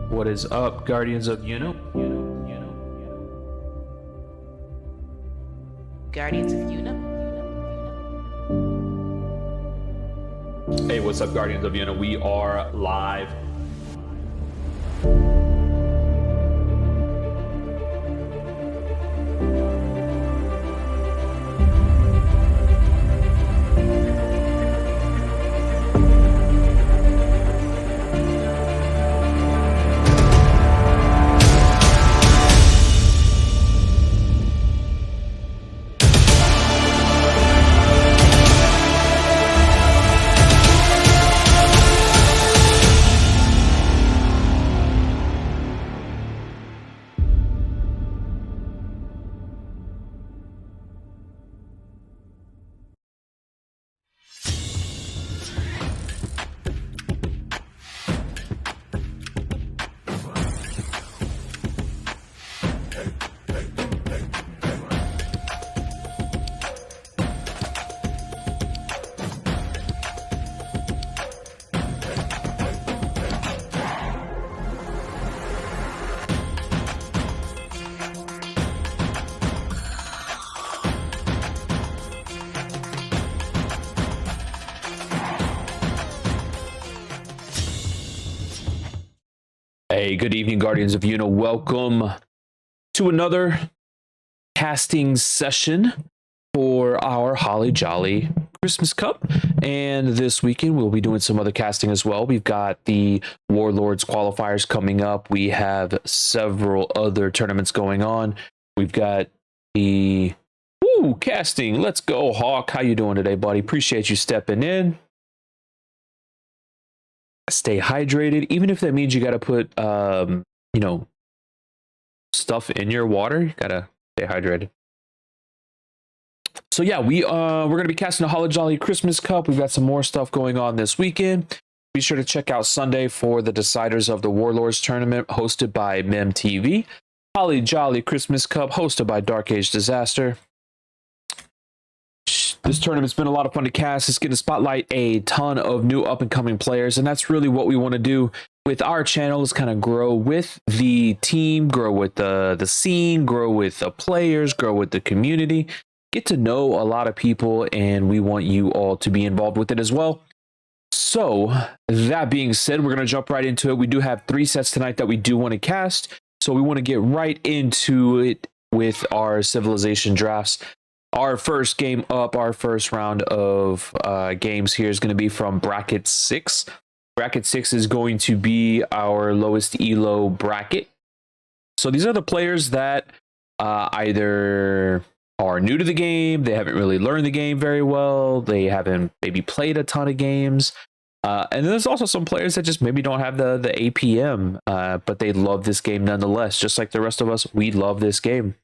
What is up, Guardians of Newp? Guardians of Newp. Hey, what's up, Guardians of Newp? We are live. Hey, good evening, Guardians of Newp. Welcome to another casting session for our HollyJolly Christmas Cup. And this weekend, we'll be doing some other casting as well. We've got the Warlords qualifiers coming up. We have several other tournaments going on. We've got the casting. Let's go, Hawk. How you doing today, buddy? Appreciate you stepping in. Stay hydrated, even if that means you got to put stuff in your water. You gotta stay hydrated. So yeah, we're gonna be casting a HollyJolly Christmas Cup. We've got some more stuff going on this weekend. Be sure to check out Sunday for the deciders of the Warlords tournament hosted by Mem TV. HollyJolly Christmas Cup hosted by Dark Age Disaster. This tournament's been a lot of fun to cast. It's going to spotlight a ton of new up-and-coming players, and that's really what we want to do with our channel, is kind of grow with the team, grow with the scene, grow with the players, grow with the community, get to know a lot of people, and we want you all to be involved with it as well. So, that being said, we're going to jump right into it. We do have 3 sets tonight that we do want to cast, so we want to get right into it with our Civilization drafts. Our first game up, our first round of games here is going to be from Bracket 6. Bracket 6 is going to be our lowest elo bracket. So these are the players that either are new to the game, they haven't really learned the game very well, they haven't maybe played a ton of games. And then there's also some players that just maybe don't have the APM, but they love this game nonetheless. Just like the rest of us, we love this game.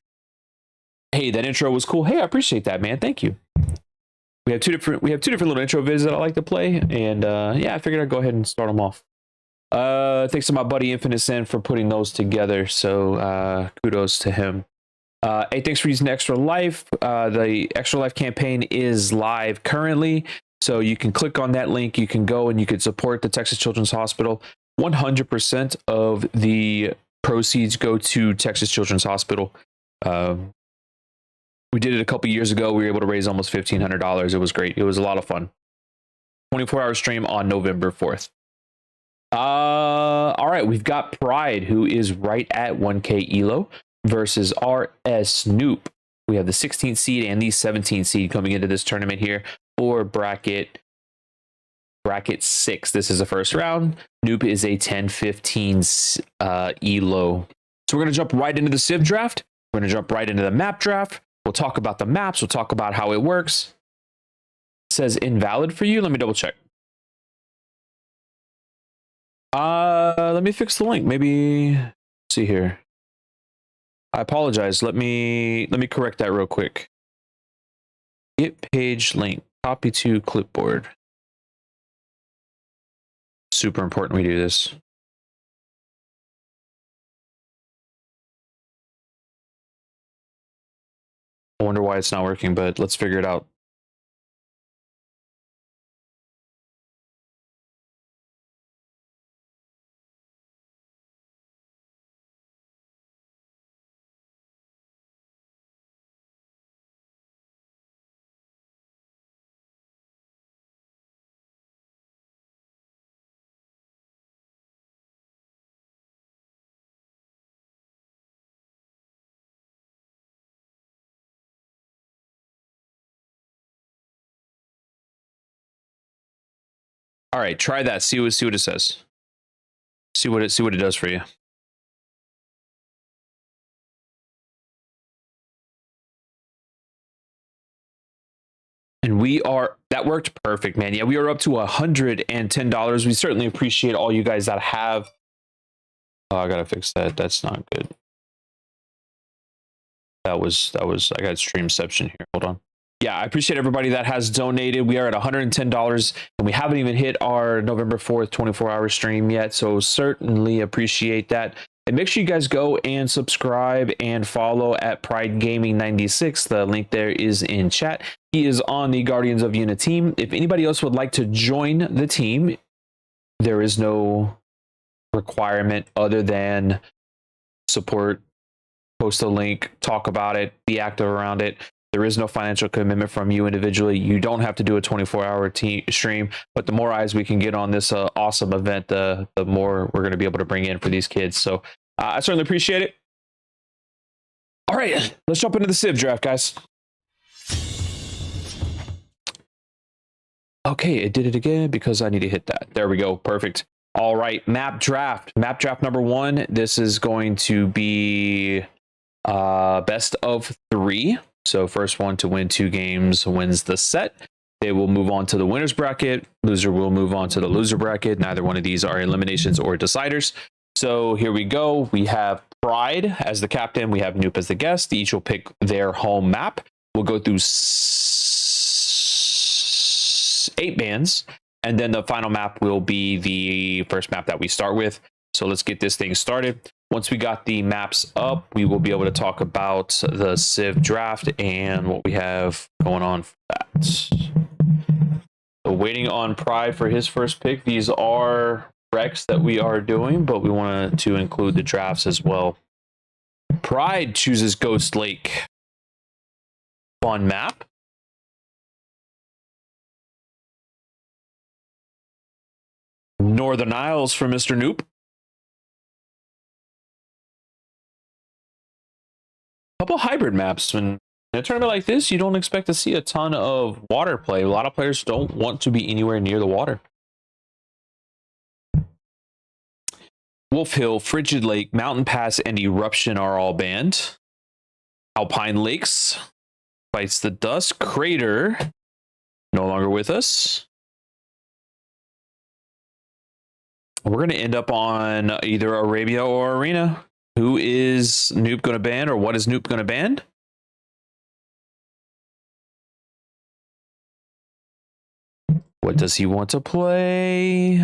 Hey, that intro was cool. Hey, I appreciate that, man. Thank you. We have two different little intro vids that I like to play, and yeah, I figured I'd go ahead and start them off. Thanks to my buddy Infinite Sin for putting those together. So kudos to him. Hey, thanks for using Extra Life. The Extra Life campaign is live currently, so you can click on that link. You can go and you can support the Texas Children's Hospital. 100% of the proceeds go to Texas Children's Hospital. We did it a couple years ago. We were able to raise almost $1,500. It was great. It was a lot of fun. 24-hour stream on November 4th. All right, we've got Pride, who is right at 1K ELO, versus RS Newp. We have the 16th seed and the 17th seed coming into this tournament here for bracket 6. This is the first round. Newp is a 10-15 ELO. So we're going to jump right into the Civ draft. We're going to jump right into the map draft. We'll talk about the maps. We'll talk about how it works. It says invalid for you. Let me double check. Let me fix the link. Maybe, let's see here. I apologize. Let me correct that real quick. Get page link. Copy to clipboard. Super important we do this. I wonder why it's not working, but let's figure it out. All right, try that. See what it says. See what it does for you. And that worked perfect, man. Yeah, we are up to $110. We certainly appreciate all you guys that have. Oh, I gotta fix that. That's not good. That was I got streamception here. Hold on. Yeah, I appreciate everybody that has donated. We are at $110 and we haven't even hit our November 4th 24-hour stream yet. So certainly appreciate that. And make sure you guys go and subscribe and follow at Pride Gaming 96. The link there is in chat. He is on the Guardians of Una team. If anybody else would like to join the team, there is no requirement other than support, post a link, talk about it, be active around it. There is no financial commitment from you individually. You don't have to do a 24-hour stream, but the more eyes we can get on this awesome event, the more we're going to be able to bring in for these kids. So I certainly appreciate it. All right, let's jump into the Civ draft, guys. Okay, it did it again because I need to hit that. There we go. Perfect. All right, map draft. Map draft number 1. This is going to be best of 3. So first one to win 2 games wins the set. They will move on to the winner's bracket. Loser will move on to the loser bracket. Neither one of these are eliminations or deciders. So here we go. We have Pride as the captain. We have Newp as the guest. Each will pick their home map. We'll go through 8 bands. And then the final map will be the first map that we start with. So let's get this thing started. Once we got the maps up, we will be able to talk about the Civ draft and what we have going on for that. So waiting on Pride for his first pick. These are recs that we are doing, but we wanted to include the drafts as well. Pride chooses Ghost Lake. Fun map. Northern Isles for Mr. Newp. Couple hybrid maps. In a tournament like this, you don't expect to see a ton of water play. A lot of players don't want to be anywhere near the water. Wolf Hill, Frigid Lake, Mountain Pass, and Eruption are all banned. Alpine Lakes, Fights the Dust, Crater, no longer with us. We're going to end up on either Arabia or Arena. Who is Newp going to ban, or what is Newp going to ban? What does he want to play?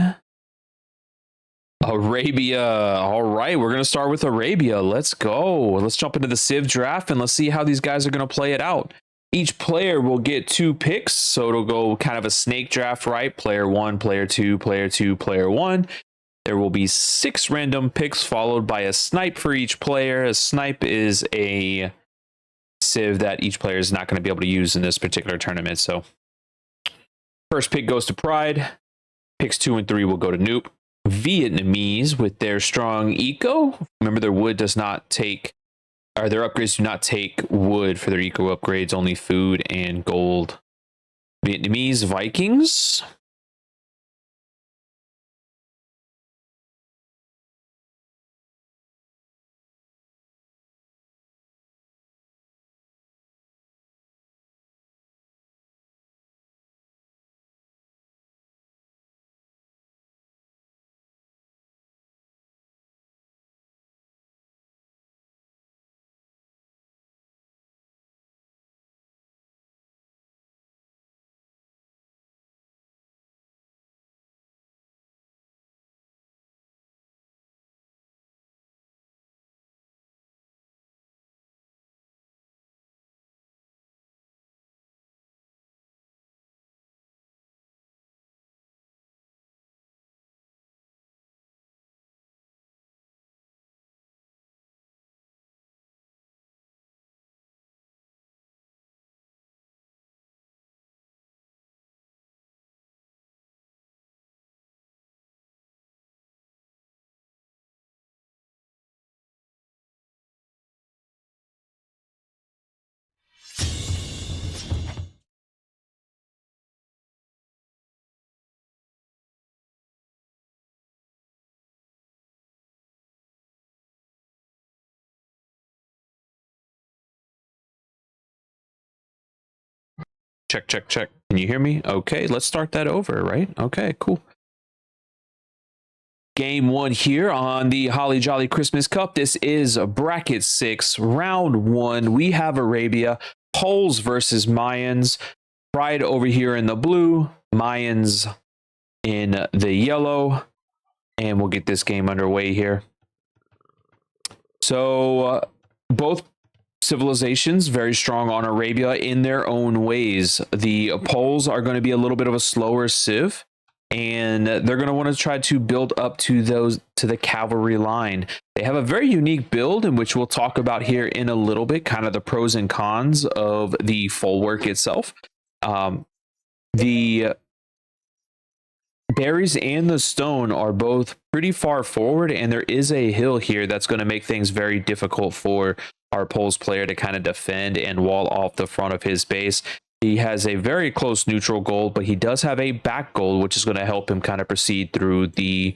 Arabia. All right, we're going to start with Arabia. Let's go. Let's jump into the Civ draft and let's see how these guys are going to play it out. Each player will get 2 picks, so it'll go kind of a snake draft, right? Player 1, player 2, player 2, player 1. There will be 6 random picks followed by a snipe for each player. A snipe is a Civ that each player is not going to be able to use in this particular tournament. So first pick goes to Pride. Picks 2 and 3 will go to Newp. Vietnamese with their strong eco. Remember, their wood does not take, or their upgrades do not take wood for their eco upgrades, only food and gold. Vietnamese Vikings. Check, check, check. Can you hear me? Okay, let's start that over, right? Okay, cool. Game 1 here on the HollyJolly Christmas Cup. This is bracket 6, round 1. We have Arabia, Poles versus Mayans. Pride over here in the blue, Mayans in the yellow. And we'll get this game underway here. So both civilizations very strong on Arabia in their own ways. The Poles are going to be a little bit of a slower civ, and they're going to want to try to build up to the cavalry line. They have a very unique build, in which we'll talk about here in a little bit, kind of the pros and cons of the folwark itself. The berries and the stone are both pretty far forward, and there is a hill here that's going to make things very difficult for our Poles player to kind of defend and wall off the front of his base. He has a very close neutral gold, but he does have a back gold, which is going to help him kind of proceed through the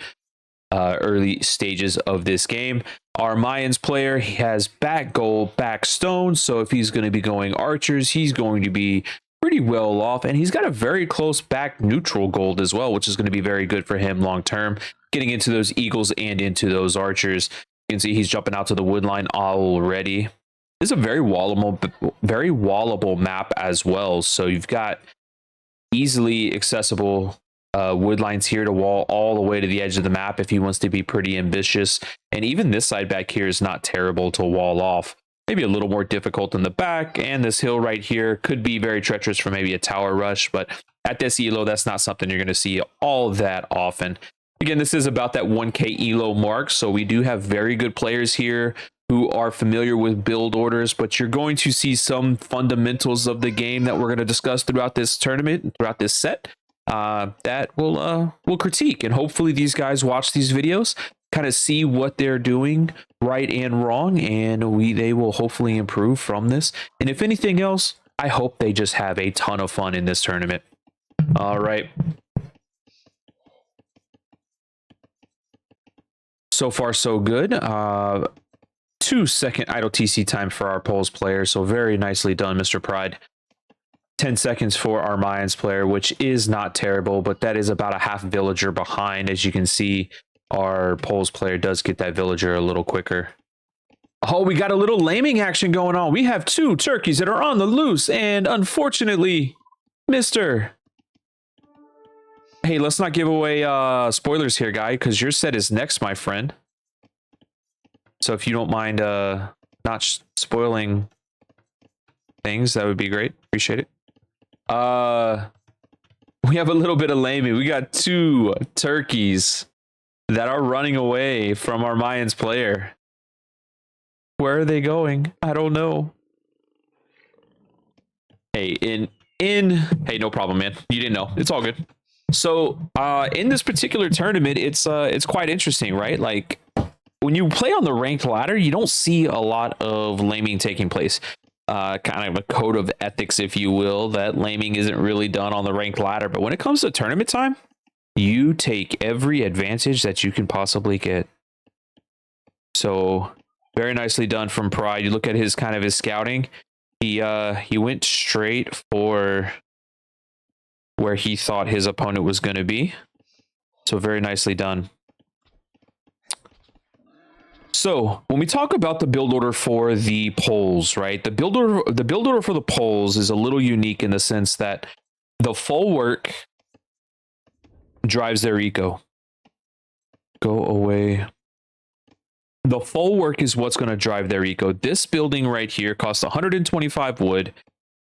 early stages of this game. Our Mayans player, he has back gold, back stone, so if he's going to be going archers, he's going to be pretty well off, and he's got a very close back neutral gold as well, which is going to be very good for him long term, getting into those eagles and into those archers. You can see he's jumping out to the wood line already. This is a very wallable map as well. So you've got easily accessible wood lines here to wall all the way to the edge of the map if he wants to be pretty ambitious. And even this side back here is not terrible to wall off. Maybe a little more difficult in the back, and this hill right here could be very treacherous for maybe a tower rush, but at this elo, that's not something you're going to see all that often. Again, this is about that 1k elo mark, so we do have very good players here who are familiar with build orders, but you're going to see some fundamentals of the game that we're going to discuss throughout this tournament, throughout this set, that we'll critique, and hopefully these guys watch these videos, kind of see what they're doing right and wrong, and they will hopefully improve from this. And if anything else, I hope they just have a ton of fun in this tournament. All right. So far, so good. 2-second idle TC time for our Poles player, so very nicely done, Mr. Pride. 10 seconds for our Mayans player, which is not terrible, but that is about a half villager behind. As you can see, our Poles player does get that villager a little quicker. Oh, we got a little laming action going on. We have 2 turkeys that are on the loose, and unfortunately, Mr. Hey, let's not give away spoilers here, guy, because your set is next, my friend. So if you don't mind not spoiling things, that would be great. Appreciate it. We have a little bit of laming. We got 2 turkeys that are running away from our Mayans player. Where are they going? I don't know. Hey, hey, no problem, man. You didn't know. It's all good. So, in this particular tournament, it's quite interesting, right? Like, when you play on the ranked ladder, you don't see a lot of laming taking place. Kind of a code of ethics, if you will, that laming isn't really done on the ranked ladder. But when it comes to tournament time, you take every advantage that you can possibly get. So, very nicely done from Pride. You look at his kind of his scouting. He went straight for where he thought his opponent was going to be. So very nicely done. So when we talk about the build order for the poles, right? The build order for the poles is a little unique in the sense that the full work drives their eco. Go away. The full work is what's going to drive their eco. This building right here costs 125 wood,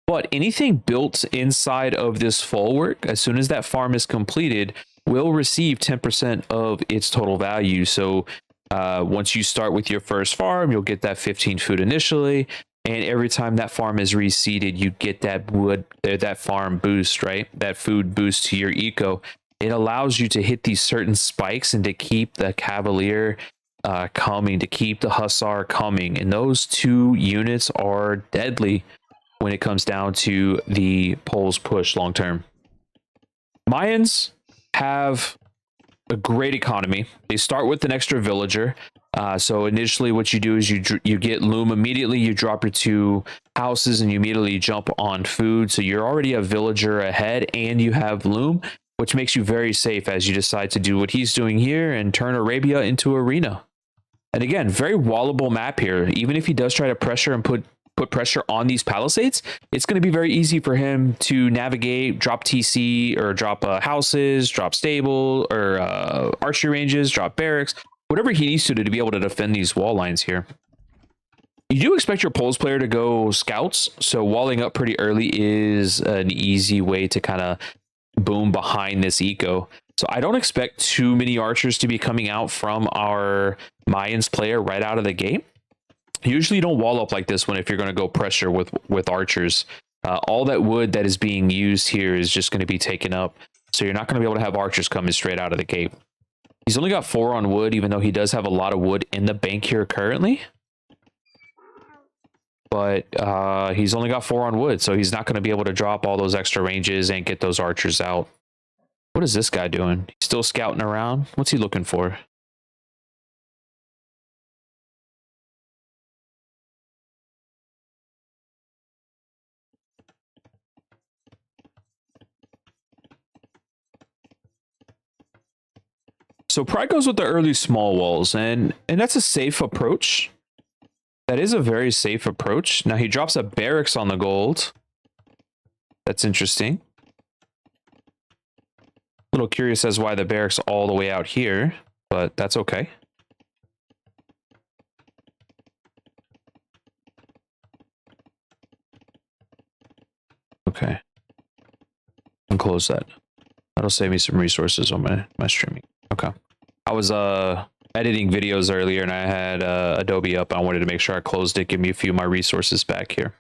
but anything built inside of this full work, as soon as that farm is completed, will receive 10% of its total value. So once you start with your first farm, you'll get that 15 food initially, and every time that farm is reseeded, you get that wood, that farm boost, right? That food boost to your eco. It allows you to hit these certain spikes and to keep the Cavalier coming, to keep the Hussar coming, and those 2 units are deadly when it comes down to the poles push long term. Mayans have a great economy. They start with an extra villager. So initially what you do is you get loom immediately, you drop your 2 houses, and you immediately jump on food. So you're already a villager ahead, and you have loom, which makes you very safe as you decide to do what he's doing here and turn Arabia into arena. And again, very wallable map here. Even if he does try to pressure and put pressure on these palisades, it's going to be very easy for him to navigate, drop TC, or drop houses, drop stable, or archery ranges, drop barracks, whatever he needs to do to be able to defend these wall lines here. You do expect your poles player to go scouts, so walling up pretty early is an easy way to kind of boom behind this eco. So I don't expect too many archers to be coming out from our Mayans player right out of the gate. Usually you don't wall up like this one if you're going to go pressure with archers. All that wood that is being used here is just going to be taken up. So you're not going to be able to have archers coming straight out of the gate. He's only got 4 on wood, even though he does have a lot of wood in the bank here currently. But he's only got 4 on wood, so he's not going to be able to drop all those extra ranges and get those archers out. What is this guy doing? He's still scouting around? What's he looking for? So Pride goes with the early small walls, and that's a safe approach. That is a very safe approach. Now he drops a barracks on the gold. That's interesting. A little curious as why the barracks all the way out here, but that's okay. Okay. And close that. That'll save me some resources on my streaming. Okay. I was editing videos earlier and I had Adobe up. I wanted to make sure I closed it, give me a few of my resources back here.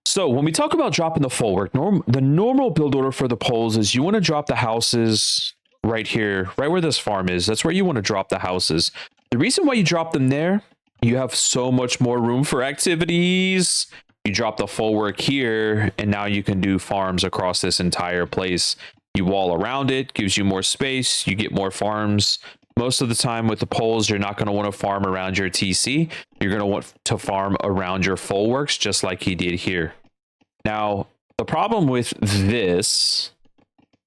So when we talk about dropping the full work, the normal build order for the poles is you want to drop the houses right here, right where this farm is. That's where you want to drop the houses. The reason why you drop them there, you have so much more room for activities. You drop the full work here, and now you can do farms across this entire place. You wall around it, gives you more space, you get more farms. Most of the time with the poles, you're not going to want to farm around your TC. You're going to want to farm around your full works, just like he did here. Now, the problem with this,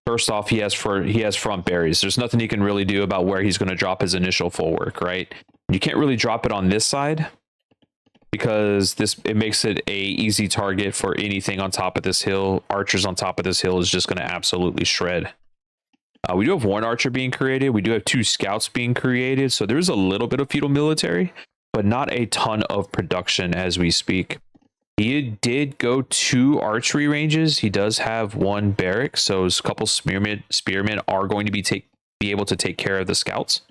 first off, he has front berries. There's nothing he can really do about where he's going to drop his initial full work, right? You can't really drop it on this side because it makes it a easy target for anything on top of this hill. Archers on top of this hill is just going to absolutely shred. We do have one archer being created. We do have 2 scouts being created. So there's a little bit of feudal military, but not a ton of production as we speak. He did go 2 archery ranges. He does have 1 barrack. So a couple spearmen are going to be able to take care of the scouts.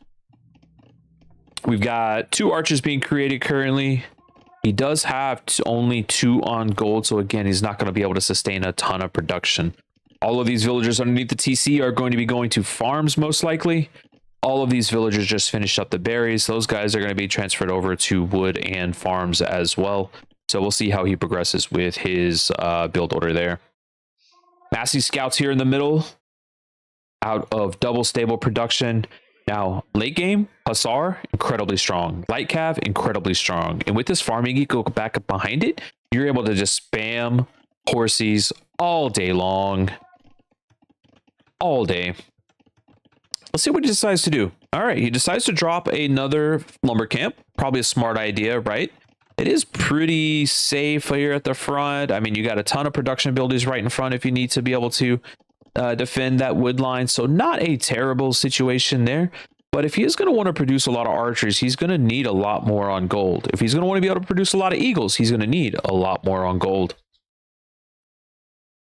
We've got 2 archers being created currently. He does have only 2 on gold. So again, he's not going to be able to sustain a ton of production. All of these villagers underneath the TC are going to be going to farms most likely. All of these villagers just finished up the berries. Those guys are going to be transferred over to wood and farms as well. So we'll see how he progresses with his build order there. Massey scouts here in the middle out of double stable production. Now, late game, Hussar, incredibly strong. Light Cav, incredibly strong. And with this farming eco back up behind it, you're able to just spam horses all day long. All day. Let's see what he decides to do. All right, he decides to drop another lumber camp. Probably a smart idea, right? It is pretty safe here at the front. I mean, you got a ton of production abilities right in front if you need to be able to defend that wood line. So not a terrible situation there. But if he is going to want to produce a lot of archers, he's going to need a lot more on gold. If he's going to want to be able to produce a lot of eagles, he's going to need a lot more on gold.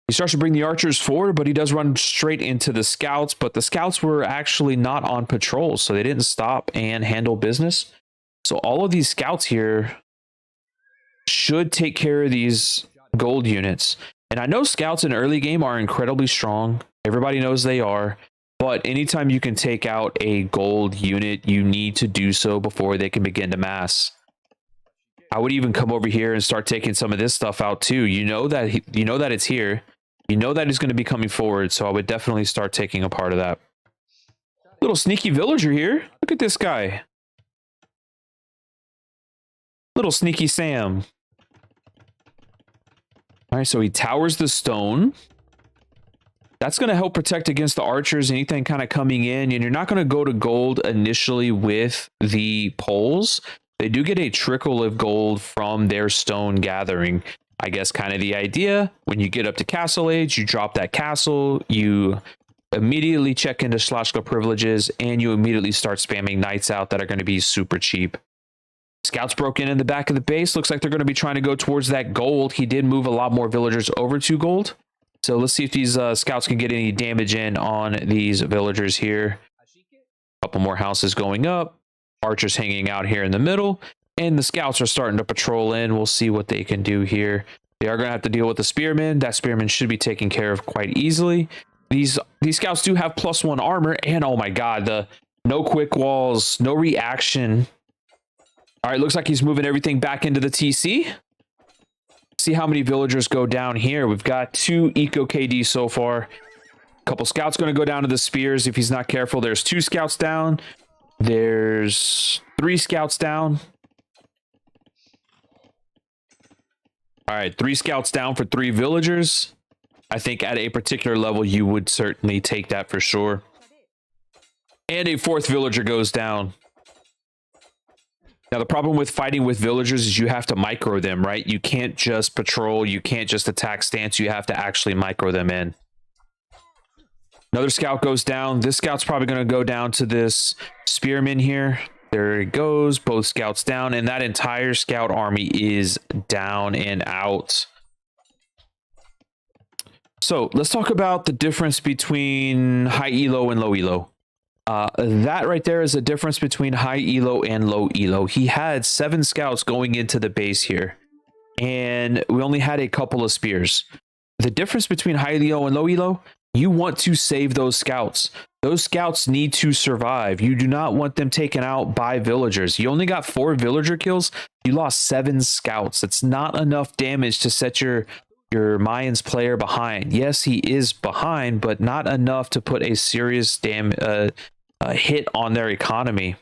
He starts to bring the archers forward, but he does run straight into the scouts. But the scouts were actually not on patrol, so they didn't stop and handle business. So all of these scouts here should take care of these gold units. And I know scouts in early game are incredibly strong. Everybody knows they are. But anytime you can take out a gold unit, you need to do so before they can begin to mass. I would even come over here and start taking some of this stuff out too. You know that it's here. You know that he's going to be coming forward, so I would definitely start taking a part of that. Little sneaky villager here. Look at this guy. Little sneaky Sam. All right, so he towers the stone. That's going to help protect against the archers, anything kind of coming in. And you're not going to go to gold initially with the poles. They do get a trickle of gold from their stone gathering. I guess kind of the idea, when you get up to castle age, you drop that castle, you immediately check into Shlashka privileges, and you immediately start spamming knights out that are going to be super cheap. Scouts broke in the back of the base. Looks like they're going to be trying to go towards that gold. He did move a lot more villagers over to gold. So let's see if these scouts can get any damage in on these villagers here. A couple more houses going up. Archers hanging out here in the middle. And the scouts are starting to patrol in. We'll see what they can do here. They are going to have to deal with the spearmen. That spearman should be taken care of quite easily. These scouts do have +1 armor. And oh my god, the no quick walls, no reaction. All right, looks like he's moving everything back into the TC. See how many villagers go down here. We've got 2 eco KD so far. A couple scouts going to go down to the spears if he's not careful. There's 2 scouts down. There's 3 scouts down. All right, 3 scouts down for 3 villagers. I think at a particular level, you would certainly take that for sure. And a 4th villager goes down. Now, the problem with fighting with villagers is you have to micro them, right? You can't just patrol. You can't just attack stance. You have to actually micro them in. Another scout goes down. This scout's probably going to go down to this spearman here. There it goes. Both scouts down. And that entire scout army is down and out. So let's talk about the difference between high elo and low elo. That right there is a difference between high elo and low elo. He had 7 scouts going into the base here, and we only had a couple of spears. The difference between high elo and low elo, you want to save those scouts. Those scouts need to survive. You do not want them taken out by villagers. You only got 4 villager kills. You lost 7 scouts. It's not enough damage to set your Mayans player behind. Yes, he is behind, but not enough to put a serious hit on their economy.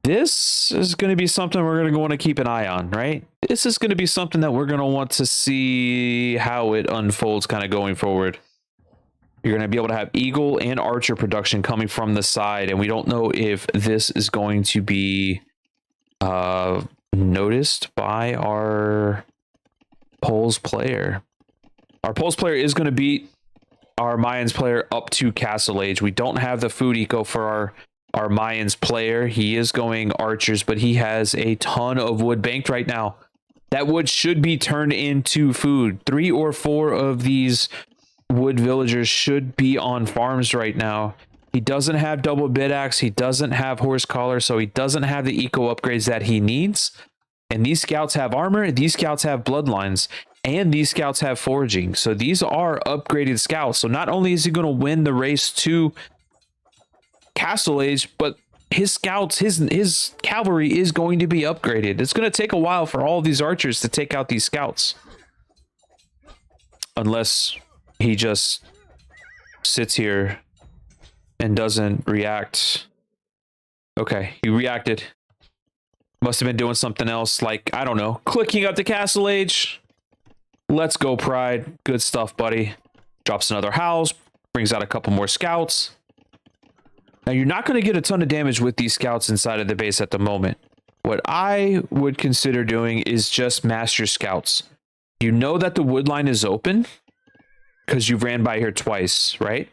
This is going to be something we're going to want to keep an eye on, right? This is going to be something that we're going to want to see how it unfolds kind of going forward. You're going to be able to have eagle and archer production coming from the side, and we don't know if this is going to be noticed by our Poles player. Our Poles player is going to beat our Mayans player up to Castle Age. We don't have the food eco for our Mayans player. He is going archers, but he has a ton of wood banked right now. That wood should be turned into food. 3 or 4 of these wood villagers should be on farms right now. He doesn't have double bid axe. He doesn't have horse collar, so he doesn't have the eco upgrades that he needs. And these scouts have armor. These scouts have bloodlines. And these scouts have foraging. So these are upgraded scouts. So not only is he going to win the race to Castle Age, but his scouts, his cavalry is going to be upgraded. It's going to take a while for all of these archers to take out these scouts. Unless he just sits here and doesn't react. Okay, he reacted. Must have been doing something else, like, I don't know, clicking up to Castle Age. Let's go, Pride. Good stuff, buddy. Drops another house, brings out a couple more scouts. Now, you're not going to get a ton of damage with these scouts inside of the base at the moment. What I would consider doing is just master scouts. You know that the wood line is open because you ran by here twice, right?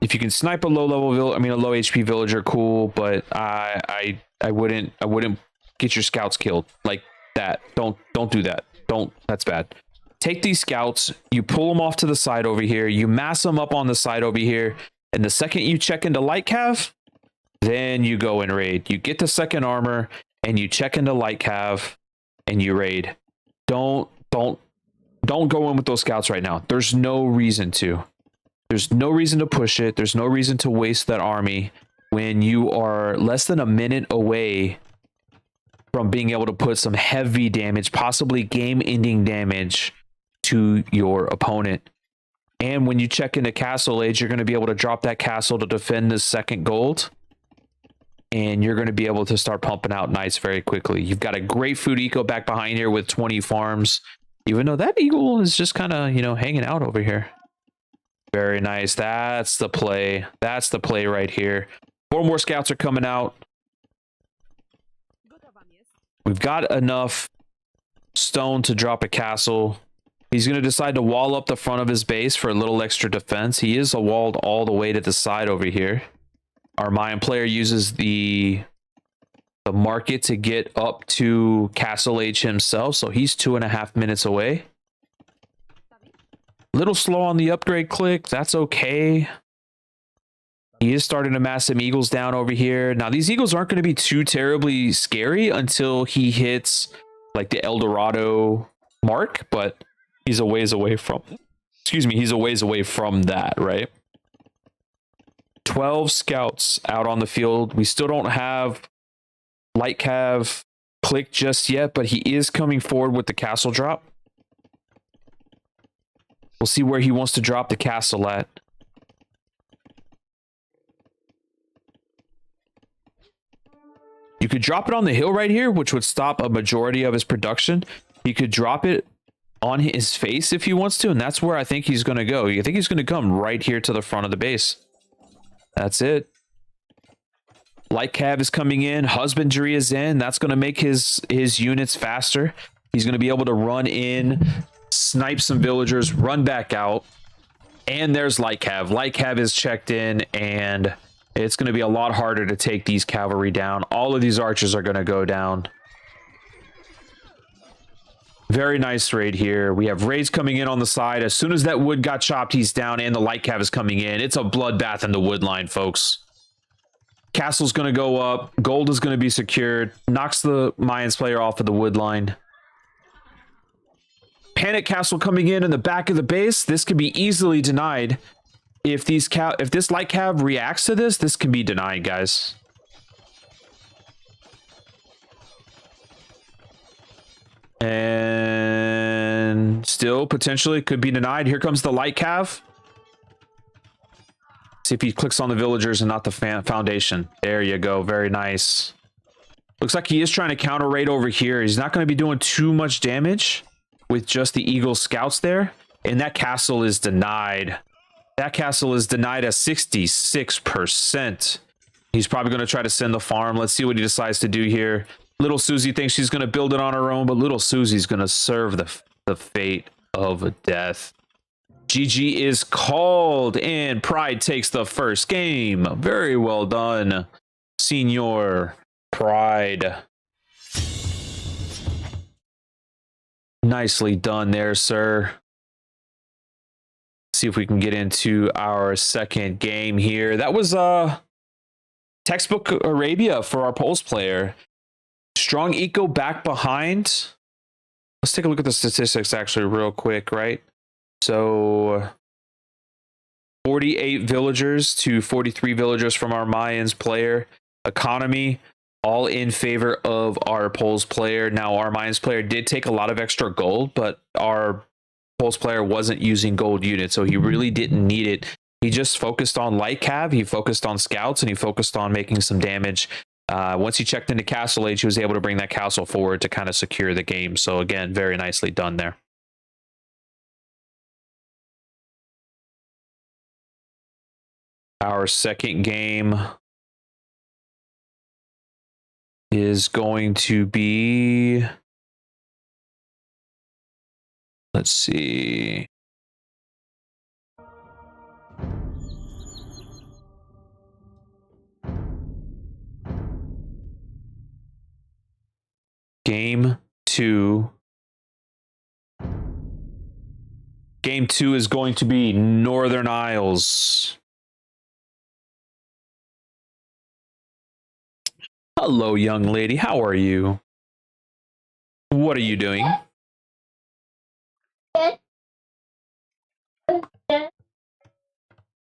If you can snipe a low level a low HP villager, cool, but I wouldn't get your scouts killed like that. Don't do that. That's bad. Take these scouts, you pull them off to the side over here, you mass them up on the side over here, and the second you check into light cav, then you go and raid. You get the second armor and you check into light cav and you raid. Don't go in with those scouts right now. There's no reason to. There's no reason to push it. There's no reason to waste that army when you are less than a minute away from being able to put some heavy damage, possibly game-ending damage to your opponent. And when you check into Castle Age, you're going to be able to drop that castle to defend the second gold. And you're going to be able to start pumping out knights very quickly. You've got a great food eco back behind here with 20 farms. Even though that eagle is just kind of, hanging out over here. Very nice. That's the play. That's the play right here. 4 more scouts are coming out. We've got enough stone to drop a castle. He's going to decide to wall up the front of his base for a little extra defense. He is walled all the way to the side over here. Our Mayan player uses the market to get up to Castle Age himself, so he's 2.5 minutes away. Little slow on the upgrade click. That's okay. He is starting to mass some eagles down over here. Now, these eagles aren't going to be too terribly scary until he hits like the El Dorado mark, but he's a ways away from, he's a ways away from that, right? 12 scouts out on the field. We still don't have light cav click just yet, but he is coming forward with the castle drop. We'll see where he wants to drop the castle at. You could drop it on the hill right here, which would stop a majority of his production. He could drop it on his face if he wants to, and that's where I think he's going to go. I think he's going to come right here to the front of the base. That's it. Light cav is coming in. Husbandry is in. That's going to make his units faster. He's going to be able to run in, snipe some villagers, run back out. And there's light cav. Light cav is checked in, and it's going to be a lot harder to take these cavalry down. All of these archers are going to go down. Very nice raid here. We have raids coming in on the side. As soon as that wood got chopped, he's down, and the light cav is coming in. It's a bloodbath in the wood line, folks. Castle's going to go up. Gold is going to be secured. Knocks the Mayans player off of the wood line. Panic castle coming in the back of the base. This could be easily denied. If this light cav reacts to this, this can be denied, guys. And still potentially could be denied. Here comes the light cav. See if he clicks on the villagers and not the foundation. There you go. Very nice. Looks like he is trying to counter raid over here. He's not going to be doing too much damage with just the Eagle scouts there. And that castle is denied. That castle is denied at 66%. He's probably going to try to send the farm. Let's see what he decides to do here. Little Susie thinks she's going to build it on her own, but little Susie's going to serve the fate of death. GG is called, and Pride takes the first game. Very well done, Senior Pride. Nicely done there, sir. See if we can get into our second game here. That was textbook Arabia for our Pulse player. Strong eco back behind. Let's take a look at the statistics actually real quick, right? So 48 villagers to 43 villagers from our Mayans player. Economy, all in favor of our Pulse player. Now, our Mayans player did take a lot of extra gold, but our Pulse player wasn't using gold units, so he really didn't need it. He just focused on light cav, he focused on scouts, and he focused on making some damage. Once he checked into Castle Age, he was able to bring that castle forward to kind of secure the game. So again, very nicely done there. Our second game is going to be, let's see. Game 2. Game 2 is going to be Northern Isles. Hello, young lady. How are you? What are you doing?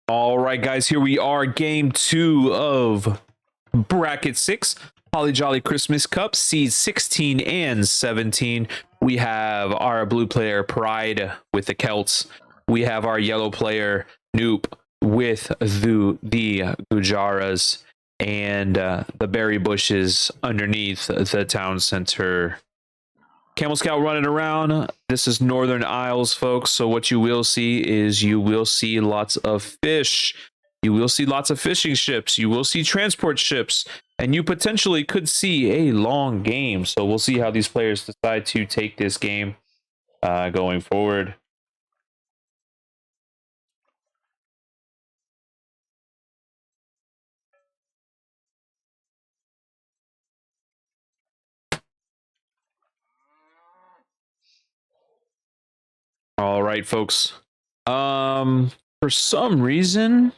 All right, guys, here we are. Game 2 of Bracket 6. HollyJolly Christmas Cup, seeds 16 and 17. We have our blue player Pride with the Celts. We have our yellow player Newp with the Gujaras and the berry bushes underneath the town center. Camel Scout running around. This is Northern Isles, folks. So what you will see is you will see lots of fish. You will see lots of fishing ships. You will see transport ships. And you potentially could see a long game. So we'll see how these players decide to take this game going forward. All right, folks. For some reason,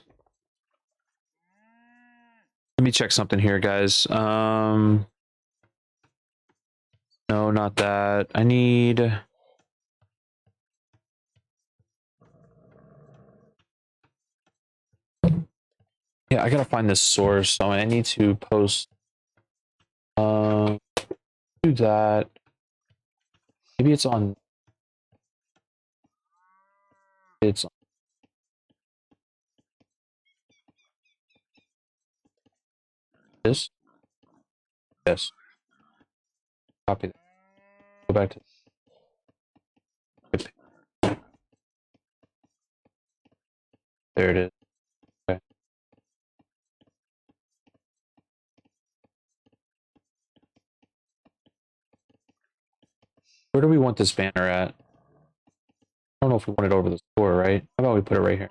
let me check something here, guys. No, not that. I need... Yeah, I gotta find this source, so I need to post... do that. Maybe it's on... It's on... This? Yes. Copy that. Go back to... There it is. Okay. Where do we want this banner at? I don't know if we want it over the store, right? How about we put it right here?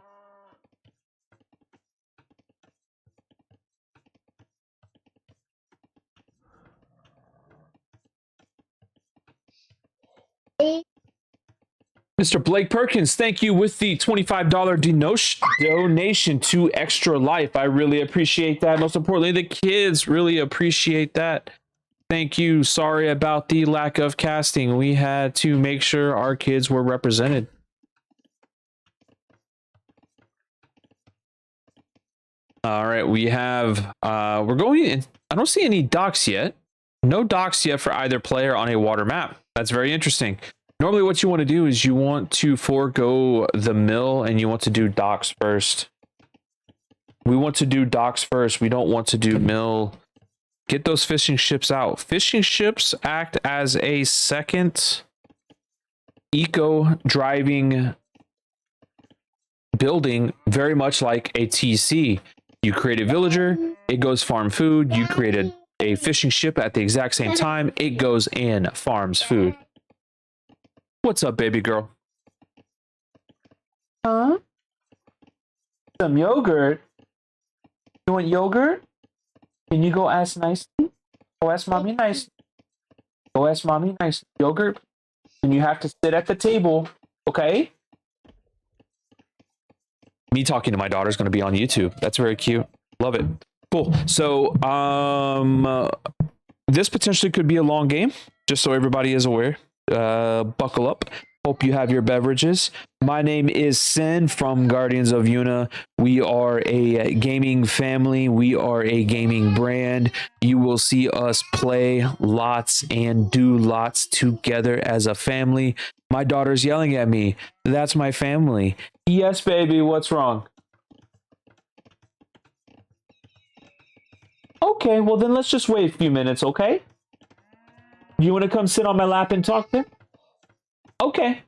Mr. Blake Perkins, thank you with the $25 donation to Extra Life. I really appreciate that. Most importantly, the kids really appreciate that. Thank you. Sorry about the lack of casting. We had to make sure our kids were represented. All right, we have, we're going in. I don't see any docks yet. No docks yet for either player on a water map. That's very interesting. Normally what you want to do is you want to forego the mill and you want to do docks first. We want to do docks first. We don't want to do mill. Get those fishing ships out. Fishing ships act as a second eco driving building, very much like a TC. You create a villager, it goes farm food. You create a fishing ship at the exact same time, it goes and farms food. What's up, baby girl? Huh? Some yogurt? You want yogurt? Can you go ask nicely? Go ask mommy nice. Go ask mommy nice. Yogurt? And you have to sit at the table, okay? Me talking to my daughter is going to be on YouTube. That's very cute. Love it. Cool. So, this potentially could be a long game, just so everybody is aware. Buckle up. Hope you have your beverages. My name is Sin from Guardians of Yuna. We are a gaming family. We are a gaming brand. You will see us play lots and do lots together as a family. My daughter's yelling at me. That's my family. Yes, baby. What's wrong? Okay, well then let's just wait a few minutes, okay? You want to come sit on my lap and talk then? Okay.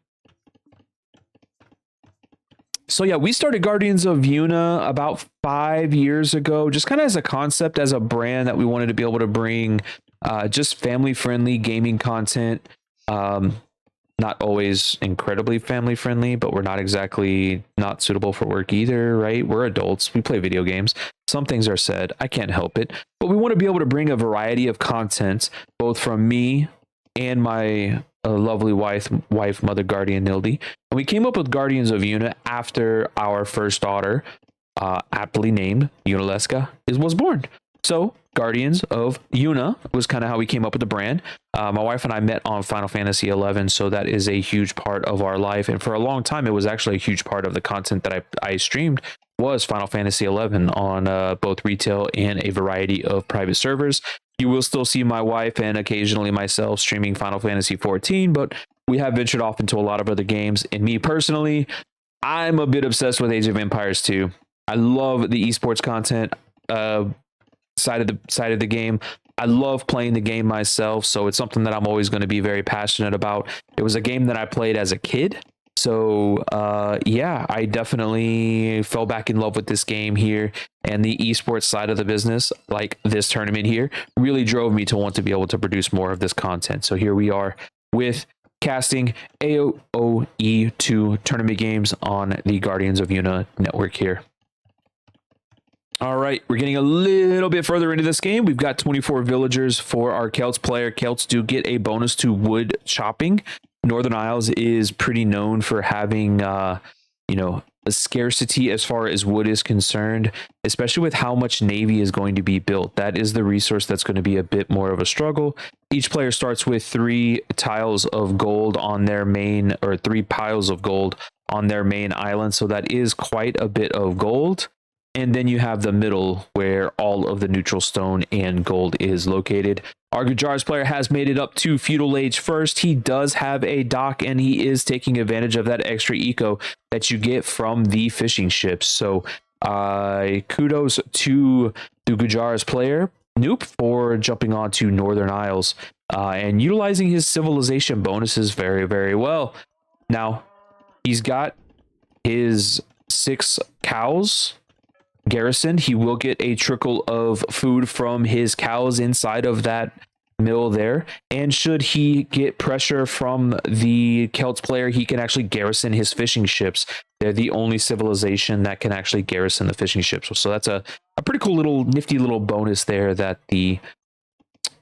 So yeah, we started Guardians of Yuna about 5 years ago, just kind of as a concept, as a brand that we wanted to be able to bring just family-friendly gaming content. Not always incredibly family-friendly, but we're not exactly not suitable for work either, right? We're adults. We play video games. Some things are said. I can't help it. But we want to be able to bring a variety of content, both from me and my lovely wife, Mother Guardian Nildy. And we came up with Guardians of Yuna after our first daughter, aptly named Yunaleska, was born. So Guardians of Yuna was kind of how we came up with the brand. My wife and I met on Final Fantasy 11, so that is a huge part of our life. And for a long time, it was actually a huge part of the content that I streamed was Final Fantasy 11 on both retail and a variety of private servers. You will still see my wife and occasionally myself streaming Final Fantasy 14, but we have ventured off into a lot of other games. And me personally, I'm a bit obsessed with Age of Empires 2. I love the esports content side of the game. I love playing the game myself, so it's something that I'm always going to be very passionate about. It was a game that I played as a kid. So yeah, I definitely fell back in love with this game here, and the esports side of the business, like this tournament here, really drove me to want to be able to produce more of this content. So here we are with casting AOE2 tournament games on the Guardians of Yuna network here. All right, we're getting a little bit further into this game. We've got 24 villagers for our Celts player. Celts do get a bonus to wood chopping. Northern Isles is pretty known for having, a scarcity as far as wood is concerned, especially with how much navy is going to be built. That is the resource that's going to be a bit more of a struggle. Each player starts with 3 tiles of gold on their main, or 3 piles of gold on their main island. So that is quite a bit of gold. And then you have the middle where all of the neutral stone and gold is located. Our Gujar's player has made it up to Feudal Age first. He does have a dock, and he is taking advantage of that extra eco that you get from the fishing ships. So kudos to the Gujar's player, Newp, for jumping on to Northern Isles and utilizing his civilization bonuses very, very well. Now, he's got his 6 cows garrison. He will get a trickle of food from his cows inside of that mill there, and should he get pressure from the Celts player, he can actually garrison his fishing ships. They're the only civilization that can actually garrison the fishing ships, so that's a pretty cool little nifty little bonus there that the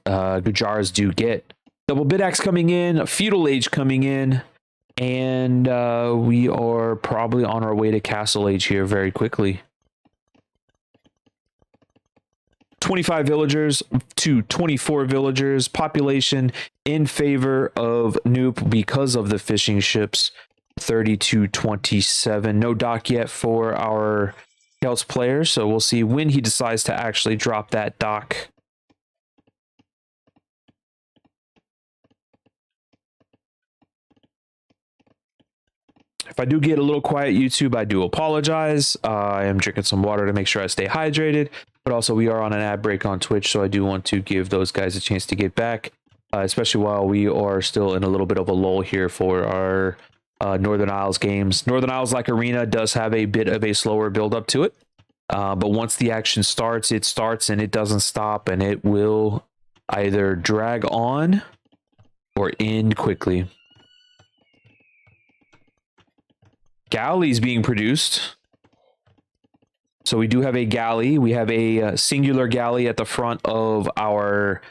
Gujars do get. Double bid axe coming in, Feudal Age coming in, and we are probably on our way to Castle Age here very quickly. 25 villagers to 24 villagers. Population in favor of Newp because of the fishing ships. 30 to 27. No dock yet for our Celts player, so we'll see when he decides to actually drop that dock. If I do get a little quiet, YouTube, I do apologize. I am drinking some water to make sure I stay hydrated, but also we are on an ad break on Twitch, so I do want to give those guys a chance to get back, especially while we are still in a little bit of a lull here for our Northern Isles games. Northern Isles, like Arena, does have a bit of a slower build up to it, but once the action starts, it starts and it doesn't stop, and it will either drag on or end quickly. galleys being produced. So we do have a galley. We have a singular galley at the front of our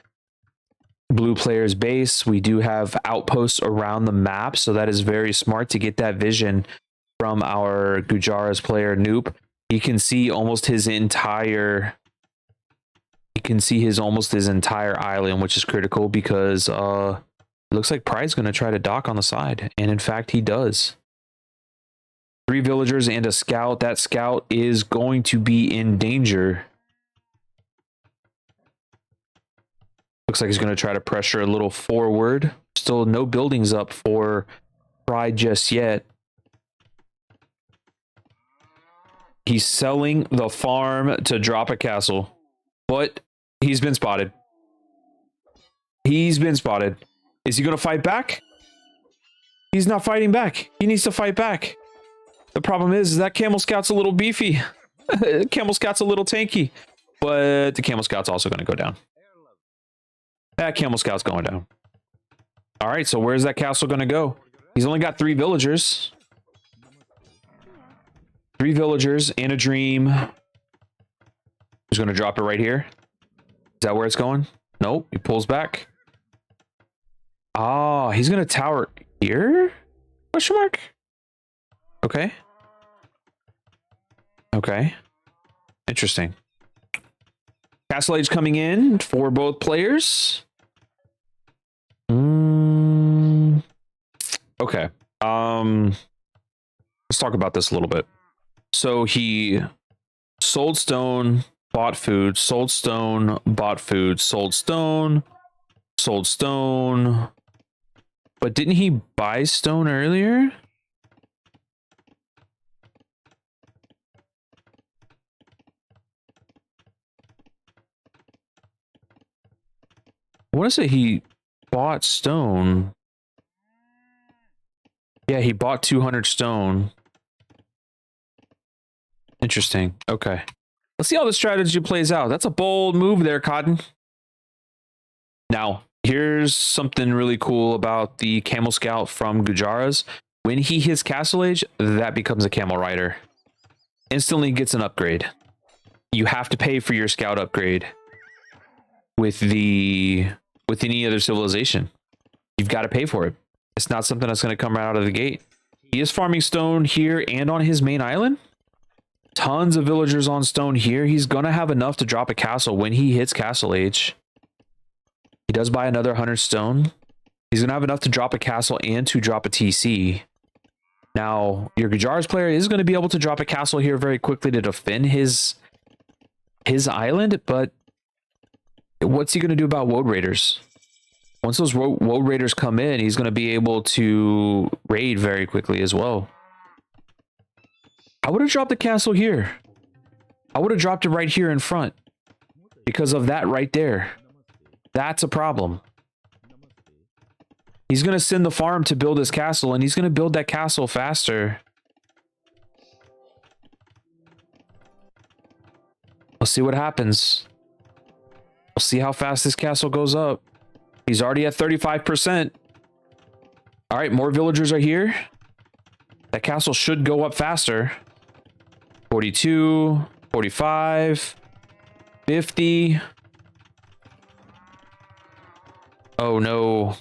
blue player's base. We do have outposts around the map, so that is very smart to get that vision from our Gujaras player Newp. He can see almost his entire island, which is critical because it looks like Pride's going to try to dock on the side, and in fact he does. 3 villagers and a scout. That scout is going to be in danger. Looks like he's going to try to pressure a little forward. Still no buildings up for Pride just yet. He's selling the farm to drop a castle, but he's been spotted. He's been spotted. Is he going to fight back? He's not fighting back. He needs to fight back. The problem is that Camel Scout's a little beefy. Camel Scout's a little tanky, but the Camel Scout's also going to go down. That Camel Scout's going down. All right, so where's that castle going to go? He's only got 3 villagers. 3 villagers and a dream. He's going to drop it right here. Is that where it's going? Nope, he pulls back. Oh, he's going to tower here? Question mark? Okay. Okay. Interesting. Castle Age coming in for both players. Okay. Let's talk about this a little bit. So he sold stone, bought food, sold stone, bought food, sold stone, sold stone. But didn't he buy stone earlier? I want to say he bought stone. Yeah, he bought 200 stone. Interesting. Okay. Let's see how the strategy plays out. That's a bold move there, Cotton. Now, here's something really cool about the Camel Scout from Gujaras. When he hits Castle Age, that becomes a Camel Rider. Instantly gets an upgrade. You have to pay for your Scout upgrade with any other civilization. You've got to pay for it. It's not something that's going to come right out of the gate. He is farming stone here and on his main island. Tons of villagers on stone here. He's going to have enough to drop a castle when he hits Castle Age. He does buy another 100 stone. He's going to have enough to drop a castle and to drop a TC. Now, your Gujaras player is going to be able to drop a castle here very quickly to defend his island, but what's he going to do about Woad Raiders? Once those Woad Raiders come in, he's going to be able to raid very quickly as well. I would have dropped the castle here. I would have dropped it right here in front because of that right there. That's a problem. He's going to send the farm to build his castle, and he's going to build that castle faster. We'll see what happens. We'll see how fast this castle goes up. He's already at 35%. All right, more villagers are here. That castle should go up faster. 42, 45, 50. Oh no.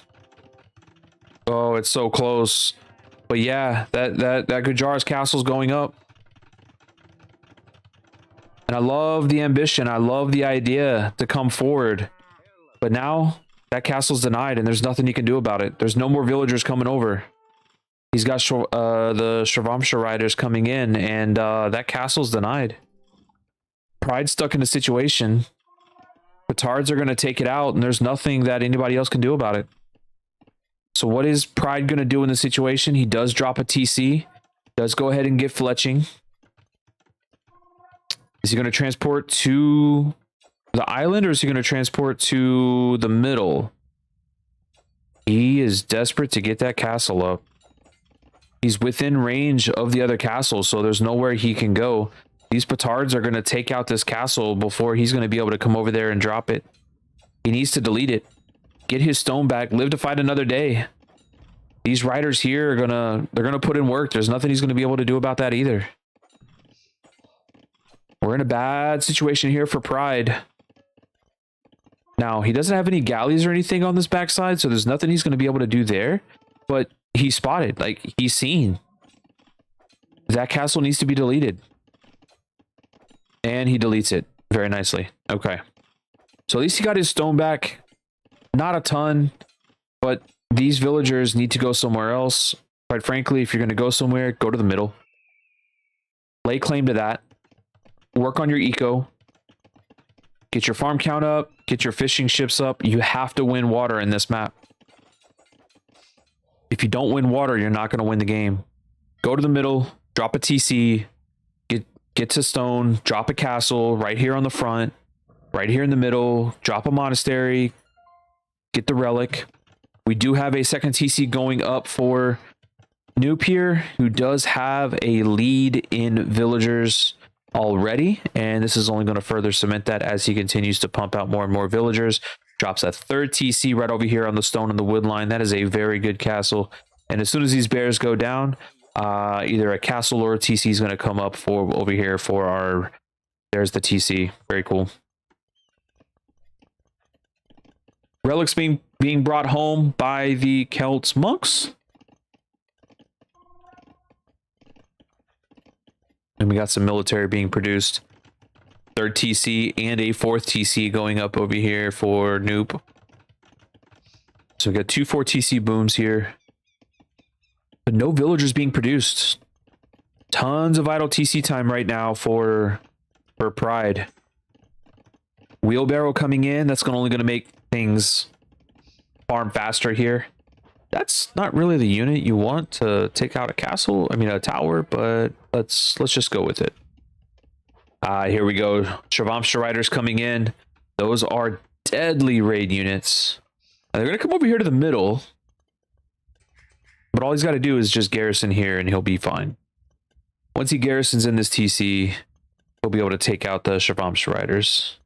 Oh, it's so close. But yeah, that Gujaras castle's going up. And I love the ambition. I love the idea to come forward. But now that castle's denied and there's nothing he can do about it. There's no more villagers coming over. He's got the Shravamsha riders coming in, and that castle's denied. Pride's stuck in a situation. Petards are going to take it out, and there's nothing that anybody else can do about it. So what is Pride going to do in the situation? He does drop a TC. Does go ahead and get fletching. Is he going to transport to the island, or is he going to transport to the middle? He is desperate to get that castle up. He's within range of the other castle, so there's nowhere he can go. These petards are going to take out this castle before he's going to be able to come over there and drop it. He needs to delete it. Get his stone back. Live to fight another day. these riders here are they're gonna put in work. There's nothing he's gonna be able to do about that either. We're in a bad situation here for Pride. Now, he doesn't have any galleys or anything on this backside, so there's nothing he's going to be able to do there. But he's spotted. Like, he's seen. That castle needs to be deleted. And he deletes it very nicely. Okay. So at least he got his stone back. Not a ton, but these villagers need to go somewhere else. Quite frankly, if you're going to go somewhere, go to the middle. Lay claim to that. Work on your eco. Get your farm count up. Get your fishing ships up. You have to win water in this map. If you don't win water, you're not going to win the game. Go to the middle. Drop a TC. Get to stone. Drop a castle right here on the front. Right here in the middle. Drop a monastery. Get the relic. We do have a second TC going up for Newp here, who does have a lead in villagers already, and this is only going to further cement that as he continues to pump out more and more villagers. Drops a third TC right over here on the stone and the wood line. That is a very good castle, and as soon as these bears go down, either a castle or a TC is going to come up for over here for our... There's the TC. Very cool. Relics being brought home by the Celts monks. And we got some military being produced. Third TC and a fourth TC going up over here for Newp. So we got 2 4 TC booms here. But no villagers being produced. Tons of idle TC time right now for Pride. Wheelbarrow coming in. That's only going to make things farm faster here. That's not really the unit you want to take out a castle. I mean, a tower, but let's just go with it. Here we go. Shravamsha riders coming in. Those are deadly raid units. They're going to come over here to the middle. But all he's got to do is just garrison here and he'll be fine. Once he garrisons in this TC, he'll be able to take out the Shravamsha riders.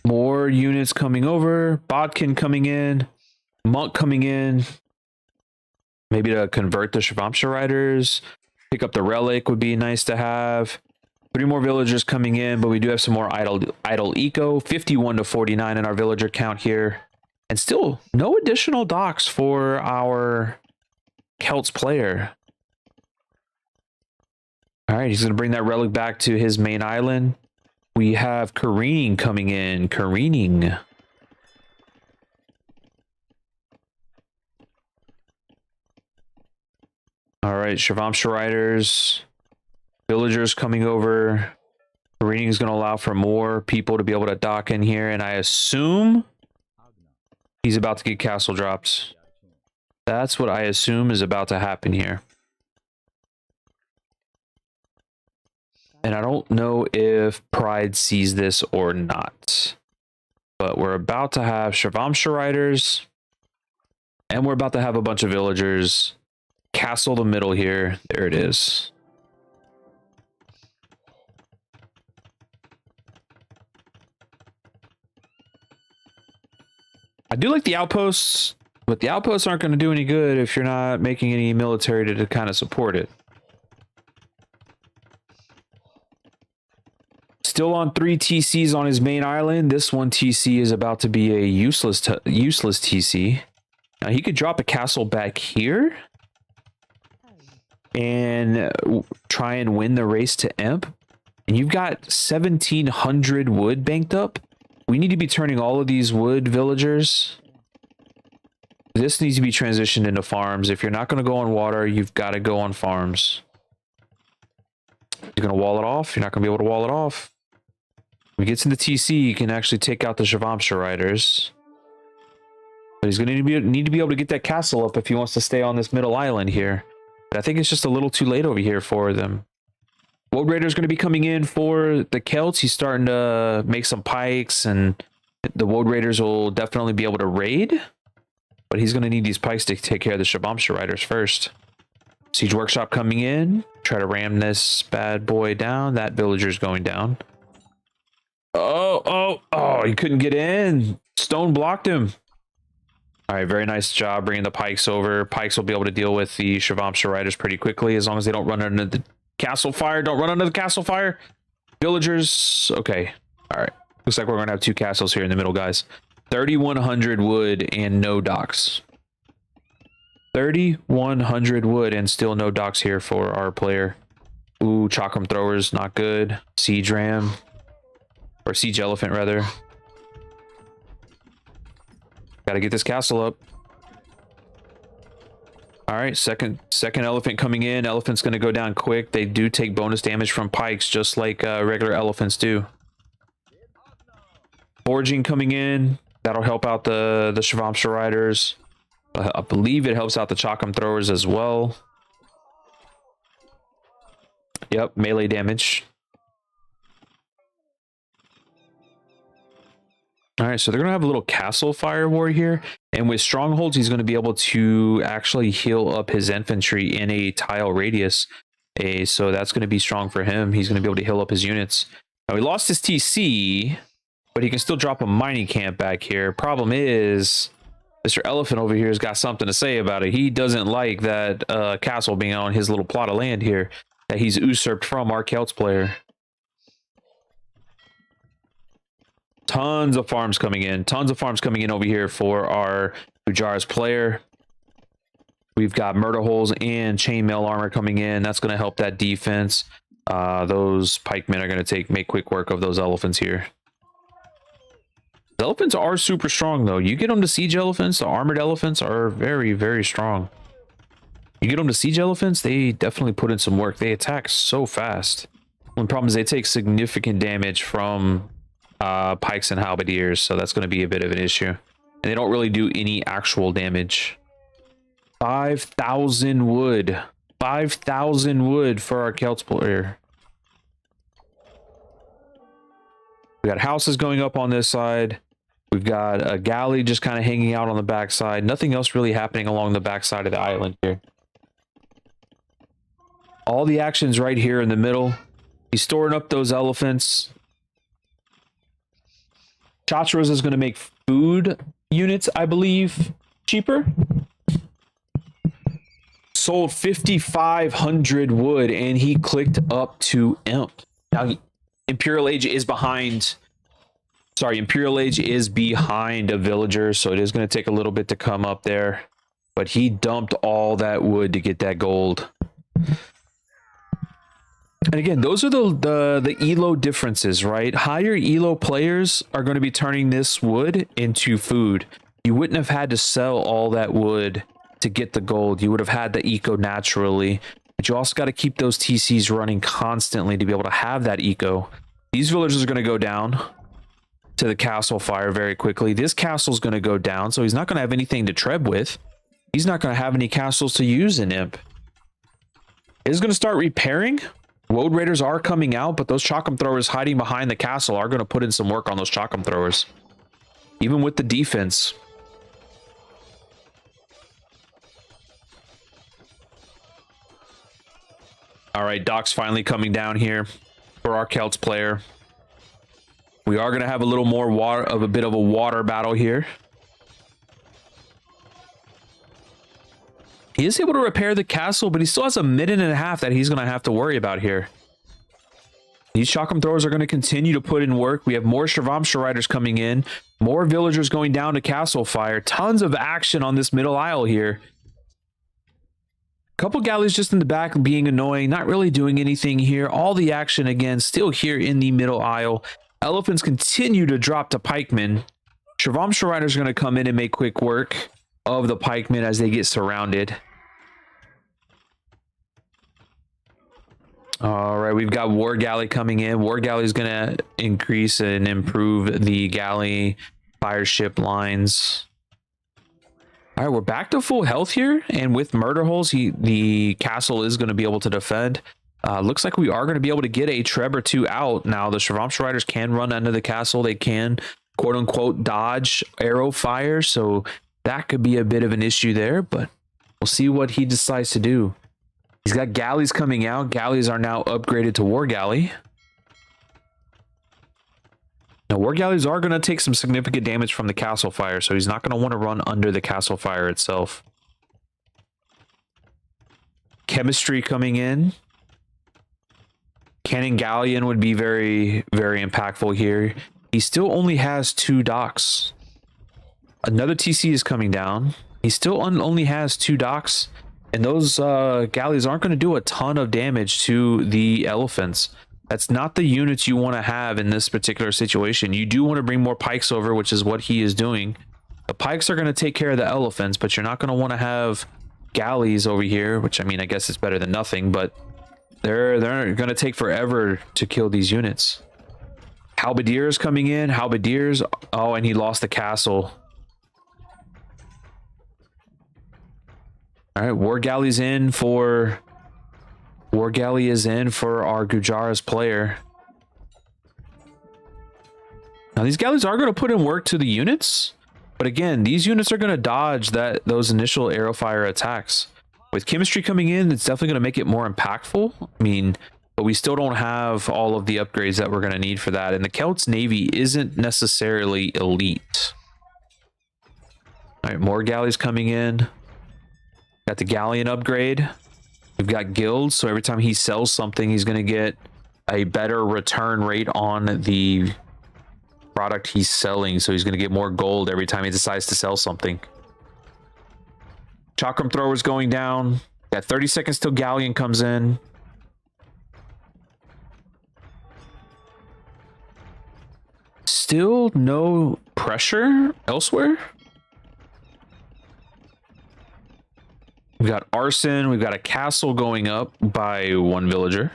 More units coming over. Bodkin coming in. Monk coming in. Maybe to convert the Shravamsha riders. Pick up the relic would be nice to have. 3 more villagers coming in, but we do have some more idle eco. 51 to 49 in our villager count here. And still no additional docks for our Celts player. All right, he's going to bring that relic back to his main island. We have careening coming in. Careening. All right, Shravamsha riders. Villagers coming over. Careening is going to allow for more people to be able to dock in here. And I assume he's about to get castle dropped. That's what I assume is about to happen here. And I don't know if Pride sees this or not. But we're about to have Shravamsha riders. And we're about to have a bunch of villagers. Castle the middle here. There it is. I do like the outposts, but the outposts aren't going to do any good if you're not making any military to kind of support it. Still on 3 TCs on his main island. This one TC is about to be a useless TC. Now he could drop a castle back here and try and win the race to Imp. And you've got 1,700 wood banked up. We need to be turning all of these wood villagers. This needs to be transitioned into farms. If you're not going to go on water, you've got to go on farms. You're going to wall it off. You're not going to be able to wall it off. When he gets into TC, you can actually take out the Shravamsha riders. But he's going to need to be able to get that castle up if he wants to stay on this middle island here. But I think it's just a little too late over here for them. Woad Raider is going to be coming in for the Celts. He's starting to make some pikes, and the Woad Raiders will definitely be able to raid. But he's going to need these pikes to take care of the Shravamsha riders first. Siege Workshop coming in. Try to ram this bad boy down. That villager's going down. Oh, he couldn't get in. Stone blocked him. All right, very nice job bringing the pikes over. Pikes will be able to deal with the Shavamsha riders pretty quickly as long as they don't run under the castle fire. Don't run under the castle fire. Villagers. Okay. All right. Looks like we're going to have two castles here in the middle, guys. 3,100 wood and no docks. 3,100 wood and still no docks here for our player. Ooh, Chakram throwers, not good. Siege ram. Or siege elephant, rather. Gotta get this castle up. All right, second elephant coming in. Elephant's gonna go down quick. They do take bonus damage from pikes, just like regular elephants do. Forging coming in. That'll help out the Shavamsha riders. I believe it helps out the Chakram throwers as well. Yep, melee damage. All right, so they're going to have a little castle fire war here. And with strongholds, he's going to be able to actually heal up his infantry in a tile radius. So that's going to be strong for him. He's going to be able to heal up his units. Now, he lost his TC, but he can still drop a mining camp back here. Problem is, Mr. Elephant over here has got something to say about it. He doesn't like that castle being on his little plot of land here that he's usurped from our Celts player. Tons of farms coming in. Tons of farms coming in over here for our Ujara's player. We've got murder holes and chainmail armor coming in. That's going to help that defense. Those pikemen are going to make quick work of those elephants here. The elephants are super strong, though. You get them to siege elephants, the armored elephants are very, very strong. You get them to siege elephants, they definitely put in some work. They attack so fast. One problem is they take significant damage from pikes and halberdiers, so that's going to be a bit of an issue. And they don't really do any actual damage. 5,000 wood. 5,000 wood for our Celts player. We got houses going up on this side. We've got a galley just kind of hanging out on the backside. Nothing else really happening along the backside of the island here. All the action's right here in the middle. He's storing up those elephants. Chachras is going to make food units, I believe, cheaper. Sold 5,500 wood, and he clicked up to Imp. Now, Imperial Age is behind. Sorry, Imperial Age is behind a villager, so it is going to take a little bit to come up there. But he dumped all that wood to get that gold. And again, those are the ELO differences, right? Higher ELO players are going to be turning this wood into food. You wouldn't have had to sell all that wood to get the gold. You would have had the eco naturally. But you also got to keep those TCs running constantly to be able to have that eco. These villagers are going to go down to the castle fire very quickly. This castle's going to go down, so he's not going to have anything to treb with. He's not going to have any castles to use in Imp. He's going to start repairing. Woad Raiders are coming out, but those Chakram throwers hiding behind the castle are going to put in some work on those Chakram throwers. Even with the defense. All right, Doc's finally coming down here for our Celts player. We are going to have a little more a bit of a water battle here. He is able to repair the castle, but he still has a minute and a half that he's going to have to worry about here. These Chakram throwers are going to continue to put in work. We have more Shavamsha riders coming in. More villagers going down to castle fire. Tons of action on this middle aisle here. Couple galleys just in the back being annoying. Not really doing anything here. All the action again still here in the middle aisle. Elephants continue to drop to pikemen. Shavamsha riders are going to come in and make quick work of the pikemen as they get surrounded. All right, we've got War Galley coming in. War Galley is going to increase and improve the galley fire ship lines. All right, we're back to full health here, and with murder holes, the castle is going to be able to defend. Looks like we are going to be able to get a treb or two out. Now, the Shavamsha riders can run under the castle. They can, quote unquote, dodge arrow fire, so that could be a bit of an issue there, but we'll see what he decides to do. He's got galleys coming out. Galleys are now upgraded to war galley. Now, war galleys are going to take some significant damage from the castle fire, so he's not going to want to run under the castle fire itself. Chemistry coming in. Cannon galleon would be very, very impactful here. He still only has 2 docks. Another TC is coming down. He still only has 2 docks. And those galleys aren't going to do a ton of damage to the elephants. That's not the units you want to have in this particular situation. You do want to bring more pikes over, which is what he is doing. The pikes are going to take care of the elephants, but you're not going to want to have galleys over here, which, I mean, I guess it's better than nothing, but they're going to take forever to kill these units. Halberdiers coming in. Halberdiers. Oh, and he lost the castle. All right, war galley's in for... War galley is in for our Gujarat's player. Now, these galleys are going to put in work to the units. But again, these units are going to dodge those initial arrow fire attacks. With chemistry coming in, it's definitely going to make it more impactful. I mean, but we still don't have all of the upgrades that we're going to need for that. And the Celts Navy isn't necessarily elite. All right, more galleys coming in. Got the galleon upgrade. We've got guilds, so every time he sells something, he's going to get a better return rate on the product he's selling. So he's going to get more gold every time he decides to sell something. Chakram throwers going down. Got 30 seconds till galleon comes in. Still no pressure elsewhere. We've got arson. We've got a castle going up by 1 villager.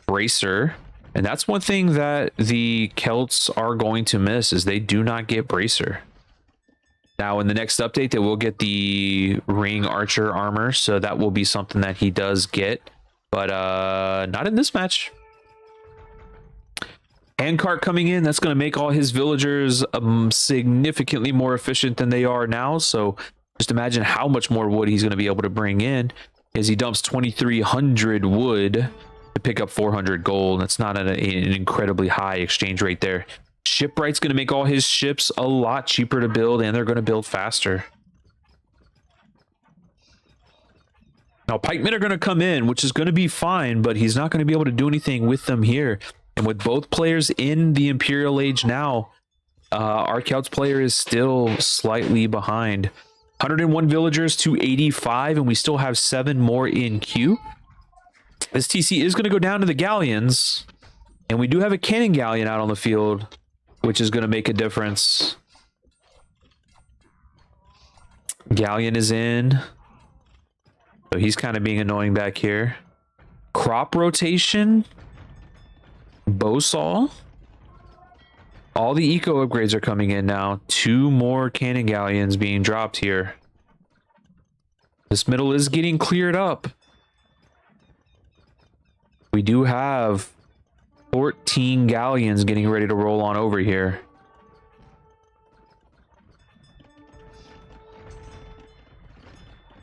Bracer. And that's one thing that the Celts are going to miss, is they do not get bracer. Now, in the next update, they will get the ring archer armor, so that will be something that he does get. But not in this match. Handcart coming in. That's going to make all his villagers significantly more efficient than they are now. So just imagine how much more wood he's going to be able to bring in as he dumps 2,300 wood to pick up 400 gold. That's not an incredibly high exchange rate there. Shipwright's going to make all his ships a lot cheaper to build, and they're going to build faster. Now, pikemen are going to come in, which is going to be fine, but he's not going to be able to do anything with them here. And with both players in the Imperial Age now, our Celts player is still slightly behind. 101 villagers to 85, and we still have 7 more in queue. This TC is going to go down to the galleons, and we do have a cannon galleon out on the field, which is going to make a difference. Galleon is in, so he's kind of being annoying back here. Crop rotation, bow saw. All the eco upgrades are coming in now. 2 more cannon galleons being dropped here. This middle is getting cleared up. We do have 14 galleons getting ready to roll on over here.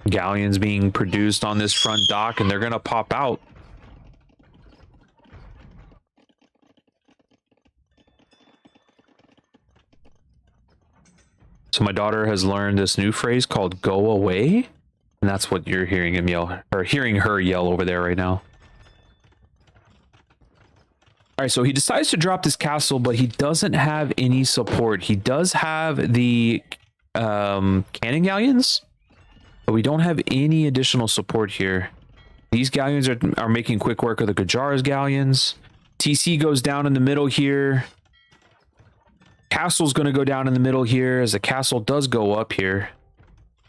Galleons being produced on this front dock, and they're going to pop out. So my daughter has learned this new phrase called "go away," and that's what you're hearing him yell, or hearing her yell over there right now. All right, so he decides to drop this castle, but he doesn't have any support. He does have the cannon galleons, but we don't have any additional support here. These galleons are making quick work of the Gujarat's galleons. TC goes down in the middle here. Castle's going to go down in the middle here, as the castle does go up here.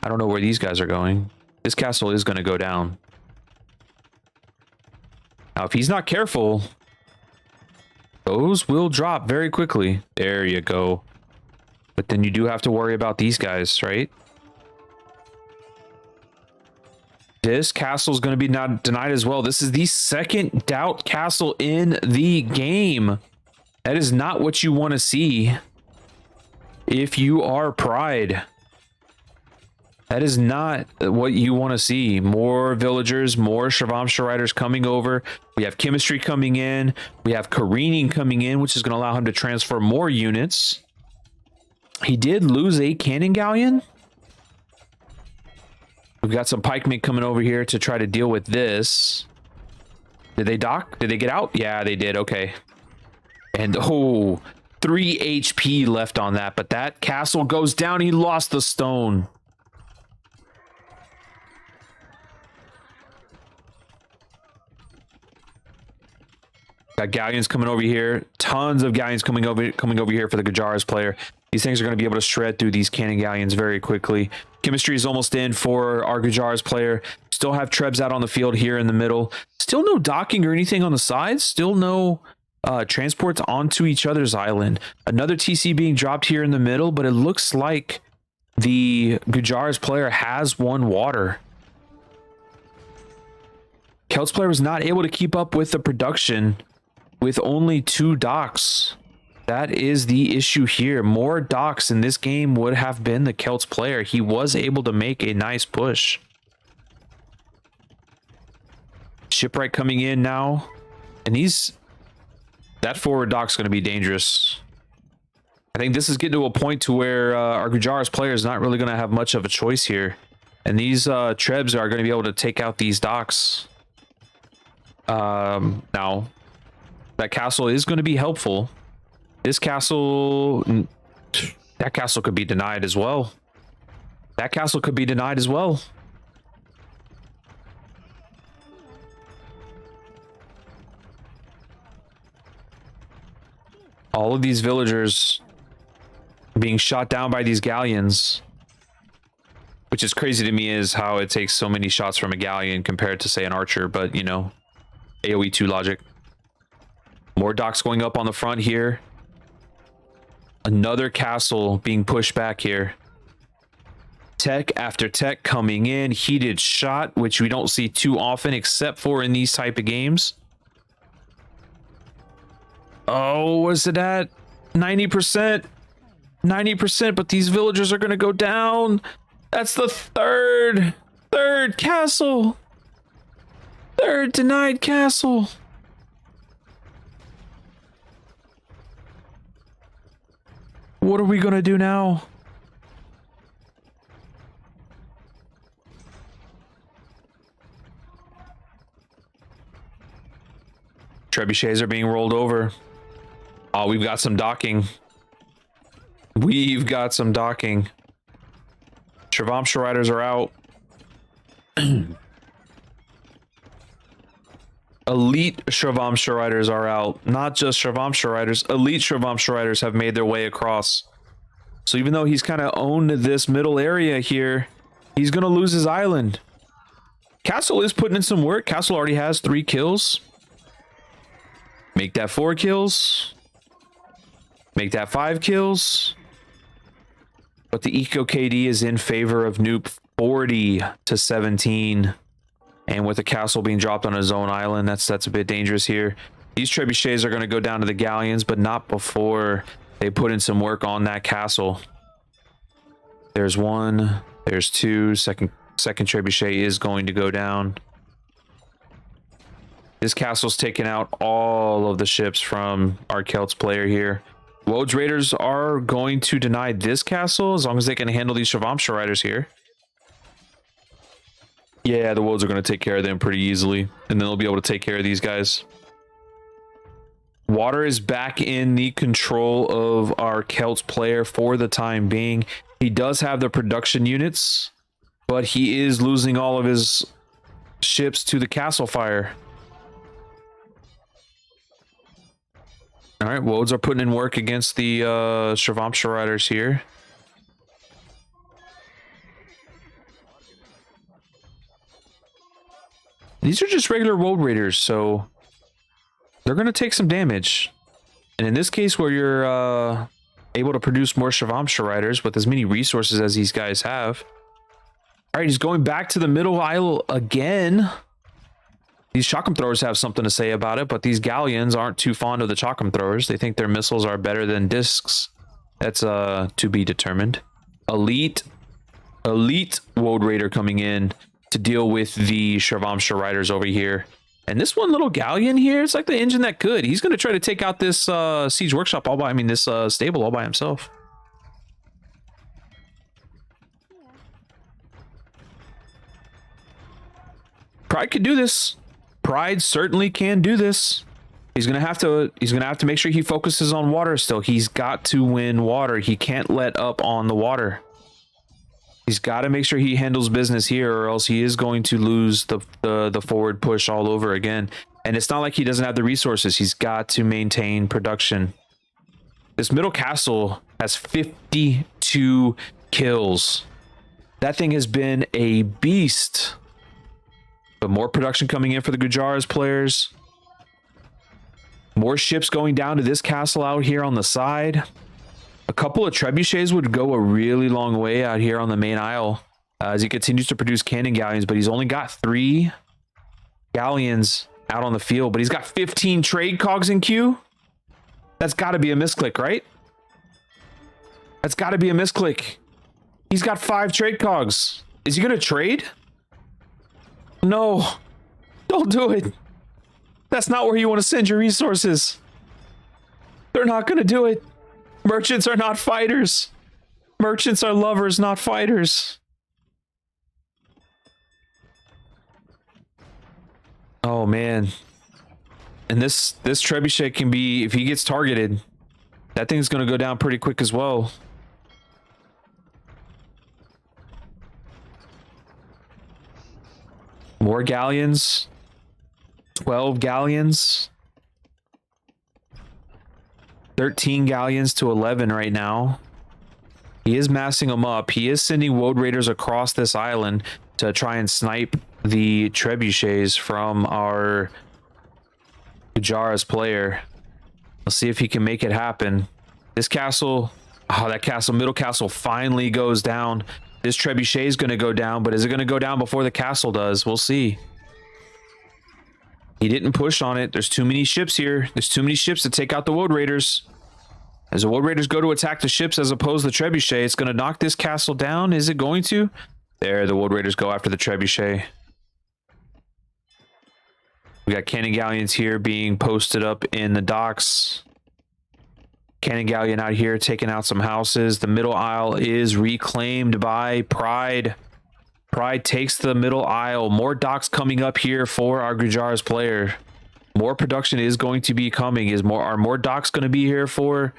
I don't know where these guys are going. This castle is going to go down. Now, if he's not careful, those will drop very quickly. There you go. But then you do have to worry about these guys, right? This castle is going to be not denied as well. This is the second doubt castle in the game. That is not what you want to see if you are Pride. That is not what you want to see. More villagers, more Shravamsha riders coming over. We have chemistry coming in. We have careening coming in, which is going to allow him to transfer more units. He did lose a cannon galleon. We've got some pikemen coming over here to try to deal with this. Did they dock? Did they get out? Yeah, they did. Okay. And oh, 3 HP left on that, but that castle goes down. He lost the stone. Got galleons coming over here. Tons of galleons coming over here for the Gujaras player. These things are going to be able to shred through these cannon galleons very quickly. Chemistry is almost in for our Gujaras player. Still have Trebs out on the field here in the middle. Still no docking or anything on the sides. Still no transports onto each other's island. Another TC being dropped here in the middle, but it looks like the Gujaras player has won water. Celts player was not able to keep up with the production with only 2 docks. That is the issue here. More docks in this game would have been the Celts player. He was able to make a nice push. Shipwright coming in now. And that forward dock's going to be dangerous. I think this is getting to a point to where our Gujaras player is not really going to have much of a choice here. And these Trebs are going to be able to take out these docks. Now, that castle is going to be helpful. This castle, that castle could be denied as well. That castle could be denied as well. All of these villagers being shot down by these galleons, which is crazy to me, is how it takes so many shots from a galleon compared to, say, an archer, but, you know, AoE 2 logic. More docks going up on the front here. Another castle being pushed back here. Tech after tech coming in. Heated shot, which we don't see too often except for in these type of games. Oh, was it at 90%? 90%, but these villagers are going to go down. That's the third castle. Third denied castle. What are we going to do now? Trebuchets are being rolled over. Oh, we've got some docking. We've got some docking. Shravamsha riders are out. Elite Shravamsha riders are out. Not just Shravamsha riders. Elite Shravamsha riders have made their way across. So even though he's kind of owned this middle area here, he's going to lose his island. Castle is putting in some work. Castle already has 3 kills. Make that 4 kills. Make that 5 kills. But the eco KD is in favor of Newp, 40-17. And with the castle being dropped on his own island, that's a bit dangerous here. These trebuchets are going to go down to the galleons, but not before they put in some work on that castle. There's 1. There's 2. Second trebuchet is going to go down. This castle's taking out all of the ships from our Celts player here. Wode's Raiders are going to deny this castle as long as they can handle these Shravamsha riders here. Yeah, the Wodes are going to take care of them pretty easily, and then they'll be able to take care of these guys. Water is back in the control of our Celts player for the time being. He does have the production units, but he is losing all of his ships to the castle fire. All right, Wodes are putting in work against the Shravamsha riders here. These are just regular Wode Raiders, so they're going to take some damage. And in this case, where you're able to produce more Shravamsha riders with as many resources as these guys have. All right, he's going back to the middle isle again. These Chakram throwers have something to say about it, but these galleons aren't too fond of the Chakram throwers. They think their missiles are better than discs. That's to be determined. Elite elite Woad Raider coming in to deal with the Shravamsha Riders over here. And this one little galleon here, it's like the engine that could. He's going to try to take out this Siege Workshop all by, I mean, this stable all by himself. Pride could do this. Pride certainly can do this. He's gonna have to make sure he focuses on water still. He's got to win water. He can't let up on the water. He's got to make sure he handles business here, or else he is going to lose the forward push all over again. And it's not like he doesn't have the resources. He's got to maintain production. This middle castle has 52 kills. That thing has been a beast. But more production coming in for the Gujaras players. More ships going down to this castle out here on the side. A couple of trebuchets would go a really long way out here on the main isle as he continues to produce cannon galleons, but he's only got 3 galleons out on the field, but he's got 15 trade cogs in queue. That's got to be a misclick, right? That's got to be a misclick. He's got 5 trade cogs. Is he going to trade? No, don't do it. That's not where you want to send your resources. They're not going to do it. Merchants are not fighters. Merchants are lovers, not fighters. Oh, man. And this trebuchet can be, if he gets targeted, that thing's going to go down pretty quick as well. More galleons. 12 galleons. 13 galleons to 11 right now. He is massing them up. He is sending Woad Raiders across this island to try and snipe the trebuchets from our Gujaras player. Let's see if he can make it happen. This castle, oh, that castle, middle castle finally goes down. This trebuchet is going to go down, but is it going to go down before the castle does? We'll see. He didn't push on it. There's too many ships here. There's too many ships to take out the Woad Raiders. As the Woad Raiders go to attack the ships as opposed to the trebuchet, it's going to knock this castle down. Is it going to? There, the Woad Raiders go after the trebuchet. We got cannon galleons here being posted up in the docks. Cannon galleon out here taking out some houses. The middle isle is reclaimed by Pride. Pride takes the middle isle. More docks coming up here for our Gujaras player. More production is going to be coming. Are more docks going to be here for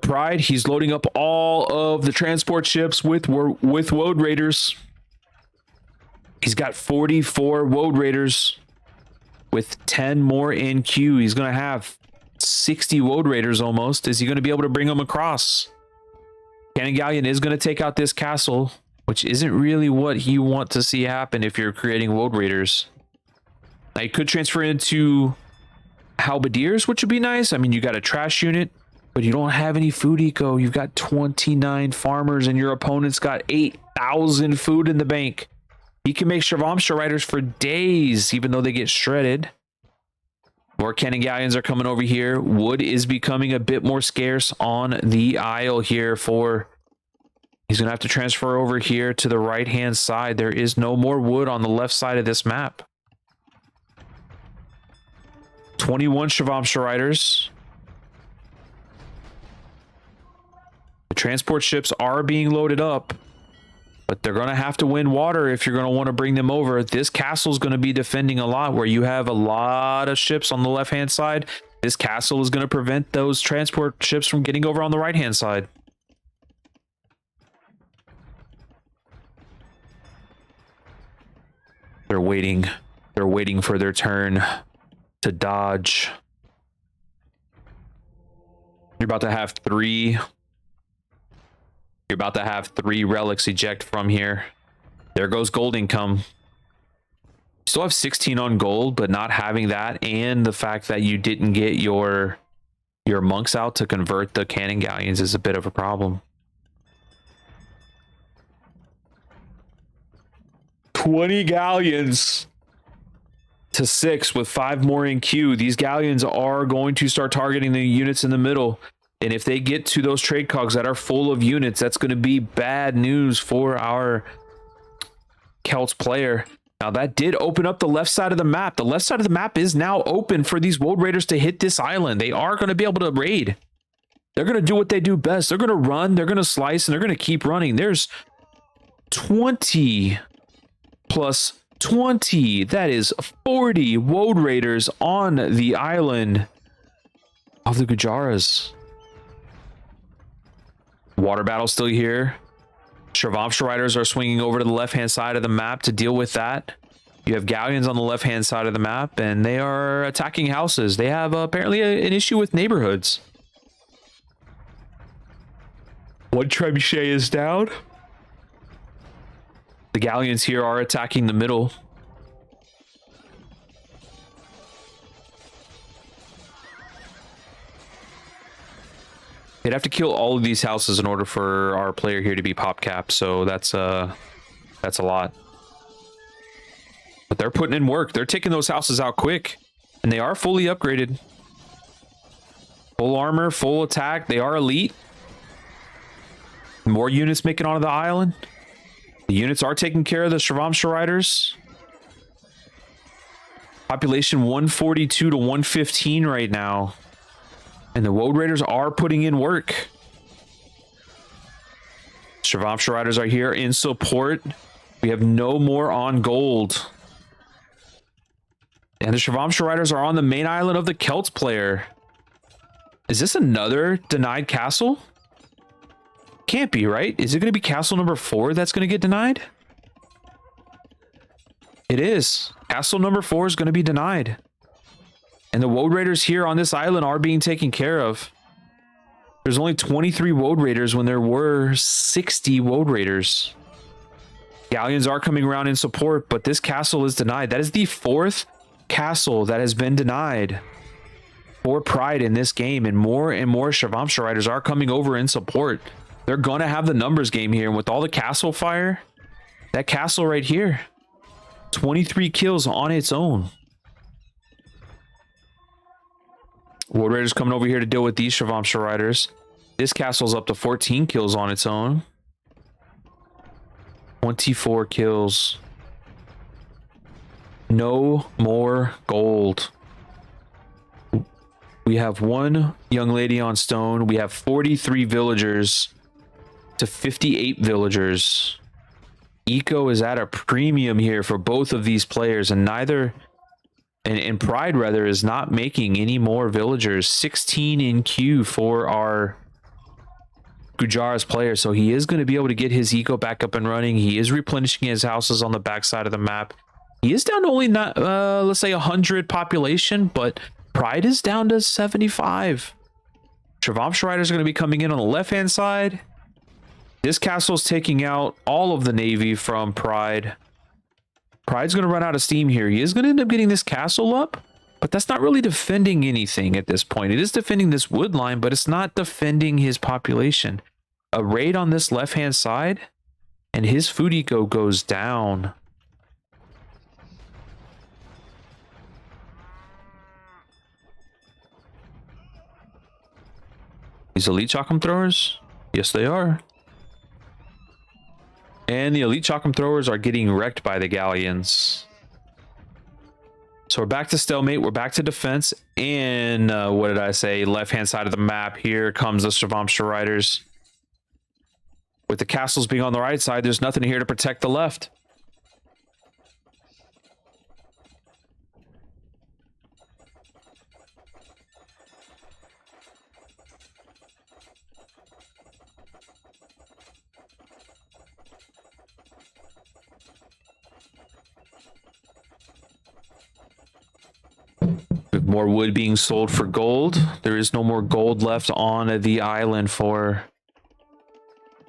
Pride? He's loading up all of the transport ships with Woad Raiders. He's got 44 Woad Raiders with 10 more in queue. He's going to have 60 Woad Raiders almost. Is he going to be able to bring them across? Cannon galleon is going to take out this castle, which isn't really what you want to see happen if you're creating Woad Raiders. Now, you could transfer into halberdiers, which would be nice. I mean, you got a trash unit, but you don't have any food eco. You've got 29 farmers, and your opponent's got 8,000 food in the bank. He can make Shravamsha Riders for days, even though they get shredded. More cannon galleons are coming over here. Wood is becoming a bit more scarce on the isle here for... He's going to have to transfer over here to the right-hand side. There is no more wood on the left side of this map. 21 Shravamsha Riders. The transport ships are being loaded up, but they're going to have to win water if you're going to want to bring them over. This castle is going to be defending a lot where you have a lot of ships on the left-hand side. This castle is going to prevent those transport ships from getting over on the right-hand side. They're waiting. They're waiting for their turn to dodge. You're about to have 3. You're about to have 3 relics eject from here. There goes gold income. You still have 16 on gold, but not having that and the fact that you didn't get your monks out to convert the cannon galleons is a bit of a problem. 20 galleons to 6 with 5 more in queue. These galleons are going to start targeting the units in the middle. And if they get to those trade cogs that are full of units, that's going to be bad news for our Celts player. Now, that did open up the left side of the map. The left side of the map is now open for these Woad Raiders to hit this island. They are going to be able to raid. They're going to do what they do best. They're going to run, they're going to slice, and they're going to keep running. There's 20 plus 20. That is 40 Woad Raiders on the island of the Gujaras. Water battle still here. Shravamsha Riders are swinging over to the left-hand side of the map to deal with that. You have Galleons on the left-hand side of the map, and they are attacking houses. They have apparently an issue with neighborhoods. One trebuchet is down. The Galleons here are attacking the middle. They'd have to kill all of these houses in order for our player here to be pop capped, so that's a lot. But they're putting in work. They're taking those houses out quick, and they are fully upgraded. Full armor, full attack. They are elite. More units making onto the island. The units are taking care of the Shravamsha Riders. Population 142 to 115 right now. And the Woad Raiders are putting in work. Shravamsha Riders are here in support. We have no more on gold. And the Shravamsha Riders are on the main island of the Celts player. Is this another denied castle? Can't be, right? Is it going to be castle number 4 that's going to get denied? It is. Castle number 4 is going to be denied. And the Woad Raiders here on this island are being taken care of. There's only 23 Woad Raiders when there were 60 Woad Raiders. Galleons are coming around in support, but this castle is denied. That is the 4th castle that has been denied for Pride in this game, and more Shravamsha Riders are coming over in support. They're going to have the numbers game here, and with all the castle fire, that castle right here, 23 kills on its own. Woad Raiders coming over here to deal with these Shravamsha Riders. This castle's up to 14 kills on its own. 24 kills. No more gold. We have one young lady on stone. We have 43 villagers to 58 villagers. Eco is at a premium here for both of these players, and neither... And Pride, rather, is not making any more villagers. 16 in queue for our Gujaras player. So he is going to be able to get his eco back up and running. He is replenishing his houses on the backside of the map. He is down to only, let's say, 100 population, but Pride is down to 75. Shravamsha Riders are going to be coming in on the left-hand side. This castle is taking out all of the navy from Pride. Pride's going to run out of steam here. He is going to end up getting this castle up, but that's not really defending anything at this point. It is defending this wood line, but it's not defending his population. A raid on this left-hand side, and his food eco goes down. These elite Chakram throwers? Yes, they are. And the elite Chakram throwers are getting wrecked by the Galleons. So we're back to stalemate. We're back to defense. And what did I say? Left-hand side of the map. Here comes the Shravamsha Riders. With the castles being on the right side, there's nothing here to protect the left. With more wood being sold for gold, there is no more gold left on the island for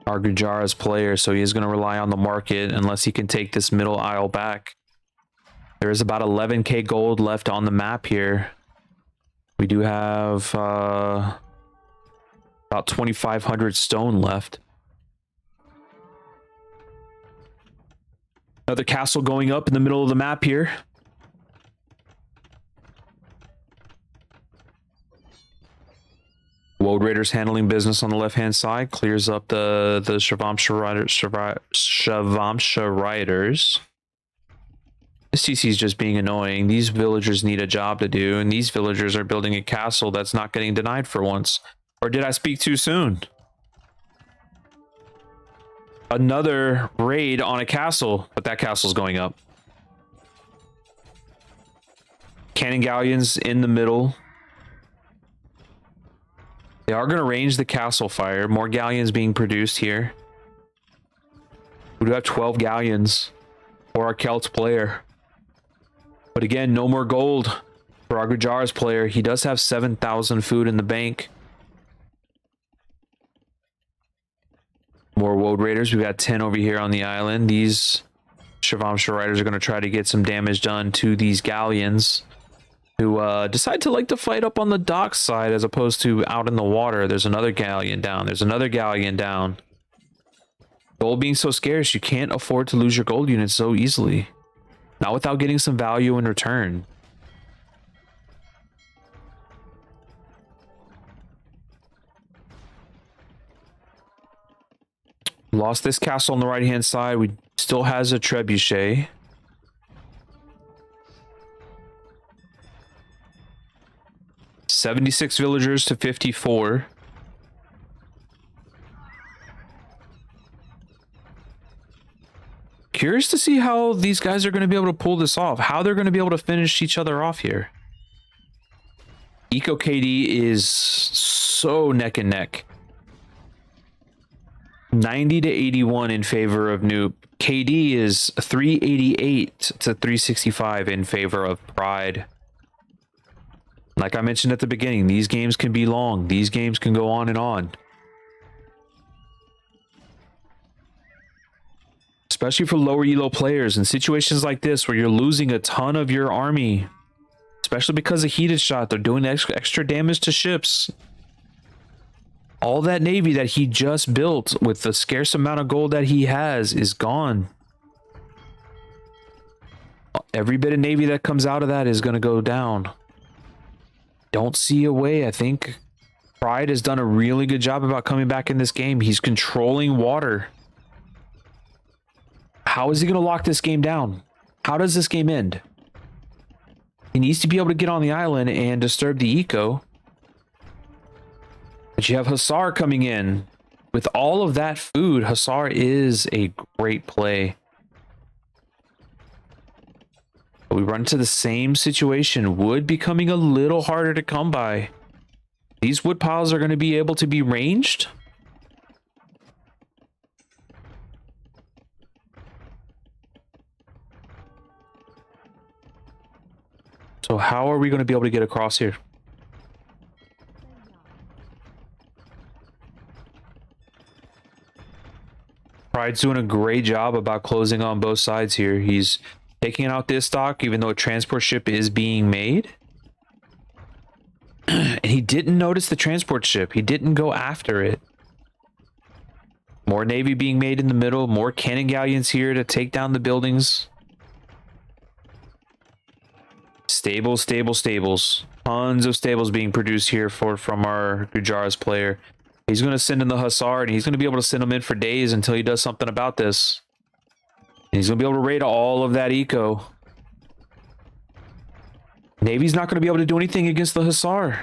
our Gujaras player, so he is going to rely on the market unless he can take this middle isle back. There is about 11k gold left on the map here. We do have about 2,500 stone left. Another castle going up in the middle of the map here. Woad Wold Raiders handling business on the left-hand side. Clears up the Shavamsha Riders. This CC is just being annoying. These villagers need a job to do, and these villagers are building a castle that's not getting denied for once. Or did I speak too soon? Another raid on a castle, but that castle's going up. Cannon galleons in the middle. They are going to range the castle fire. More galleons being produced here. We do have 12 galleons for our Celts player. But again, no more gold for our Gujaras player. He does have 7,000 food in the bank. More Woad Raiders. We've got 10 over here on the island. These Shavamsha Riders are going to try to get some damage done to these galleons, who decide to like to fight up on the dock side as opposed to out in the water. There's another galleon down. There's another galleon down. Gold being so scarce, you can't afford to lose your gold units so easily. Not without getting some value in return. Lost this castle on the right-hand side. We still has a trebuchet. $76 villagers to 54. Curious to see how these guys are going to be able to pull this off. How they're going to be able to finish each other off here. Eco KD is so neck and neck. 90 to 81 in favor of Newp. KD is 388 to 365 in favor of Pride. Like I mentioned at the beginning, these games can be long. These games can go on and on. Especially for lower elo players in situations like this where you're losing a ton of your army. Especially because of heated shot. They're doing extra damage to ships. All that navy that he just built with the scarce amount of gold that he has is gone. Every bit of navy that comes out of that is going to go down. Don't see a way. I think Pride has done a really good job about coming back in this game. He's controlling water. How is he going to lock this game down? How does this game end? He needs to be able to get on the island and disturb the eco. But you have Hussar coming in. With all of that food, Hussar is a great play. But we run into the same situation. Wood becoming a little harder to come by. These wood piles are going to be able to be ranged. So how are we going to be able to get across here? Pride's doing a great job about closing on both sides here. He's taking out this dock, even though a transport ship is being made. And he didn't notice the transport ship. He didn't go after it. More navy being made in the middle. More cannon galleons here to take down the buildings. Stables, stables, stables. Tons of stables being produced here from our Gujaras player. He's going to send in the Hussar, and he's going to be able to send them in for days until he does something about this. And he's going to be able to raid all of that eco. Navy's not going to be able to do anything against the Hussar.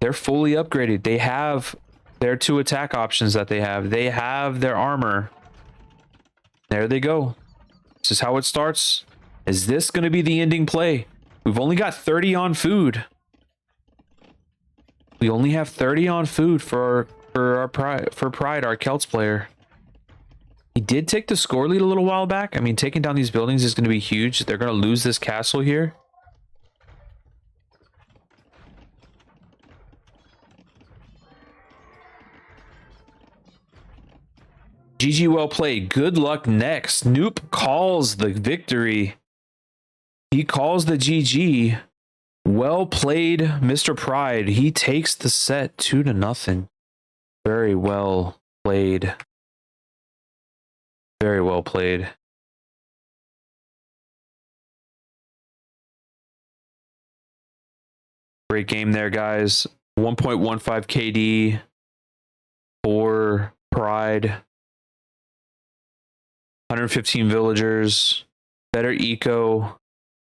They're fully upgraded. They have their 2 attack options that they have. They have their armor. There they go. This is how it starts. Is this going to be the ending play? We've only got 30 on food. We only have 30 on food for Pride, our Celts player. He did take the score lead a little while back. I mean, taking down these buildings is going to be huge. They're going to lose this castle here. GG, well played. Good luck next. Newp calls the victory. He calls the GG. Well played, Mr. Pride. He takes the set 2-0. Very well played. Very well played. Great Great game there, guys. 1.15 KD for Pride. 115 villagers. Better eco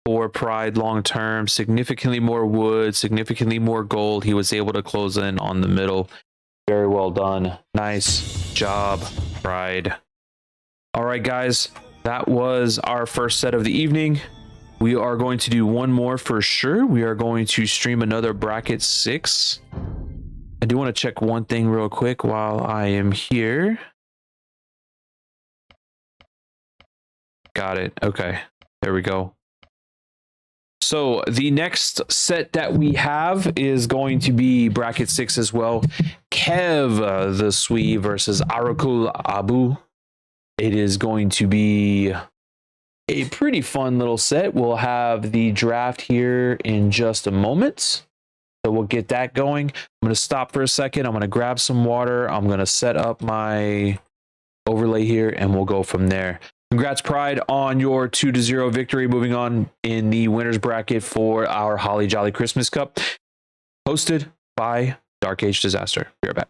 for Pride long term. Significantly more wood, significantly more gold. He was able to close in on the middle. Very well done. Nice job, Pride. All right, guys. That was our first set of the evening. We are going to do one more for sure. We are going to stream another bracket 6. I do want to check one thing real quick while I am here. Got it. Okay. There we go. So the next set that we have is going to be bracket 6 as well. Kev the Swede versus Arakul Abu. It is going to be a pretty fun little set. We'll have the draft here in just a moment. So we'll get that going. I'm going to stop for a second. I'm going to grab some water. I'm going to set up my overlay here and we'll go from there. Congrats, Pride, on your 2-0 victory. Moving on in the winners bracket for our Holly Jolly Christmas Cup, hosted by Dark Age Disaster. Be right back.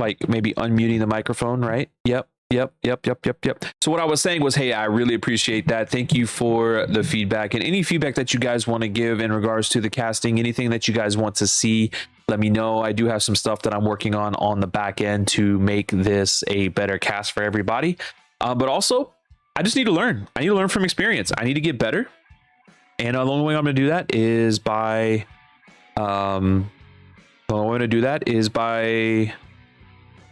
like maybe unmuting the microphone, right? Yep. So what I was saying was, hey, I really appreciate that. Thank you for the feedback, and any feedback that you guys want to give in regards to the casting, anything that you guys want to see, let me know. I do have some stuff that I'm working on the back end to make this a better cast for everybody. But also, I just need to learn. I need to learn from experience. I need to get better. And the only way I'm going to do that is by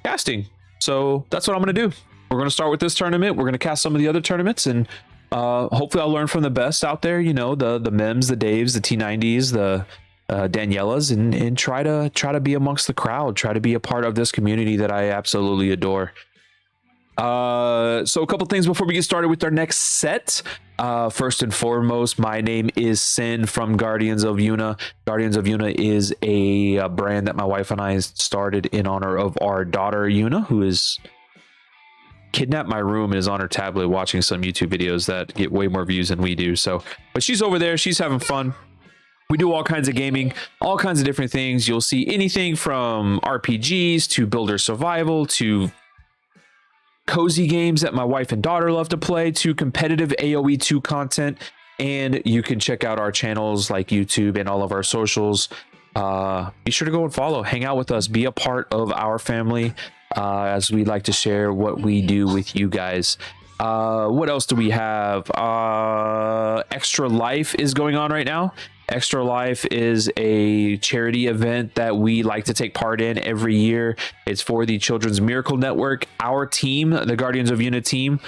casting. So that's what I'm going to do. We're going to start with this tournament. We're going to cast some of the other tournaments, and hopefully I'll learn from the best out there. You know, the Mims, the Daves, the T90s, the Daniellas, and try to be amongst the crowd. Try to be a part of this community that I absolutely adore. So a couple things before we get started with our next set. First and foremost, my name is Sin from Guardians of Yuna. Guardians of Yuna is a brand that my wife and I started in honor of our daughter Yuna, who is kidnapped my room and is on her tablet watching some YouTube videos that get way more views than we do. So, but she's over there, she's having fun. We do all kinds of gaming, all kinds of different things. You'll see anything from RPGs to builder survival to cozy games that my wife and daughter love to play to competitive AoE 2 content. And you can check out our channels like YouTube and all of our socials. Be sure to go and follow, hang out with us, be a part of our family, as we like to share what we do with you guys. What else do we have? Extra Life is going on right now. Extra Life is a charity event that we like to take part in every year. It's for the Children's Miracle Network. Our team, the Guardians of Yuna team,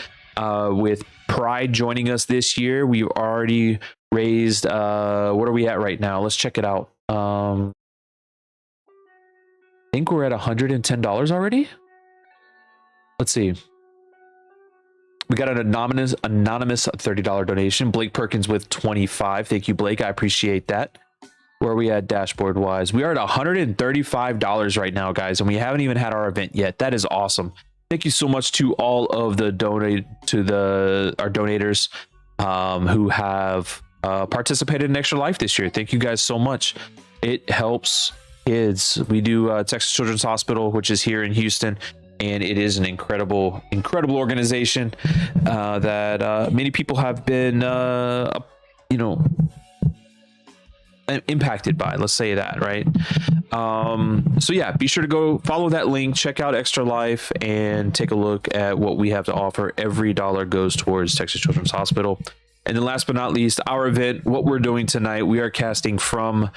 with Pride joining us this year, we've already raised, what are we at right now? Let's check it out. I think we're at $110 already. Let's see. We got an anonymous $30 donation. Blake Perkins with 25. Thank you, Blake. I appreciate that. Where are we at dashboard wise? We are at $135 right now, guys, and we haven't even had our event yet. That is awesome. Thank you so much to all of the our donators who have participated in Extra Life this year. Thank you guys so much. It helps kids. We do Texas Children's Hospital, which is here in Houston, and it is an incredible organization that many people have been impacted by, let's say that, right? So yeah, be sure to go follow that link, check out Extra Life, and take a look at what we have to offer. Every dollar goes towards Texas Children's Hospital. And then last but not least, our event, what we're doing tonight, we are casting from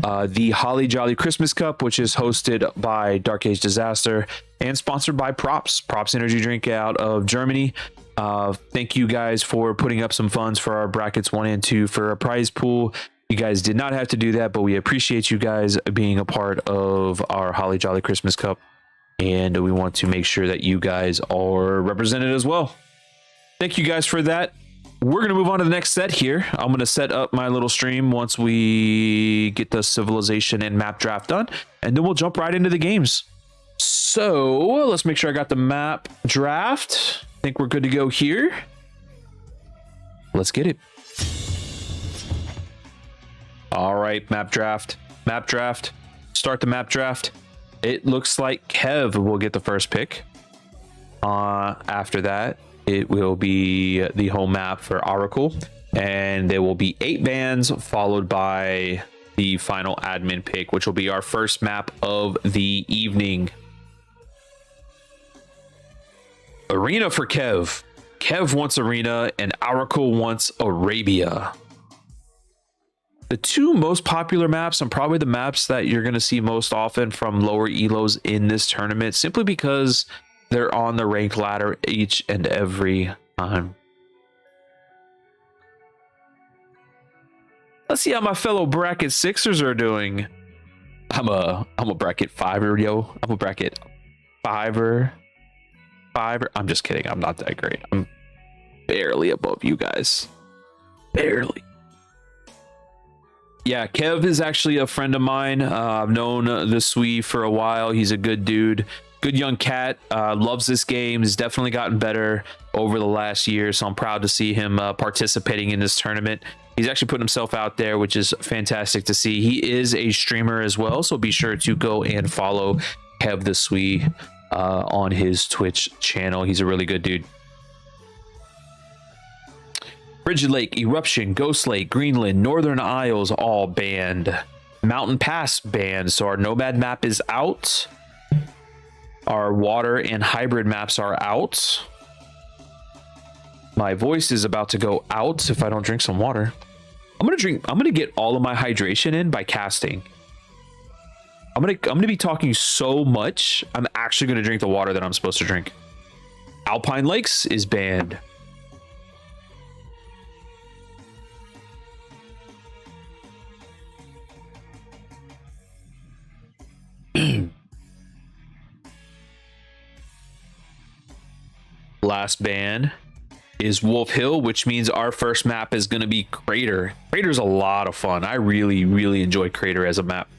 the HollyJolly Christmas Cup, which is hosted by Dark Age Disaster and sponsored by Props Energy Drink out of Germany. Thank you guys for putting up some funds for our brackets 1 and 2 for a prize pool. You guys did not have to do that, but we appreciate you guys being a part of our HollyJolly Christmas Cup, and we want to make sure that you guys are represented as well. Thank you guys for that. We're going to move on to the next set here. I'm going to set up my little stream once we get the civilization and map draft done, and then we'll jump right into the games. So let's make sure I got the map draft. I think we're good to go here. Let's get it. All right, map draft. Start the map draft. It looks like Kev will get the first pick. After that, it will be the home map for Oracle, and there will be 8 bands followed by the final admin pick, which will be our first map of the evening. Arena for Kev. Kev wants Arena and Oracle wants Arabia. The 2 most popular maps, and probably the maps that you're going to see most often from lower elos in this tournament, simply because they're on the ranked ladder each and every time. Let's see how my fellow bracket 6ers are doing. I'm a bracket 5er, yo. I'm a bracket 5er. I'm just kidding. I'm not that great. I'm barely above you guys. Barely. Yeah, Kev is actually a friend of mine. I've known the Swede for a while. He's a good dude. Good young cat. Loves this game. Has definitely gotten better over the last year. So I'm proud to see him participating in this tournament. He's actually putting himself out there, which is fantastic to see. He is a streamer as well. So be sure to go and follow Kev the Swee on his Twitch channel. He's a really good dude. Frigid Lake, Eruption, Ghost Lake, Greenland, Northern Isles all banned. Mountain Pass banned. So our Nomad map is out. Our water and hybrid maps are out. My voice is about to go out if I don't drink some water. I'm gonna get all of my hydration in by casting. I'm gonna be talking so much. I'm actually gonna drink the water that I'm supposed to drink. Alpine Lakes is banned. Last ban is Wolf Hill, which means our first map is going to be Crater. Crater's a lot of fun. I really enjoy Crater as a map.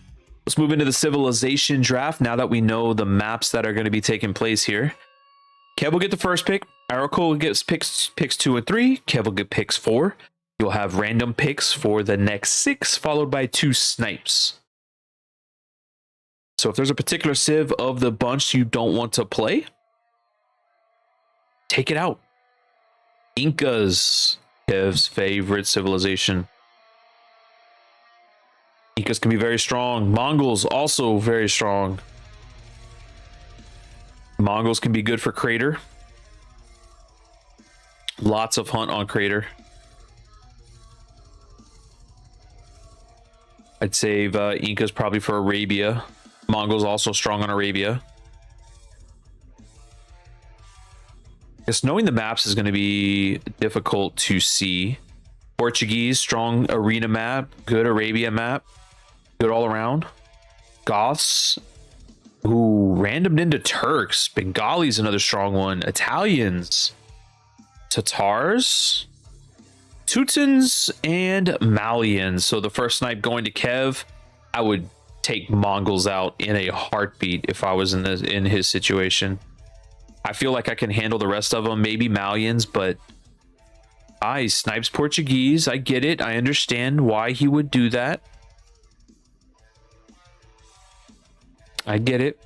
Let's move into the Civilization draft now that we know the maps that are going to be taking place here. Kev will get the first pick. Aracle gets picks 2 and 3. Kev will get picks 4. You'll have random picks for the next 6, followed by 2 snipes. So if there's a particular civ of the bunch you don't want to play, take it out. Incas, Kev's favorite civilization. Incas can be very strong. Mongols also very strong. Mongols can be good for Crater. Lots of hunt on Crater. I'd save Incas probably for Arabia. Mongols also strong on Arabia. Guess knowing the maps is going to be difficult to see. Portuguese, strong arena map, good Arabia map, good all around. Goths, who randomed into Turks. Bengalis, another strong one. Italians, Tatars, Teutons, and Malians. So the first snipe going to Kev. I would take Mongols out in a heartbeat if I was in his situation. I feel like I can handle the rest of them, maybe Malians, but snipes Portuguese. I get it. I understand why he would do that. I get it.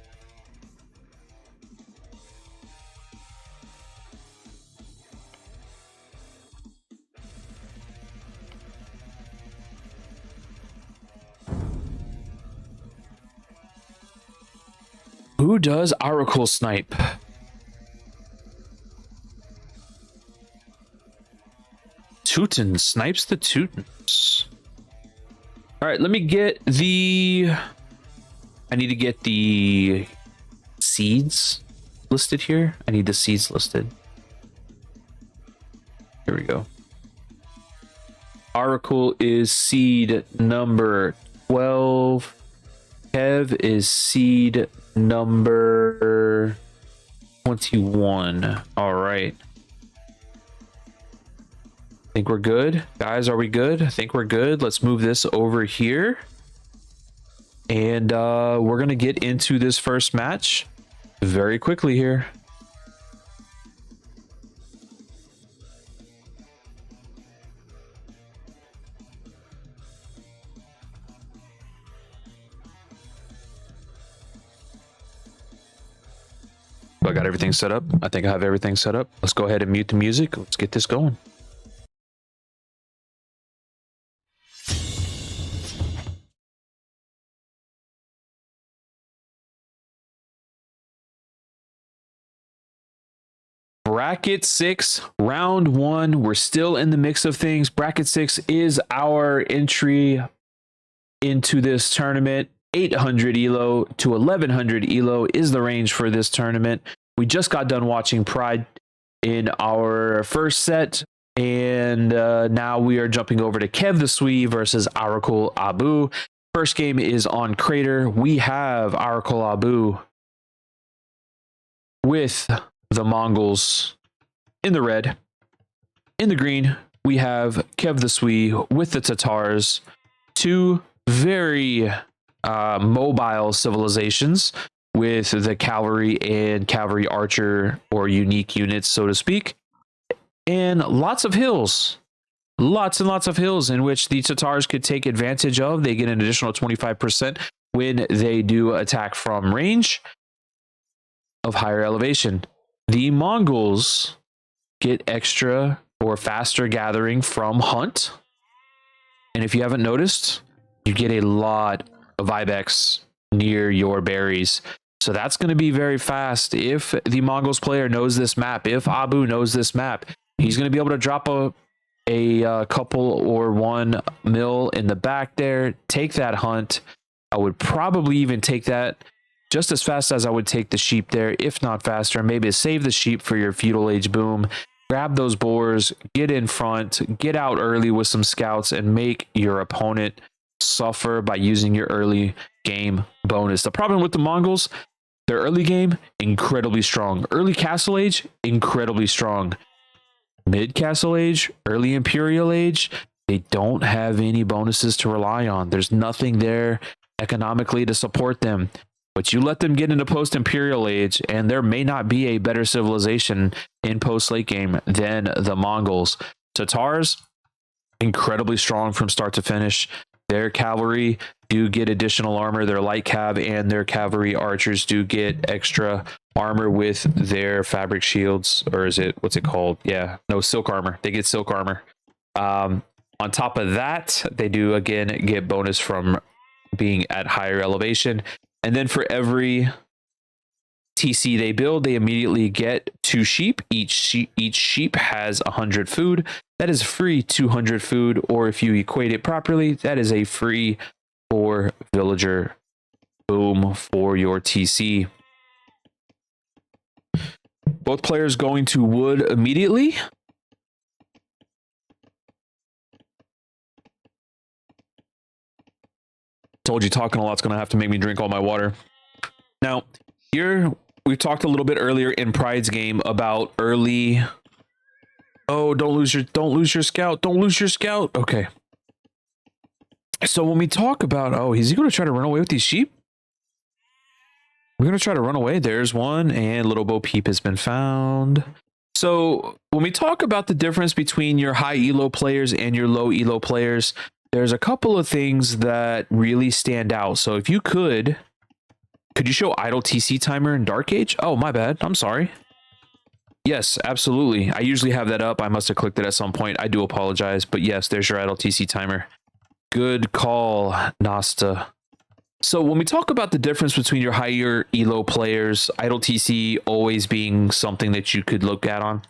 Who does Oracle snipe? Teuton snipes the Teutons. All right, let me get the... I need to get the seeds listed here. I need the seeds listed. Here we go. Oracle is seed number 12. Kev is seed number 21. All right. I think we're good. Guys, are we good? I think we're good. Let's move this over here. And we're going to get into this first match very quickly here. I got everything set up. I think I have everything set up. Let's go ahead and mute the music. Let's get this going. Bracket 6, round 1. We're still in the mix of things. Bracket 6 is our entry into this tournament. 800 elo to 1100 elo is the range for this tournament. We just got done watching Pride in our first set, and now we are jumping over to Kev the Swee versus Oracle Abu. First game is on Crater. We have Oracle Abu with the Mongols in the red. In the green, we have Kev the Swee with the Tatars. Two very mobile civilizations with the cavalry and cavalry archer, or unique units, so to speak. And lots of hills. Lots and lots of hills in which the Tatars could take advantage of. They get an additional 25% when they do attack from range. of higher elevation. The Mongols get extra or faster gathering from hunt. And if you haven't noticed, you get a lot of ibex near your berries. So that's going to be very fast. If the Mongols player knows this map, if Abu knows this map, he's going to be able to drop a couple or 1 mil in the back there, take that hunt. I would probably even take that just as fast as I would take the sheep there, if not faster. Maybe save the sheep for your feudal age boom. Grab those boars, get in front, get out early with some scouts, and make your opponent suffer by using your early game bonus. The problem with the Mongols, their early game, incredibly strong. Early Castle Age, incredibly strong. Mid Castle Age, early Imperial Age, they don't have any bonuses to rely on. There's nothing there economically to support them. But you let them get into post-Imperial Age, and there may not be a better civilization in post-late game than the Mongols. Tatars, incredibly strong from start to finish. Their cavalry do get additional armor. Their light cav and their cavalry archers do get extra armor with their fabric shields. Or is it, what's it called? Yeah, no, silk armor. They get silk armor. On top of that, they do, again, get bonus from being at higher elevation. And then for every TC they build, they immediately get 2 sheep. Each sheep has 100 food. That is free 200 food, or if you equate it properly, that is a free 4 villager boom for your TC. Both players going to wood immediately. Told you talking a lot's going to have to make me drink all my water. Now, here we talked a little bit earlier in Pride's game about early. Oh, don't lose your scout. Don't lose your scout. Okay. So when we talk about, oh, is he going to try to run away with these sheep? We're going to try to run away. There's one, and Little Bo Peep has been found. So when we talk about the difference between your high elo players and your low elo players, there's a couple of things that really stand out. So if you could you show idle TC timer in Dark Age? Oh, my bad. I'm sorry. Yes, absolutely. I usually have that up. I must have clicked it at some point. I do apologize. But yes, there's your idle TC timer. Good call, Nasta. So when we talk about the difference between your higher elo players, idle TC always being something that you could look at on.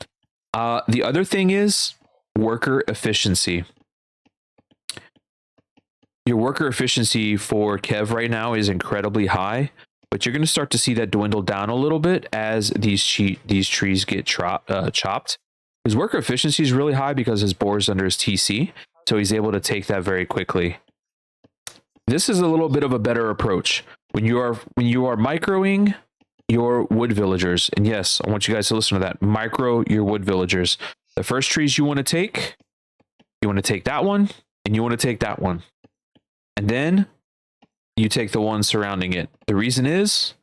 The other thing is worker efficiency. Your worker efficiency for Kev right now is incredibly high, but you're going to start to see that dwindle down a little bit as these trees get chopped. His worker efficiency is really high because his boar's under his TC, so he's able to take that very quickly. This is a little bit of a better approach when you are microing your wood villagers. And yes, I want you guys to listen to that. Micro your wood villagers. The first trees you want to take that one, and you want to take that one. And then you take the one surrounding it. The reason is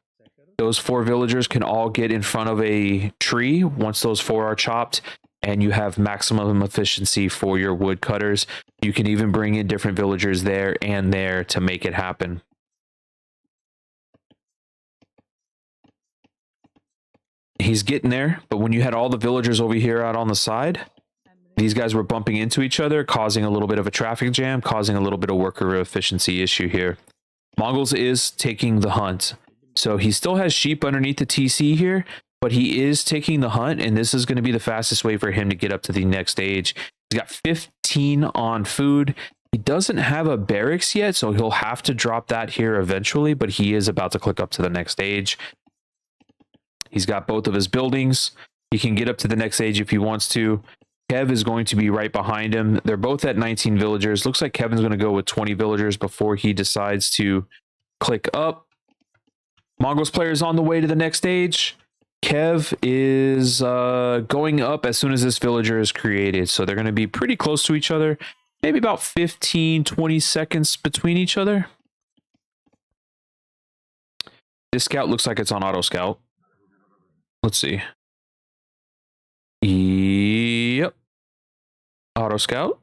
those 4 villagers can all get in front of a tree once those 4 are chopped, and you have maximum efficiency for your woodcutters. You can even bring in different villagers there and there to make it happen. He's getting there, but when you had all the villagers over here out on the side, these guys were bumping into each other, causing a little bit of a traffic jam, causing a little bit of worker efficiency issue here. Mongols is taking the hunt. So he still has sheep underneath the TC here, but he is taking the hunt, and this is going to be the fastest way for him to get up to the next stage. He's got 15 on food. He doesn't have a barracks yet, so he'll have to drop that here eventually, but he is about to click up to the next stage. He's got both of his buildings. He can get up to the next stage if he wants to. Kev is going to be right behind him. They're both at 19 villagers. Looks like Kevin's going to go with 20 villagers before he decides to click up. Mongols player is on the way to the next stage. Kev is going up as soon as this villager is created. So they're going to be pretty close to each other. Maybe about 15, 20 seconds between each other. This scout looks like it's on auto scout. Let's see. Yep. Auto scout.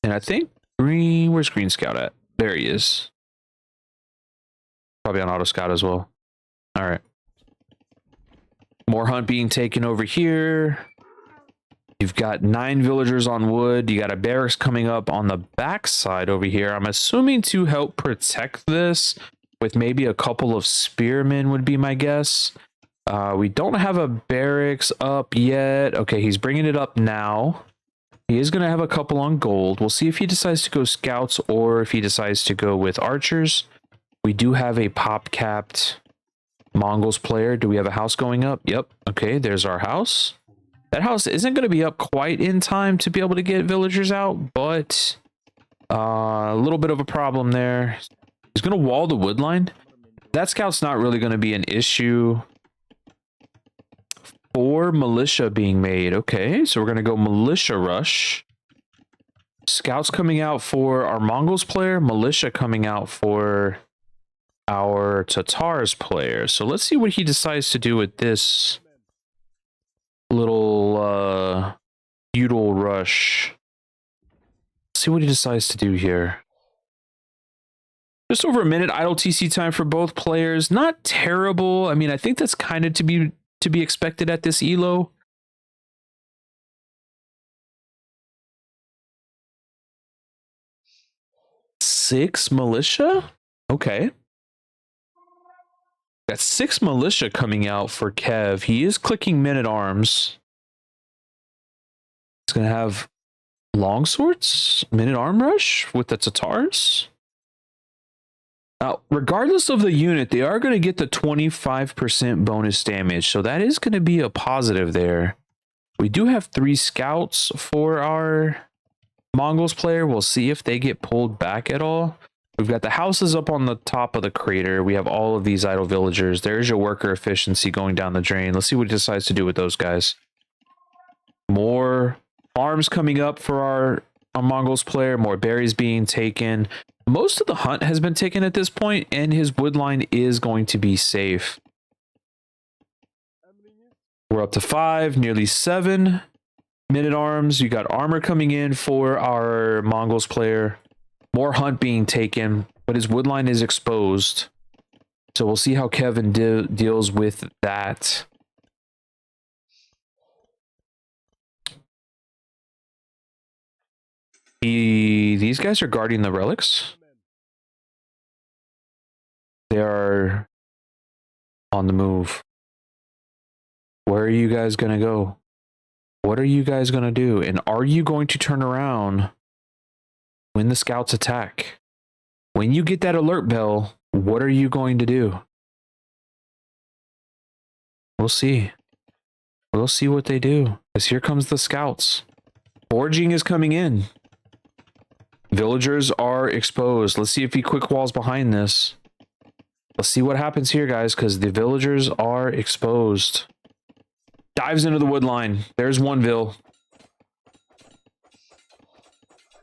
And I think green, where's green scout at? There he is. Probably on auto scout as well. All right. More hunt being taken over here. You've got 9 villagers on wood. You got a barracks coming up on the backside over here. I'm assuming to help protect this with maybe a couple of spearmen would be my guess. We don't have a barracks up yet. Okay, he's bringing it up now. He is going to have a couple on gold. We'll see if he decides to go scouts or if he decides to go with archers. We do have a pop-capped Mongols player. Do we have a house going up? Yep. Okay, there's our house. That house isn't going to be up quite in time to be able to get villagers out, but a little bit of a problem there. He's going to wall the wood line. That scout's not really going to be an issue. 4 militia being made. Okay, so we're going to go militia rush. Scouts coming out for our Mongols player. Militia coming out for our Tatars player. So let's see what he decides to do with this little feudal rush. Let's see what he decides to do here. Just over a minute idle TC time for both players. Not terrible. I mean, I think that's kind of to be expected at this elo. Six militia? Okay. Got 6 militia coming out for Kev. He is clicking men-at-arms. He's going to have longswords, men-at-arm rush with the Tatars. Now, regardless of the unit, they are going to get the 25% bonus damage, so that is going to be a positive there. We do have 3 scouts for our Mongols player. We'll see if they get pulled back at all. We've got the houses up on the top of the crater. We have all of these idle villagers. There's your worker efficiency going down the drain. Let's see what he decides to do with those guys. More farms coming up for our Mongols player. More berries being taken. Most of the hunt has been taken at this point, and his wood line is going to be safe. We're up to 5, nearly 7 men-at-arms. You got armor coming in for our Mongols player. More hunt being taken, but his wood line is exposed. So we'll see how Kevin deals with that. These guys are guarding the relics. They are on the move. Where are you guys going to go? What are you guys going to do? And are you going to turn around when the scouts attack? When you get that alert bell, what are you going to do? We'll see. We'll see what they do. Because here comes the scouts. Foraging is coming in. Villagers are exposed. Let's see if he quick walls behind this. Let's see what happens here, guys, because the villagers are exposed. Dives into the wood line. There's one Vill.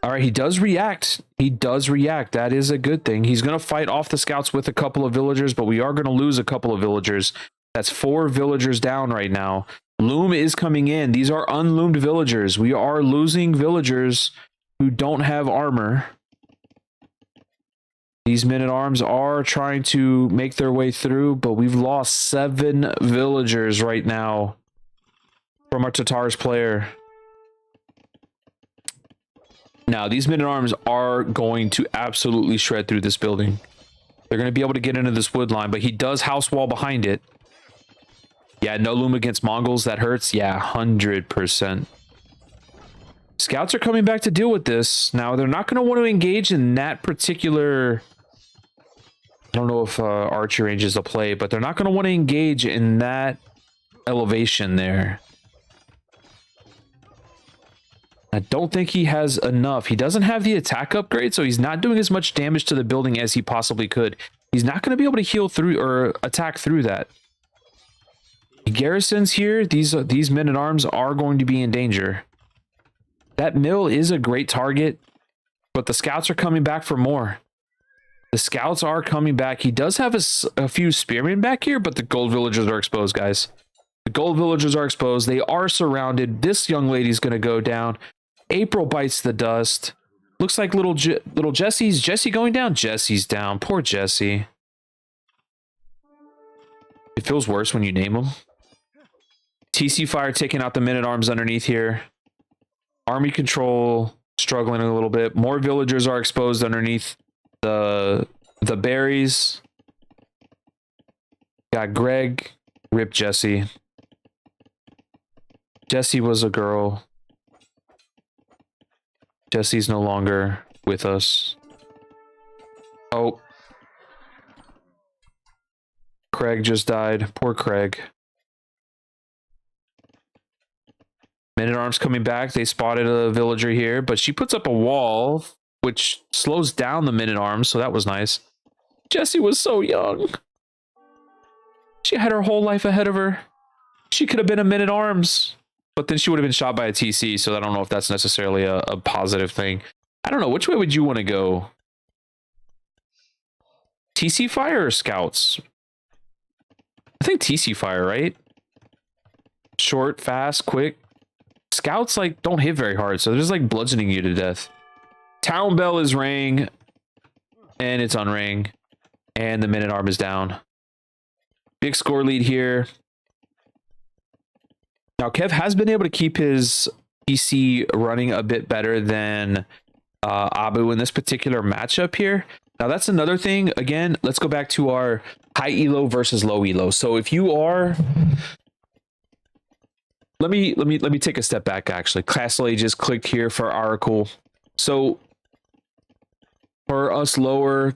All right, he does react. He does react. That is a good thing. He's going to fight off the scouts with a couple of villagers, but we are going to lose a couple of villagers. That's 4 villagers down right now. Loom is coming in. These are unloomed villagers. We are losing villagers who don't have armor. These men-at-arms are trying to make their way through, but we've lost 7 villagers right now from our Tatars player. Now, these men-at-arms are going to absolutely shred through this building. They're going to be able to get into this wood line, but he does house wall behind it. Yeah, no loom against Mongols. That hurts. Yeah, 100%. Scouts are coming back to deal with this. Now, they're not going to want to engage in that particular... I don't know if archer range is a play, but they're not going to want to engage in that elevation there. I don't think he has enough. He doesn't have the attack upgrade, so he's not doing as much damage to the building as he possibly could. He's not going to be able to heal through or attack through that. The garrisons here, these men-at-arms are going to be in danger. That mill is a great target, but the scouts are coming back for more. The scouts are coming back. He does have a few spearmen back here, but the gold villagers are exposed, guys. The gold villagers are exposed. They are surrounded. This young lady's going to go down. April bites the dust. Looks like little Jesse's. Jesse going down? Jesse's down. Poor Jesse. It feels worse when you name him. TC Fire taking out the men-at-arms underneath here. Army Control struggling a little bit. More villagers are exposed underneath the berries. Got Greg. Rip Jesse. Jesse was a girl. Jesse's no longer with us. Oh. Craig just died. Poor Craig. Men-at-arms coming back. They spotted a villager here, but she puts up a wall, which slows down the men-at-arms, so that was nice. Jessie was so young. She had her whole life ahead of her. She could have been a men-at-arms, but then she would have been shot by a TC, so I don't know if that's necessarily a positive thing. I don't know. Which way would you want to go? TC Fire or Scouts? I think TC Fire, right? Short, fast, quick. Scouts like don't hit very hard, so they're just like bludgeoning you to death. Town bell is rang, and it's on ring, and the men-at-arm is down. Big score lead here. Now Kev has been able to keep his PC running a bit better than Abu in this particular matchup here. Now that's another thing. Again, let's go back to our high elo versus low elo. So if you are, let me take a step back. Actually, Castle Ages clicked here for Oracle. So for us lower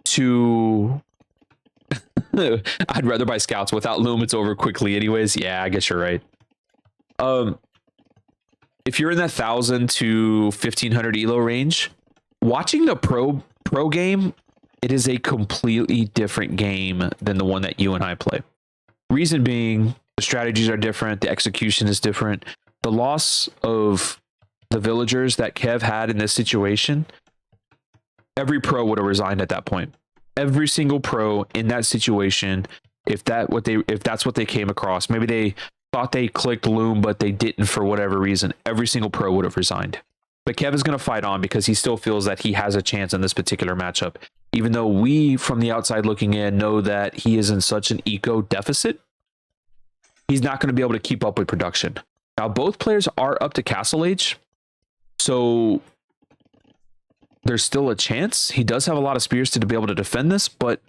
to, I'd rather buy Scouts. Without Loom, it's over quickly anyways. Yeah, I guess you're right. If you're in that 1,000 to 1,500 elo range, watching the pro game, it is a completely different game than the one that you and I play. Reason being, the strategies are different, the execution is different. The loss of the villagers that Kev had in this situation, every pro would have resigned at that point. Every single pro in that situation, if that's what they came across, maybe they thought they clicked Loom, but they didn't for whatever reason, every single pro would have resigned. But Kev is going to fight on because he still feels that he has a chance in this particular matchup. Even though we, from the outside looking in, know that he is in such an eco deficit, he's not going to be able to keep up with production. Now, both players are up to Castle Age, so there's still a chance. He does have a lot of spears to be able to defend this, but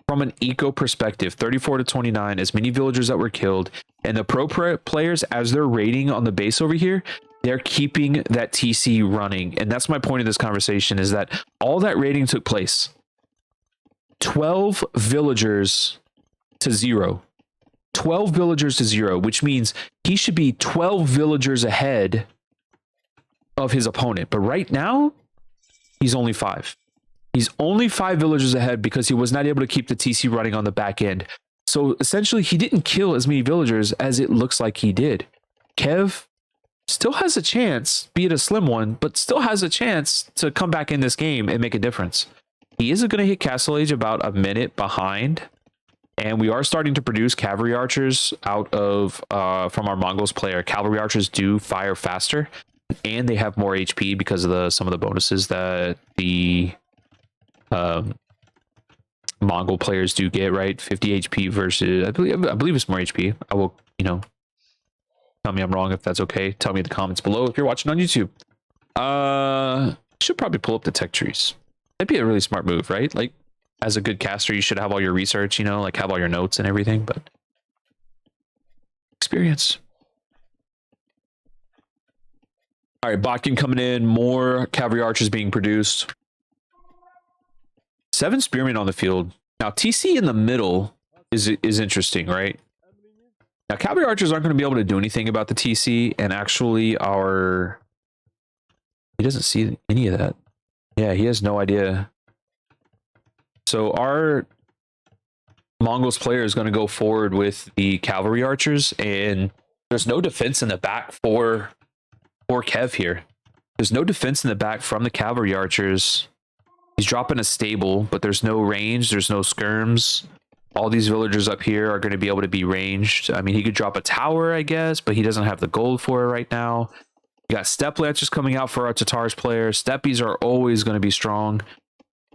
from an eco perspective, 34 to 29, as many villagers that were killed, and the pro players, as they're raiding on the base over here, they're keeping that TC running. And that's my point of this conversation, is that all that raiding took place. 12 villagers to 0. 12 villagers to 0, which means he should be 12 villagers ahead of his opponent. But right now, he's only 5. He's only 5 villagers ahead because he was not able to keep the TC running on the back end. So essentially, he didn't kill as many villagers as it looks like he did. Kev still has a chance, be it a slim one, but still has a chance to come back in this game and make a difference. He is going to hit Castle Age about a minute behind, and we are starting to produce cavalry archers out of from our Mongols player. Cavalry archers do fire faster, and they have more HP because of some of the bonuses that the Mongol players do get, right? 50 HP versus, I believe it's more HP. I will, tell me I'm wrong if that's okay. Tell me in the comments below if you're watching on YouTube. Should probably pull up the tech trees. That'd be a really smart move, right? Like, as a good caster, you should have all your research, like have all your notes and everything, but experience. All right, Botkin coming in, more cavalry archers being produced. 7 spearmen on the field. Now, TC in the middle is interesting, right? Now, cavalry archers aren't going to be able to do anything about the TC, and actually he doesn't see any of that. Yeah, he has no idea. So our Mongols player is going to go forward with the cavalry archers, and there's no defense in the back for Kev here. There's no defense in the back from the cavalry archers. He's dropping a stable, but there's no range. There's no skirms. All these villagers up here are going to be able to be ranged. I mean, he could drop a tower, I guess, but he doesn't have the gold for it right now. You got step lancers coming out for our Tatars player. Steppies are always going to be strong.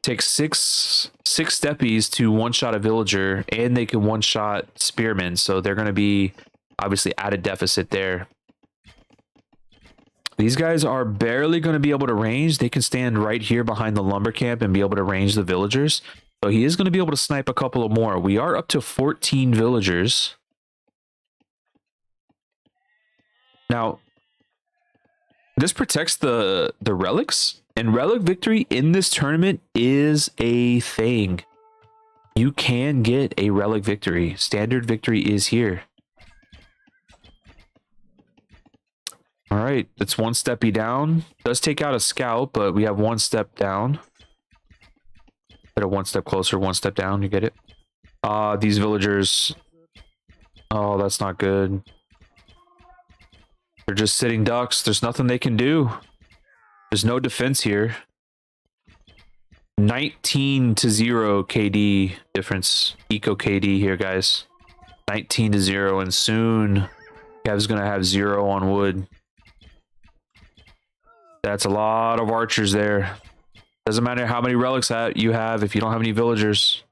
Take six steppies to one-shot a villager, and they can one-shot spearmen, so they're going to be obviously at a deficit there. These guys are barely going to be able to range. They can stand right here behind the lumber camp and be able to range the villagers. So he is going to be able to snipe a couple of more. We are up to 14 villagers. Now, this protects the relics. And relic victory in this tournament is a thing. You can get a relic victory. Standard victory is here. All right, it's one steppy down. Does take out a scout, but we have one step down. At a one step closer, one step down. You get it? These villagers. Oh, that's not good. They're just sitting ducks. There's nothing they can do. There's no defense here. 19-0 KD difference. Eco KD here, guys. 19-0, and soon Kev's gonna have 0 on wood. That's a lot of archers there. Doesn't matter how many relics you have if you don't have any villagers.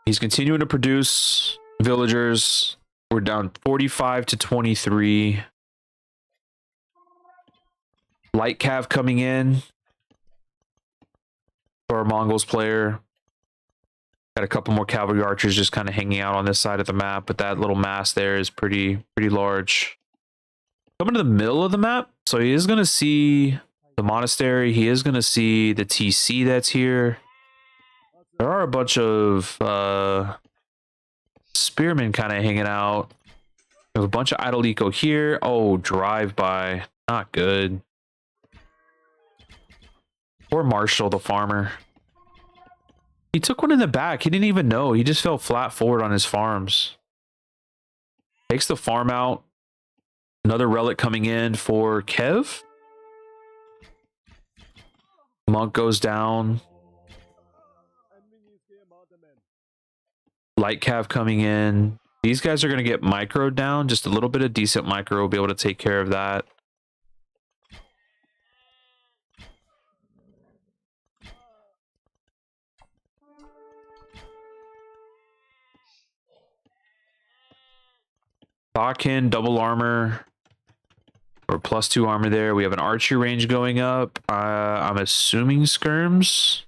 He's continuing to produce villagers. We're down 45-23. Light cav coming in for our Mongols player. Got a couple more cavalry archers just kind of hanging out on this side of the map, but that little mass there is pretty large. Coming to the middle of the map, so he is going to see the monastery. He is going to see the TC that's here. There are a bunch of spearmen kind of hanging out. We have a bunch of idle eco here. Oh, drive-by. Not good. Poor Marshall, the farmer. He took one in the back. He didn't even know. He just fell flat forward on his farms. Takes the farm out. Another relic coming in for Kev. Monk goes down. Light cav coming in. These guys are going to get micro down. Just a little bit of decent micro will be able to take care of that. Bakken, double armor. Or +2 armor there. We have an archery range going up. I'm assuming skirms.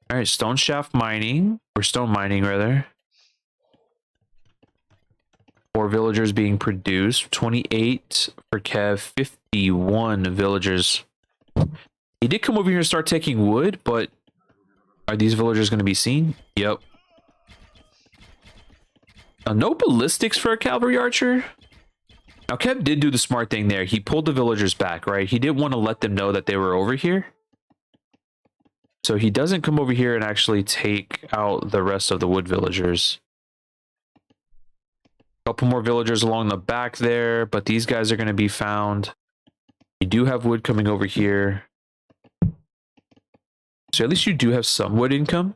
All right, stone shaft mining. Or stone mining, rather. 4 villagers being produced. 28 for Kev. 51 villagers. He did come over here and start taking wood, but are these villagers going to be seen? Yep. No ballistics for a cavalry archer. Now, Kev did do the smart thing there. He pulled the villagers back, right? He didn't want to let them know that they were over here. So he doesn't come over here and actually take out the rest of the wood villagers. A couple more villagers along the back there, but these guys are going to be found. You do have wood coming over here. So at least you do have some wood income.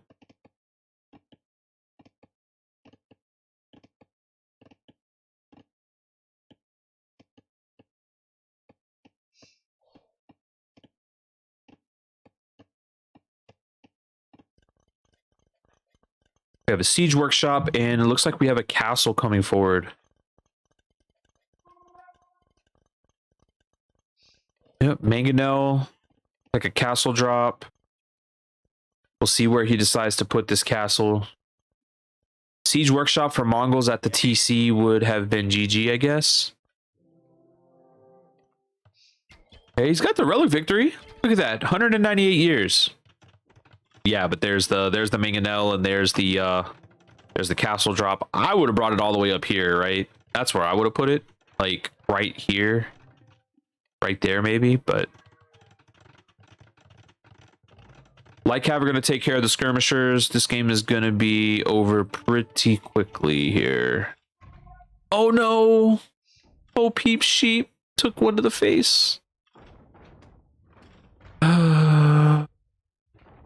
We have a siege workshop, and it looks like we have a castle coming forward. Yep, mangonel, like a castle drop. We'll see where he decides to put this castle. Siege workshop for Mongols at the TC would have been GG, I guess. Hey, he's got the relic victory. Look at that, 198 years. Yeah, but there's the mangonel and there's the castle drop. I would have brought it all the way up here, right? That's where I would have put it, like right here, right there maybe. But like how we're gonna take care of the skirmishers. This game is gonna be over pretty quickly here. Oh no! Oh, peep sheep took one to the face.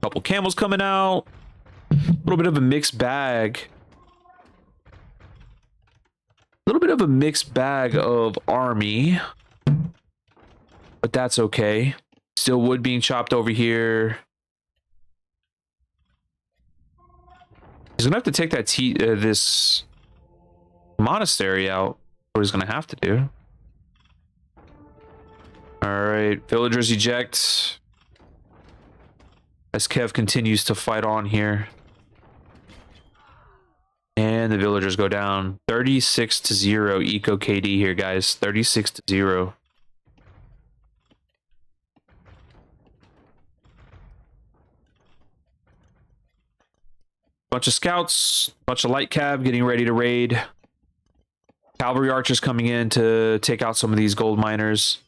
Couple camels coming out. A little bit of a mixed bag. A little bit of a mixed bag of army. But that's okay. Still wood being chopped over here. He's gonna have to take that this monastery out. What he's going to have to do. All right, villagers eject. As Kev continues to fight on here. And the villagers go down. 36-0 eco KD here, guys. 36-0. Bunch of scouts, bunch of light cav getting ready to raid. Cavalry archers coming in to take out some of these gold miners.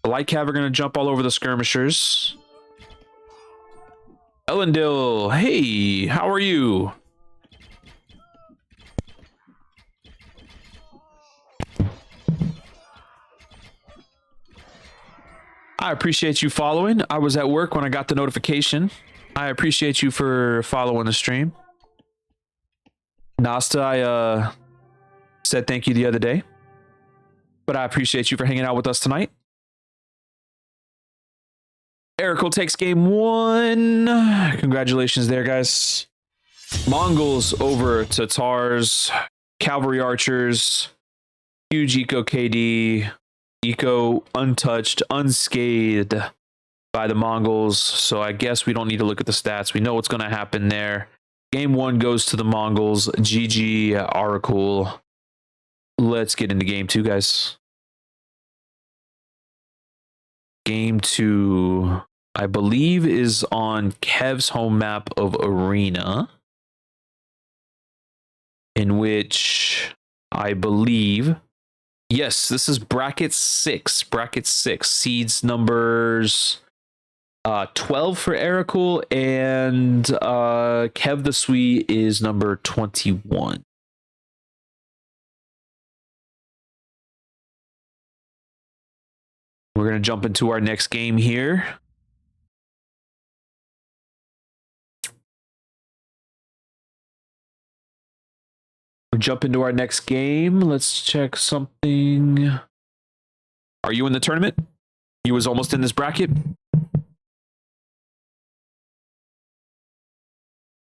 The light cav are going to jump all over the skirmishers. Ellendil, hey, how are you? I appreciate you following. I was at work when I got the notification. I appreciate you for following the stream. Nasta, I said thank you the other day, but I appreciate you for hanging out with us tonight. Erical takes game 1. Congratulations there, guys. Mongols over Tatars, cavalry archers, huge eco KD, eco untouched, unscathed by the Mongols. So I guess we don't need to look at the stats. We know what's going to happen there. Game 1 goes to the Mongols. GG, Oracle. Let's get into game 2, guys. Game 2, I believe, is on Kev's home map of Arena, in which I believe, yes, this is bracket 6. Bracket 6. Seeds numbers 12 for Erical, and Kev the Swede is number 21. We're going to jump into our next game here. We'll jump into our next game. Let's check something. Are you in the tournament? You was almost in this bracket?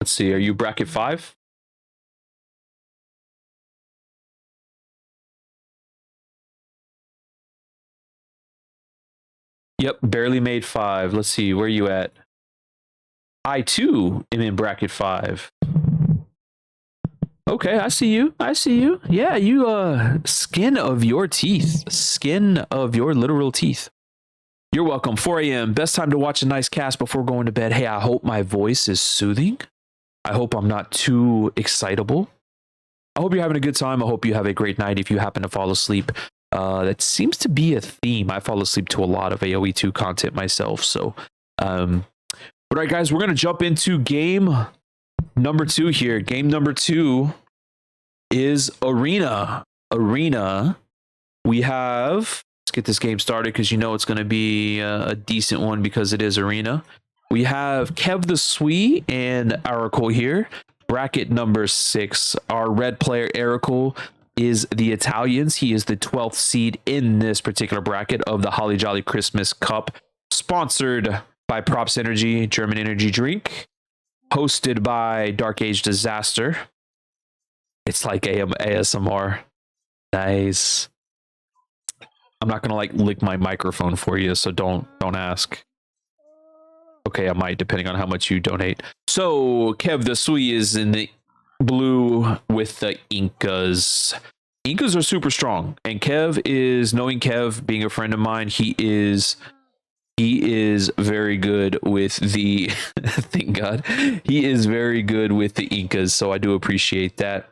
Let's see. Are you bracket 5? Yep, barely made 5. Let's see, where are you at? I too am in bracket 5. Okay, I see you. I see you. Yeah, you skin of your teeth. Skin of your literal teeth. You're welcome. 4 a.m. Best time to watch a nice cast before going to bed. Hey, I hope my voice is soothing. I hope I'm not too excitable. I hope you're having a good time. I hope you have a great night if you happen to fall asleep. That seems to be a theme. I fall asleep to a lot of AoE 2 content myself. So, all right, guys, we're going to jump into game number 2 here. Game number 2 is Arena. Arena. We have, let's get this game started because you know it's going to be a decent one because it is Arena. We have Kev the Swede and Oracle here. Bracket number 6. Our red player, Oracle, is the Italians. He is the 12th seed in this particular bracket of the HollyJolly Christmas Cup, sponsored by Props Energy, German energy drink, hosted by Dark Age Disaster. It's like ASMR. Nice. I'm not gonna like lick my microphone for you, so don't ask. Okay, I might, depending on how much you donate. So Kev the Swede is in the blue with the Incas. Incas are super strong, and Kev is, knowing Kev, being a friend of mine, he is very good with the thank God, he is very good with the Incas, so I do appreciate that.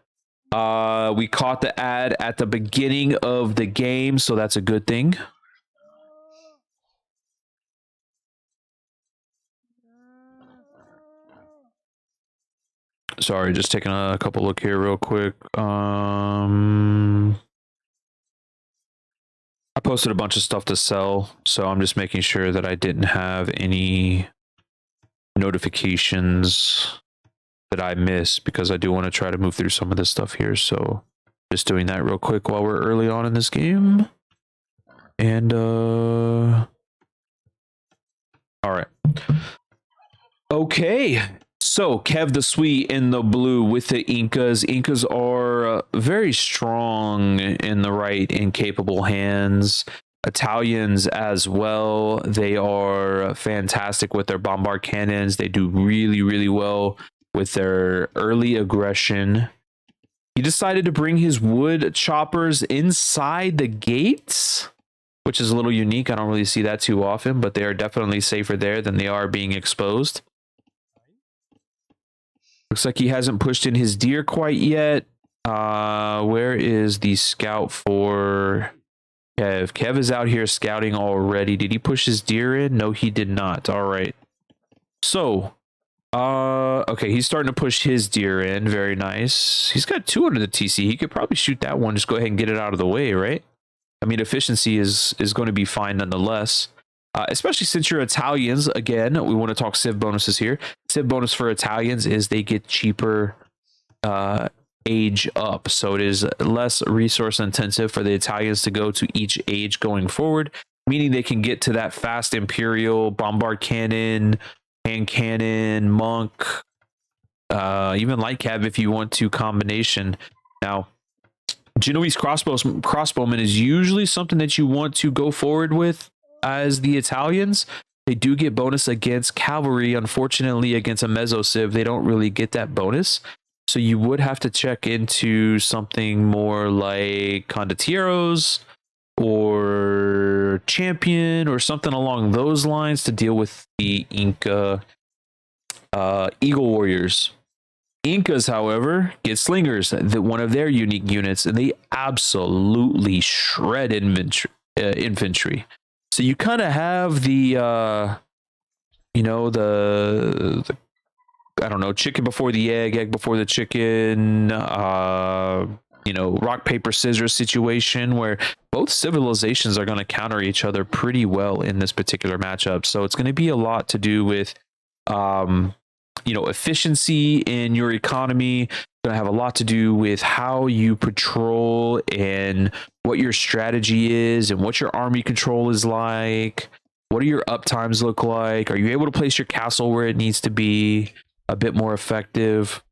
We caught the ad at the beginning of the game, so that's a good thing. Sorry, just taking a couple look here real quick. I posted a bunch of stuff to sell, so I'm just making sure that I didn't have any notifications that I missed, because I do want to try to move through some of this stuff here. So just doing that real quick while we're early on in this game. And all right. Okay. So Kev the Sweet in the blue with the Incas. Incas are very strong in the right and capable hands. Italians as well. They are fantastic with their bombard cannons. They do really, really well with their early aggression. He decided to bring his wood choppers inside the gates, which is a little unique. I don't really see that too often, but they are definitely safer there than they are being exposed. Looks like he hasn't pushed in his deer quite yet. Where is the scout for Kev? Kev is out here scouting already. Did he push his deer in? No, he did not. All right. So, okay, he's starting to push his deer in. Very nice. He's got 2 under the TC. He could probably shoot that one. Just go ahead and get it out of the way, right? I mean, efficiency is going to be fine nonetheless. Especially since you're Italians. Again, we want to talk civ bonuses here. Civ bonus for Italians is they get cheaper age up. So it is less resource intensive for the Italians to go to each age going forward, meaning they can get to that fast Imperial, bombard cannon, hand cannon, monk, even light cab if you want to combination. Now, Genoese crossbowman is usually something that you want to go forward with as the Italians. They do get bonus against cavalry. Unfortunately, against a mezzo civ, they don't really get that bonus. So you would have to check into something more like Condottieros or Champion or something along those lines to deal with the Inca Eagle Warriors. Incas, however, get slingers, one of their unique units, and they absolutely shred infantry. So you kind of have the, you know, the I don't know, chicken before the egg before the chicken, you know, rock, paper, scissors situation where both civilizations are going to counter each other pretty well in this particular matchup. So it's going to be a lot to do with, you know, efficiency in your economy. Going to have a lot to do with how you patrol and what your strategy is and what your army control is like. What do your uptimes look like? Are you able to place your castle where it needs to be a bit more effective?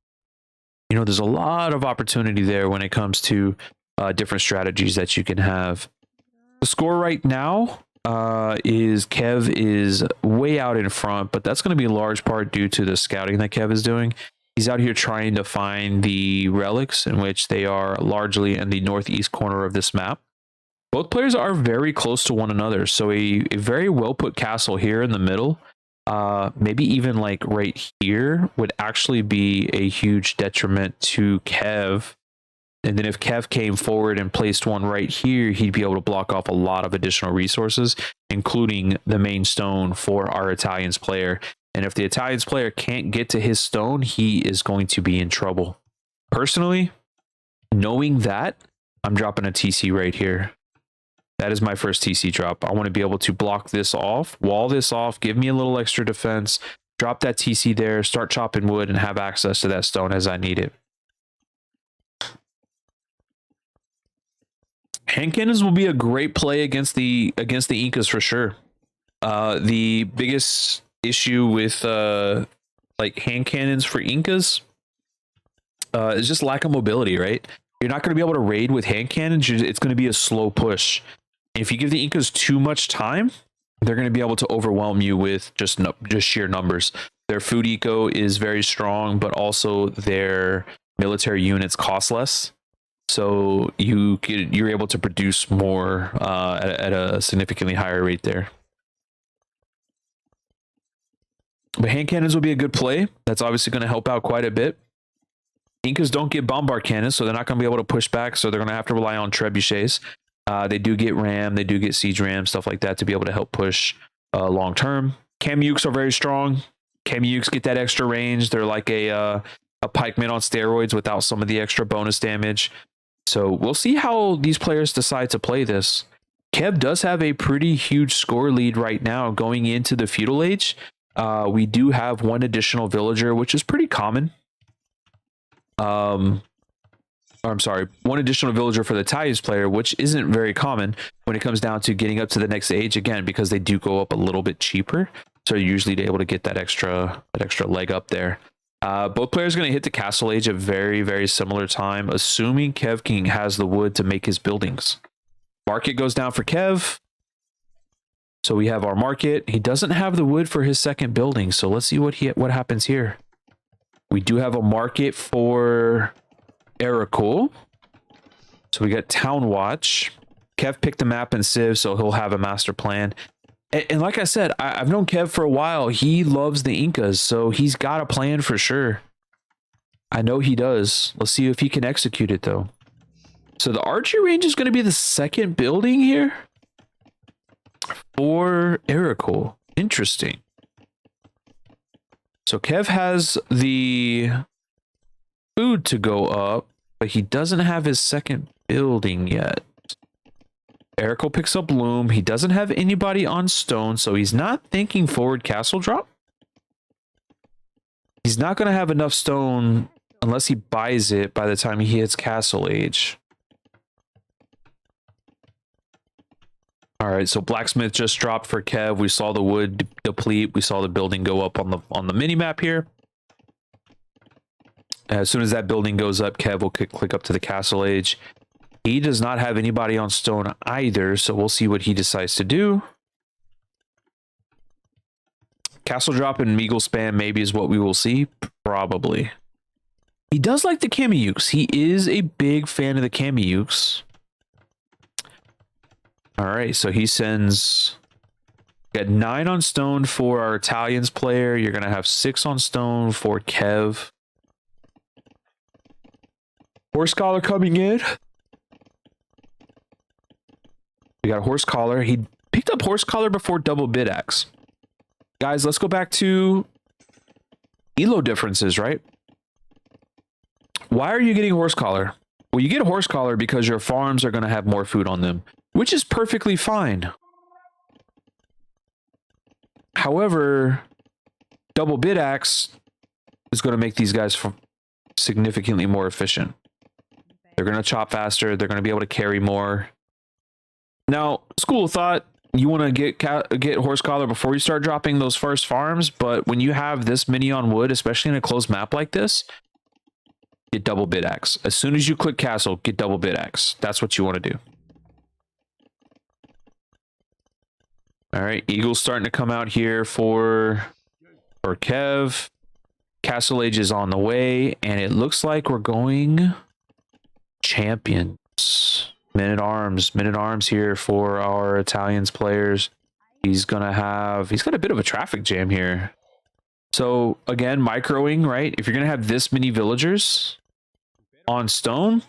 You know, there's a lot of opportunity there when it comes to different strategies that you can have. The score right now is Kev is way out in front, but that's going to be in large part due to the scouting that Kev is doing. He's out here trying to find the relics, in which they are largely in the northeast corner of this map. Both players are very close to one another, so a very well put castle here in the middle, maybe even like right here, would actually be a huge detriment to Kev. And then if Kev came forward and placed one right here, he'd be able to block off a lot of additional resources, including the main stone for our Italians player. And if the Italians player can't get to his stone, he is going to be in trouble. Personally, knowing that, I'm dropping a TC right here. That is my first TC drop. I want to be able to block this off, wall this off, give me a little extra defense, drop that TC there, start chopping wood, and have access to that stone as I need it. Hand cannons will be a great play against the Incas for sure. The biggest issue with like hand cannons for Incas is just lack of mobility, right? You're not going to be able to raid with hand cannons. It's going to be a slow push. If you give the Incas too much time, they're going to be able to overwhelm you with just sheer numbers. Their food eco is very strong, but also their military units cost less. So you're able to produce more at a significantly higher rate there. But hand cannons will be a good play. That's obviously going to help out quite a bit. Incas don't get bombard cannons, so they're not going to be able to push back. So they're going to have to rely on trebuchets. They do get ram, they do get siege ram, stuff like that to be able to help push long term. Kamukes are very strong. Kamukes get that extra range. They're like a pikeman on steroids without some of the extra bonus damage. So we'll see how these players decide to play this. Kev does have a pretty huge score lead right now going into the feudal age. We do have one additional villager, which is pretty common. One additional villager for the Italians player, which isn't very common when it comes down to getting up to the next age, again, because they do go up a little bit cheaper. So you're usually able to get that extra leg up there. Both players are going to hit the castle age at very, very similar time, assuming Kev King has the wood to make his buildings. Market goes down for Kev. So we have our market. He doesn't have the wood for his second building, so let's see what happens here. We do have a market for Ericool. So we got Town Watch. Kev picked the map in Civ, so he'll have a master plan. And like I said, I've known Kev for a while. He loves the Incas, so he's got a plan for sure. I know he does. Let's see if he can execute it, though. So the archery range is going to be the second building here for Ericool. Interesting. So Kev has the food to go up, but he doesn't have his second building yet. Ericool picks up loom. He doesn't have anybody on stone, so he's not thinking forward castle drop. He's not going to have enough stone unless he buys it by the time he hits castle age. All right, so blacksmith just dropped for Kev. We saw the wood deplete. We saw the building go up on the mini map here. As soon as that building goes up, Kev will click up to the castle age. He does not have anybody on stone either, so we'll see what he decides to do. Castle drop and Meagle spam maybe is what we will see. Probably. He does like the Kamiyukes. He is a big fan of the Kamiyukes. All right, so he sends... Got 9 on stone for our Italians player. You're going to have 6 on stone for Kev. Horse collar coming in. We got a horse collar. He picked up horse collar before double bid axe. Guys, let's go back to elo differences, right? Why are you getting horse collar? Well, you get a horse collar because your farms are going to have more food on them, which is perfectly fine. However, double bid axe is going to make these guys significantly more efficient. They're going to chop faster. They're going to be able to carry more. Now, school of thought, you want to get horse collar before you start dropping those first farms, but when you have this many on wood, especially in a closed map like this, get double bid axe. As soon as you click castle, get double bid axe. That's what you want to do. All right, Eagle's starting to come out here for Kev. Castle Age is on the way, and it looks like we're going champions. Men at arms here for our Italians players. He's got a bit of a traffic jam here. So again, microing, right? If you're gonna have this many villagers on stone,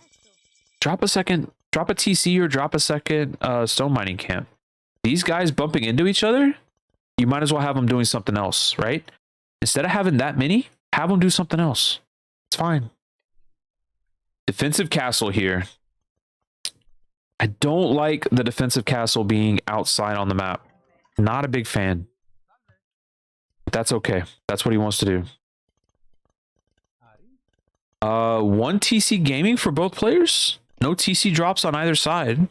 drop a TC or drop a second stone mining camp. These guys bumping into each other, you might as well have them doing something else, right? Instead of having that many, have them do something else. It's fine. Defensive castle here. I don't like the defensive castle being outside on the map. Not a big fan. But that's okay. That's what he wants to do. 1 TC gaming for both players. No TC drops on either side.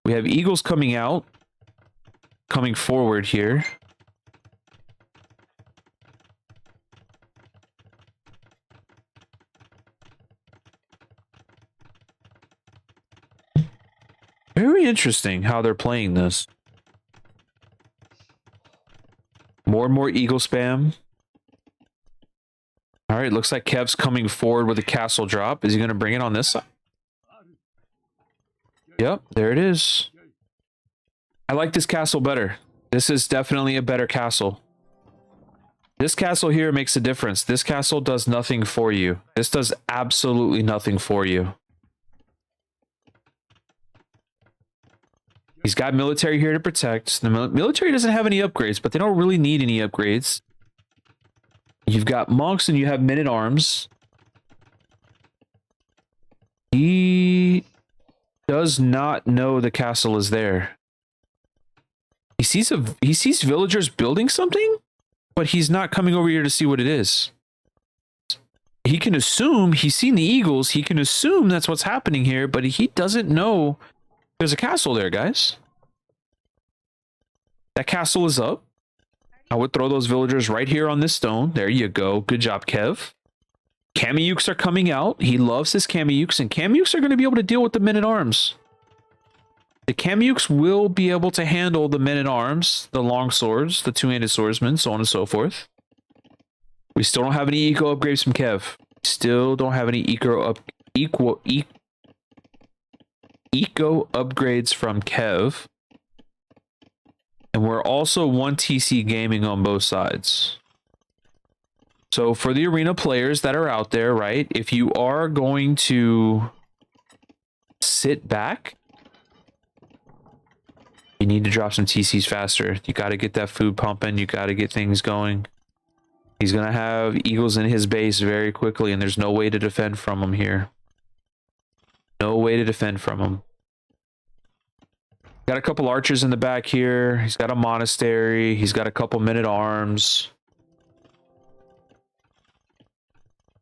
We have Eagles coming out. Coming forward here. Very interesting how they're playing this. More and more eagle spam. All right, looks like Kev's coming forward with a castle drop. Is he going to bring it on this side? Yep, there it is. I like this castle better. This is definitely a better castle. This castle here makes a difference. This castle does nothing for you. This does absolutely nothing for you. He's got military here to protect. The military doesn't have any upgrades, but they don't really need any upgrades. You've got monks and you have men at arms. He does not know the castle is there. He sees villagers building something, but he's not coming over here to see what it is. He can assume he's seen the eagles. He can assume that's what's happening here, but he doesn't know there's a castle there, guys. That castle is up. I would throw those villagers right here on this stone. There you go. Good job, Kev. Kamiyuks are coming out. He loves his Kamiyuks, and Kamiyuks are going to be able to deal with the men-at-arms. The Kamiyuks will be able to handle the men-at-arms, the long swords, the two-handed swordsmen, so on and so forth. We still don't have any eco upgrades from Kev. Still don't have any eco upgrades from Kev. And we're also 1 TC gaming on both sides. So for the arena players that are out there, right, if you are going to sit back, you need to drop some TCs faster. You got to get that food pumping. You got to get things going. He's going to have eagles in his base very quickly, and there's no way to defend from him here. No way to defend from him. Got a couple archers in the back here. He's got a monastery. He's got a couple men-at-arms.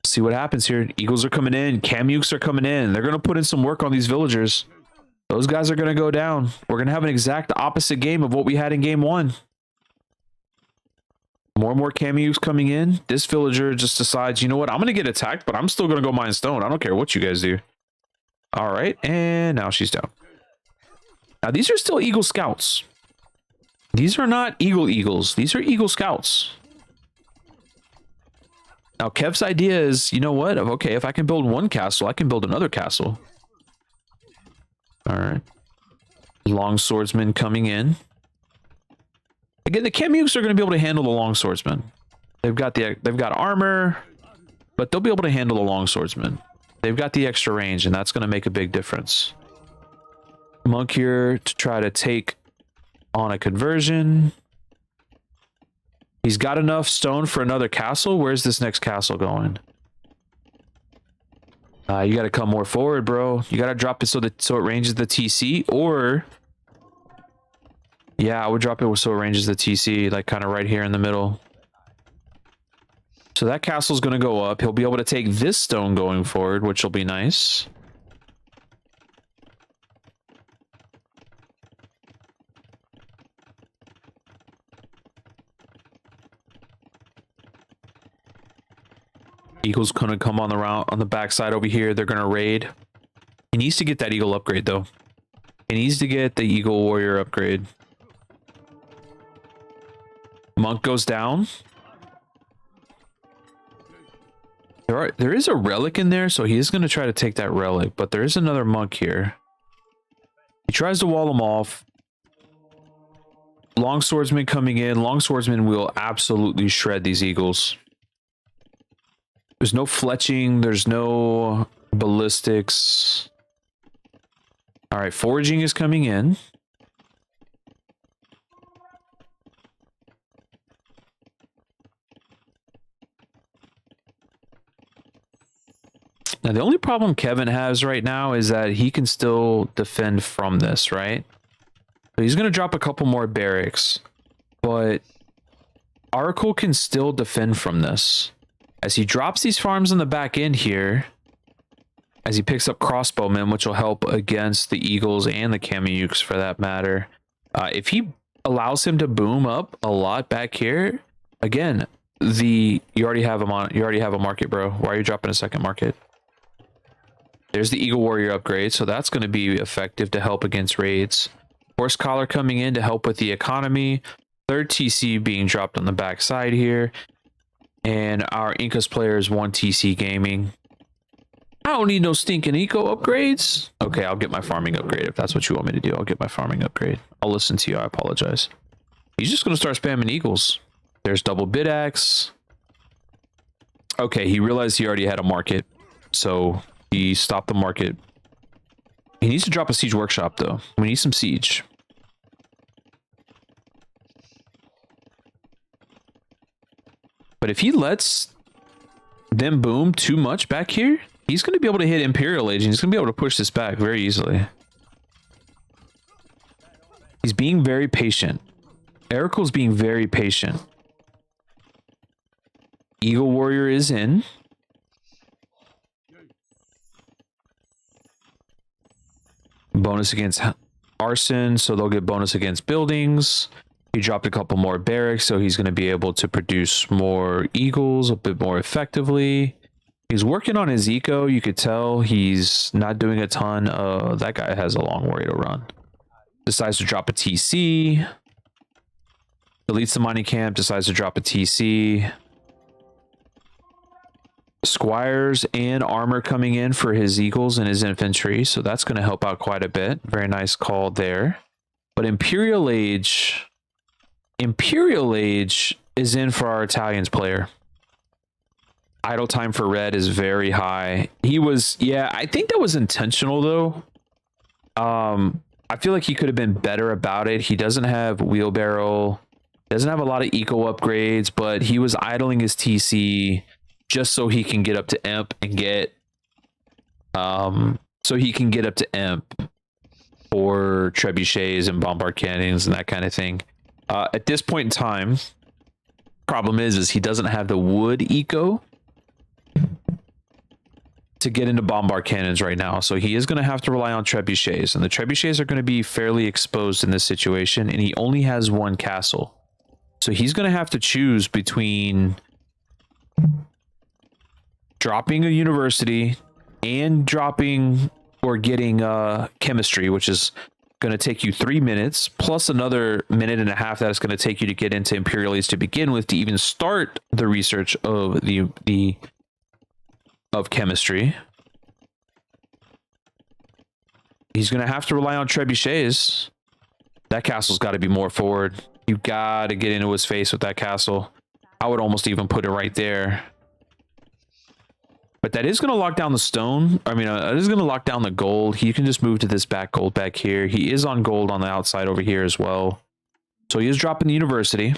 See what happens here. Eagles are coming in. Kamiyuks are coming in. They're going to put in some work on these villagers. Those guys are going to go down. We're going to have an exact opposite game of what we had in game 1. More and more Kamiyuks coming in. This villager just decides, you know what? I'm going to get attacked, but I'm still going to go mine stone. I don't care what you guys do. All right. And now she's down. Now, these are still Eagle Scouts. These are not Eagles. These are Eagle Scouts. Now, Kev's idea is, you know what? Okay, if I can build one castle, I can build another castle. All right. Long swordsman coming in. Again, the Kamiyuks are going to be able to handle the long swordsman. They've got armor, but they'll be able to handle the long swordsman. They've got the extra range, and that's going to make a big difference. Monk here to try to take on a conversion. He's got enough stone for another castle. Where's this next castle going? You got to come more forward, bro. You got to drop it so it ranges the TC, or yeah, I would drop it so it ranges the TC, like kind of right here in the middle. So that castle's going to go up. He'll be able to take this stone going forward, which will be nice. Eagle's gonna come on the backside over here. They're gonna raid. He needs to get that eagle upgrade though. He needs to get the eagle warrior upgrade. Monk goes down. There is a relic in there, so he is gonna try to take that relic, but there is another monk here. He tries to wall them off. Long swordsman coming in. Long swordsman will absolutely shred these eagles. There's no fletching. There's no ballistics. All right, foraging is coming in. Now, the only problem Kevin has right now is that he can still defend from this, right? So he's going to drop a couple more barracks, but Oracle can still defend from this. As he drops these farms on the back end here, as he picks up crossbowmen, which will help against the eagles and the Kamiyuks for that matter. If he allows him to boom up a lot back here, again, you already have a market, bro. Why are you dropping a second market? There's the Eagle Warrior upgrade, so that's going to be effective to help against raids. Horse Collar coming in to help with the economy. Third TC being dropped on the back side here. And our Incas player is 1 TC gaming. I don't need no stinking eco upgrades. Okay, I'll get my farming upgrade if that's what you want me to do. I'll get my farming upgrade. I'll listen to you. I apologize. He's just going to start spamming eagles. There's double bid axe. Okay, he realized he already had a market, so he stopped the market. He needs to drop a siege workshop, though. We need some siege. But if he lets them boom too much back here, he's going to be able to hit Imperial Age, and he's going to be able to push this back very easily. He's being very patient. Ericle's being very patient. Eagle Warrior is in. Bonus against arson, so they'll get bonus against buildings. He dropped a couple more barracks, so he's going to be able to produce more eagles a bit more effectively. He's working on his eco. You could tell he's not doing a ton. That guy has a long way to run. Decides to drop a TC. Deletes the mining camp. Decides to drop a TC. Squires and armor coming in for his eagles and his infantry, so that's going to help out quite a bit. Very nice call there. But Imperial Age is in for our Italians player. Idle time for red is very high. He was, yeah, I think that was intentional though. I feel like he could have been better about it. He doesn't have wheelbarrow, doesn't have a lot of eco upgrades, but he was idling his TC just so he can get up to imp and get for trebuchets and bombard cannons and that kind of thing. At this point in time, problem is he doesn't have the wood eco to get into bombard cannons right now, so he is going to have to rely on trebuchets, and the trebuchets are going to be fairly exposed in this situation, and he only has one castle, so he's going to have to choose between dropping a university and dropping or getting chemistry, which is going to take you 3 minutes plus another minute and a half that it's going to take you to get into Imperial Age to begin with, to even start the research of of chemistry. He's going to have to rely on trebuchets. That castle's got to be more forward. You got to get into his face with that castle. I would almost even put it right there. But that is going to lock down the stone. I mean, it is going to lock down the gold. He can just move to this back gold back here. He is on gold on the outside over here as well. So he is dropping the university.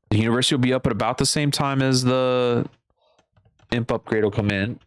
The university will be up at about the same time as the imp upgrade will come in.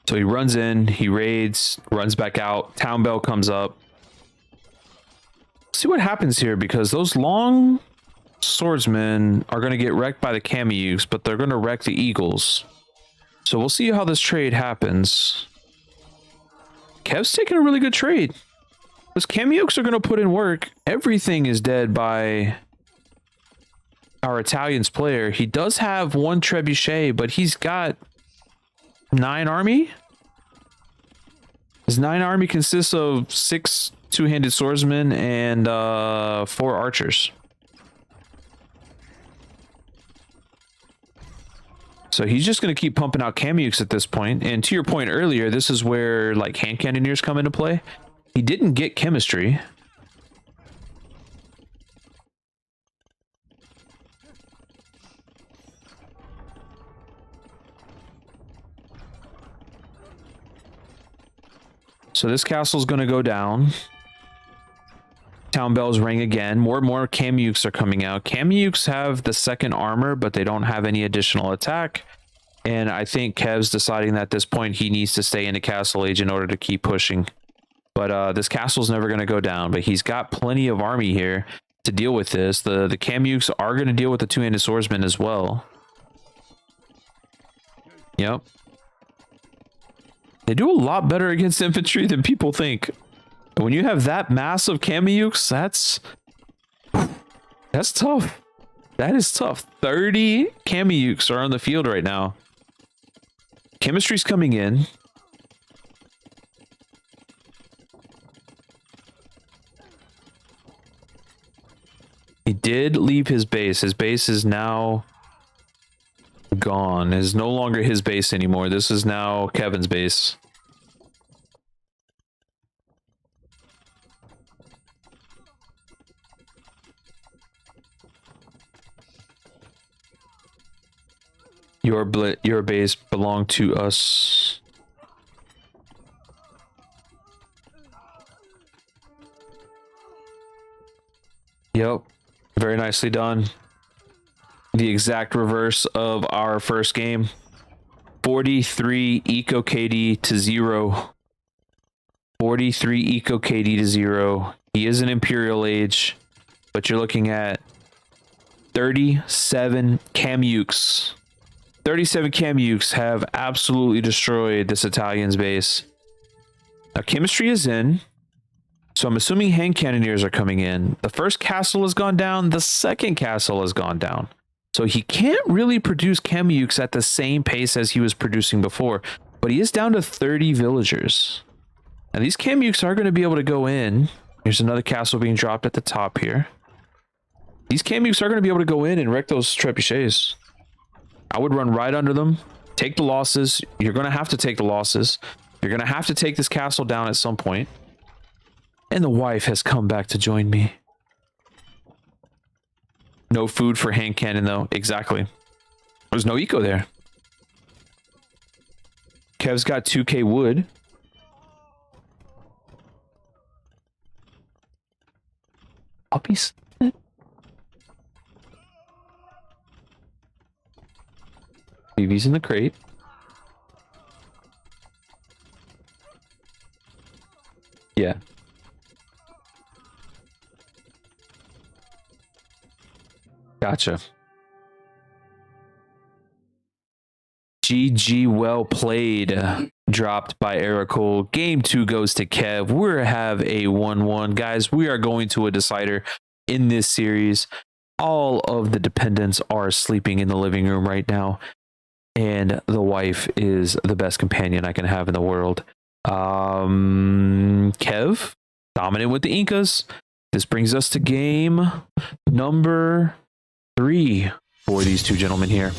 So he runs in, he raids, runs back out, town bell comes up. See what happens here, because those long swordsmen are going to get wrecked by the Kamiyuks, but they're going to wreck the eagles. So we'll see how this trade happens. Kev's taking a really good trade. Those Kamiyuks are going to put in work. Everything is dead by our Italians player. He does have one trebuchet, but he's got 9 army. His 9 army consists of 6 two-handed swordsmen and 4 archers. So he's just going to keep pumping out Kamiyuks at this point. And to your point earlier, this is where like hand cannoneers come into play. He didn't get chemistry. So this castle's going to go down. Town bells ring again. More and more Kamiyuks are coming out. Kamiyuks have the 2nd armor, but they don't have any additional attack. And I think Kev's deciding that at this point he needs to stay into Castle Age in order to keep pushing. But this castle's never going to go down. But he's got plenty of army here to deal with this. The Kamiyuks are going to deal with the two-handed swordsmen as well. Yep. They do a lot better against infantry than people think. When you have that mass of Kamiyuks, that's tough. That is tough. 30 Kamiyuks are on the field right now. Chemistry's coming in. He did leave his base. His base is now gone. It is no longer his base anymore. This is now Kevin's base. Your base belong to us. Yep. Very nicely done. The exact reverse of our first game. 43 eco KD to 0. 43 eco KD to 0. He is an Imperial Age, but you're looking at 37 Kamukes. 37 Kamukes have absolutely destroyed this Italian's base. Now, chemistry is in, so I'm assuming hand cannoneers are coming in. The first castle has gone down. The second castle has gone down. So he can't really produce Kamukes at the same pace as he was producing before, but he is down to 30 villagers. Now, these Kamukes are going to be able to go in. Here's another castle being dropped at the top here. These Kamukes are going to be able to go in and wreck those trebuchets. I would run right under them, take the losses. You're going to have to take the losses. You're going to have to take this castle down at some point. And the wife has come back to join me. No food for hand cannon, though. Exactly. There's no eco there. Kev's got 2k wood. Puppies. BB's in the crate. Yeah. Gotcha. GG, well played. Dropped by Ericole. Game 2 goes to Kev. We have a 1-1. Guys, we are going to a decider in this series. All of the dependents are sleeping in the living room right now. And the wife is the best companion I can have in the world. Kev, dominant with the Incas. This brings us to game number 3 for these two gentlemen here.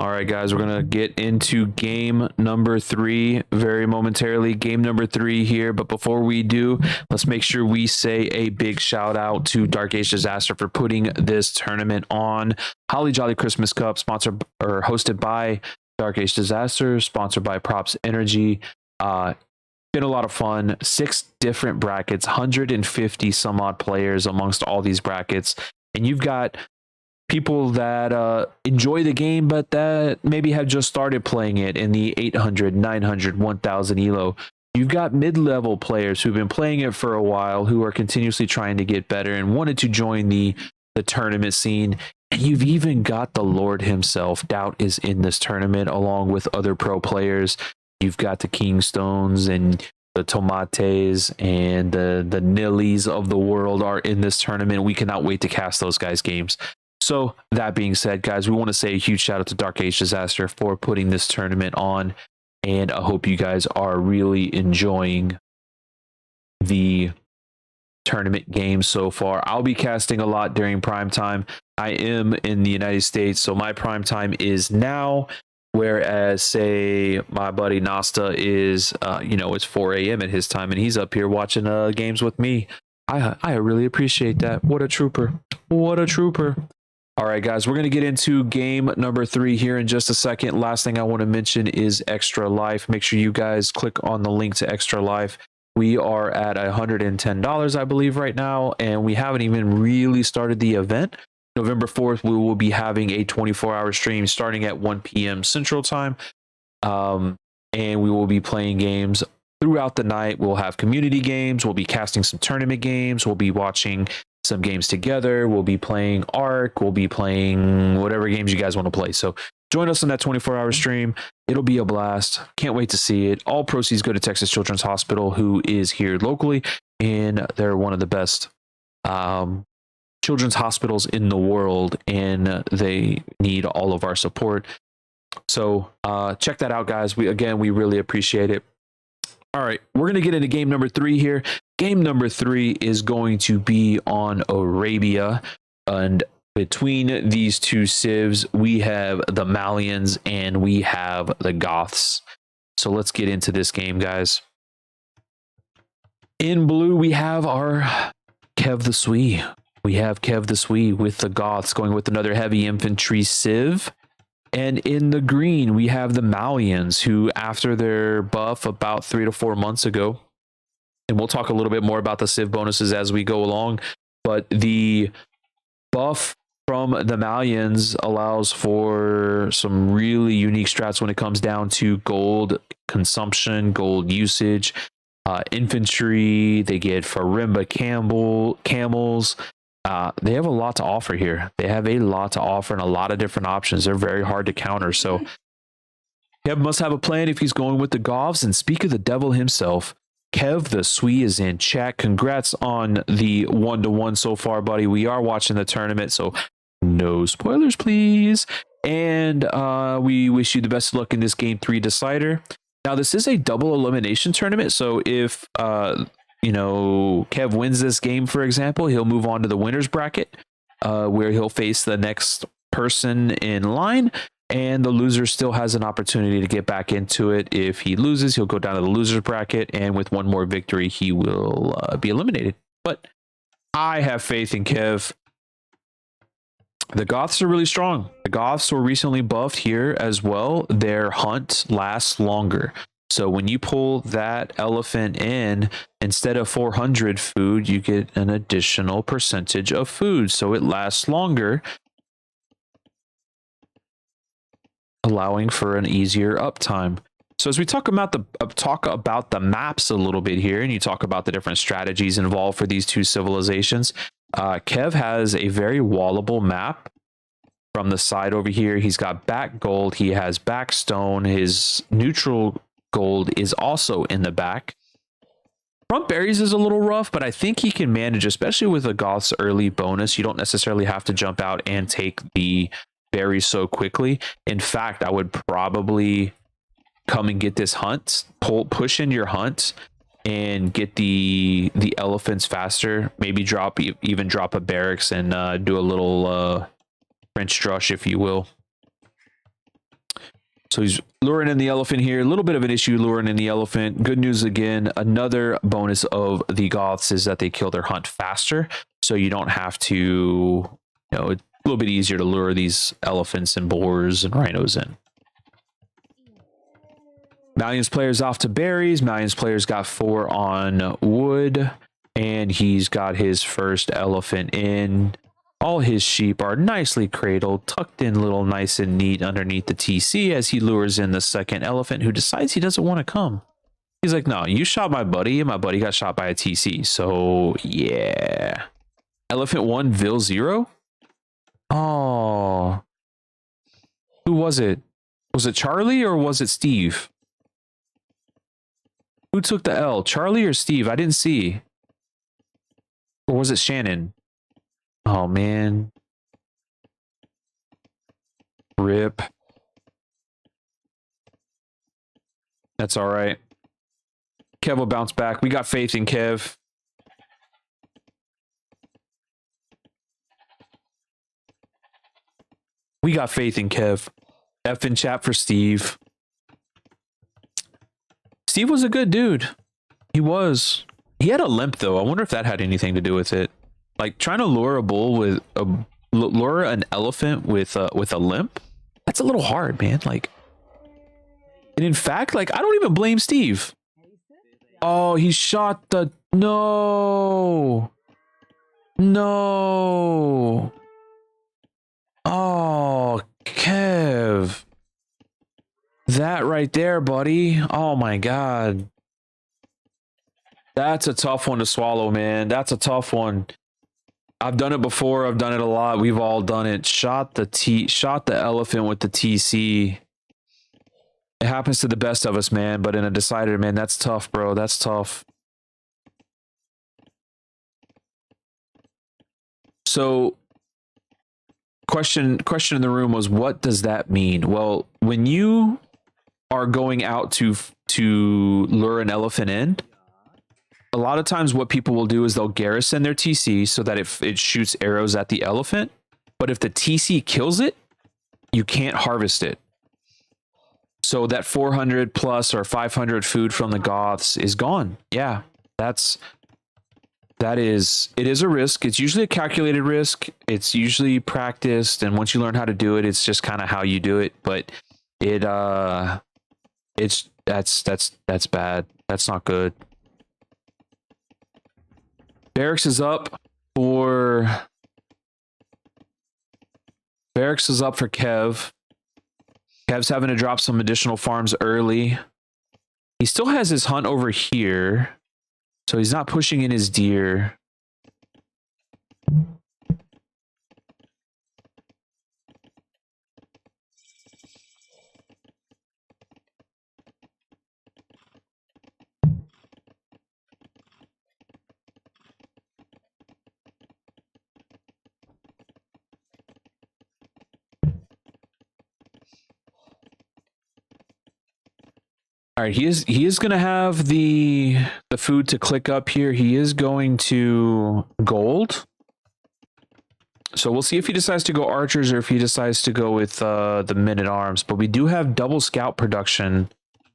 All right, guys, we're going to get into game number 3 very momentarily. Game number 3 here. But before we do, let's make sure we say a big shout out to Dark Age Disaster for putting this tournament on. HollyJolly Christmas Cup, sponsored or hosted by Dark Age Disaster, sponsored by Props Energy. Been a lot of fun. 6 different brackets, 150 some odd players amongst all these brackets. And you've got people that enjoy the game, but that maybe have just started playing it in the 800, 900, 1000 elo. You've got mid-level players who've been playing it for a while, who are continuously trying to get better and wanted to join the tournament scene. And you've even got the Lord himself. Doubt is in this tournament along with other pro players. You've got the Kingstones and the Tomates and the Nillies of the world are in this tournament. We cannot wait to cast those guys' games. So that being said, guys, we want to say a huge shout out to Dark Age Disaster for putting this tournament on. And I hope you guys are really enjoying the tournament games so far. I'll be casting a lot during prime time. I am in the United States, so my prime time is now. Whereas, say, my buddy Nasta is, it's 4 a.m. at his time, and he's up here watching games with me. I really appreciate that. What a trooper. What a trooper. All right, guys, we're going to get into game number 3 here in just a second. Last thing I want to mention is Extra Life. Make sure you guys click on the link to Extra Life. We are at $110, I believe, right now, and we haven't even really started the event. November 4th, we will be having a 24-hour stream starting at 1 p.m. Central Time, and we will be playing games throughout the night. We'll have community games. We'll be casting some tournament games. We'll be watching some games together. We'll be playing Ark. We'll be playing whatever games you guys want to play. So join us on that 24-hour stream. It'll be a blast. Can't wait to see it. All proceeds go to Texas Children's Hospital, who is here locally, and they're one of the best children's hospitals in the world, and they need all of our support. So check that out, guys. We really appreciate it. All right, we're going to get into game number 3 here. Game number 3 is going to be on Arabia, and between these two civs, we have the Malians and we have the Goths. So let's get into this game, guys. In blue, we have our Kev the Swee. We have Kev the Swee with the Goths going with another heavy infantry civ. And in the green, we have the Malians, who after their buff about 3 to 4 months ago, and we'll talk a little bit more about the civ bonuses as we go along, but the buff from the Malians allows for some really unique strats when it comes down to gold consumption, gold usage, infantry. They get Farimba camels. They have a lot to offer here. They have a lot to offer and a lot of different options. They're very hard to counter. So Kev must have a plan if he's going with the Goths. And speak of the devil himself, Kev the Swee is in chat. Congrats on the 1-1 so far, buddy. We are watching the tournament, so no spoilers, please. And we wish you the best of luck in this Game 3 decider. Now, this is a double elimination tournament, so if Kev wins this game, for example, he'll move on to the winners bracket, where he'll face the next person in line, and the loser still has an opportunity to get back into it. If he loses, he'll go down to the losers bracket, and with one more victory, he will be eliminated. But I have faith in Kev. The Goths are really strong. The Goths were recently buffed here as well. Their hunt lasts longer. So when you pull that elephant in, instead of 400 food, you get an additional percentage of food. So it lasts longer, allowing for an easier uptime. So as we talk about the maps a little bit here, and you talk about the different strategies involved for these two civilizations, Kev has a very wallable map. From the side over here, he's got back gold, he has back stone, his neutral gold is also in the back. Front berries is a little rough, but I think he can manage, especially with the Goth's early bonus. You don't necessarily have to jump out and take the berries so quickly. In fact, I would probably come and get this hunt, push in your hunt, and get the elephants faster. Maybe even drop a barracks and do a little French drush, if you will. So he's luring in the elephant here. A little bit of an issue luring in the elephant. Good news again. Another bonus of the Goths is that they kill their hunt faster. So you don't have to, it's a little bit easier to lure these elephants and boars and rhinos in. Malian's players off to berries. Malian's players got 4 on wood. And he's got his first elephant in. All his sheep are nicely cradled, tucked in little nice and neat underneath the TC as he lures in the second elephant, who decides he doesn't want to come. He's like, no, you shot my buddy, and my buddy got shot by a TC. So, yeah. Elephant 1, Vil 0? Oh. Who was it? Was it Charlie or was it Steve? Who took the L? Charlie or Steve? I didn't see. Or was it Shannon? Oh, man. Rip. That's all right. Kev will bounce back. We got faith in Kev. We got faith in Kev. F in chat for Steve. Steve was a good dude. He was. He had a limp, though. I wonder if that had anything to do with it. Like, trying to lure a bull with lure an elephant with a limp, that's a little hard, man. Like, and in fact, like, I don't even blame Steve. Oh, he shot the no. Oh, Kev. That right there, buddy. Oh my God. That's a tough one to swallow, man. That's a tough one. I've done it before. I've done it a lot. We've all done it. Shot the elephant with the TC. It happens to the best of us, man. But in a decider, man, that's tough, bro. That's tough. So, question in the room was, what does that mean? Well, when you are going out to lure an elephant in, a lot of times what people will do is they'll garrison their TC so that it shoots arrows at the elephant. But if the TC kills it, you can't harvest it. So that 400 plus or 500 food from the Goths is gone. Yeah. It is a risk. It's usually a calculated risk. It's usually practiced, and once you learn how to do it, it's just kind of how you do it. But that's bad. That's not good. Barracks is up for Kev. Kev's having to drop some additional farms early. He still has his hunt over here, so he's not pushing in his deer. All right, he is going to have the food to click up here. He is going to gold. So we'll see if he decides to go archers or if he decides to go with the men-at-arms. But we do have double scout production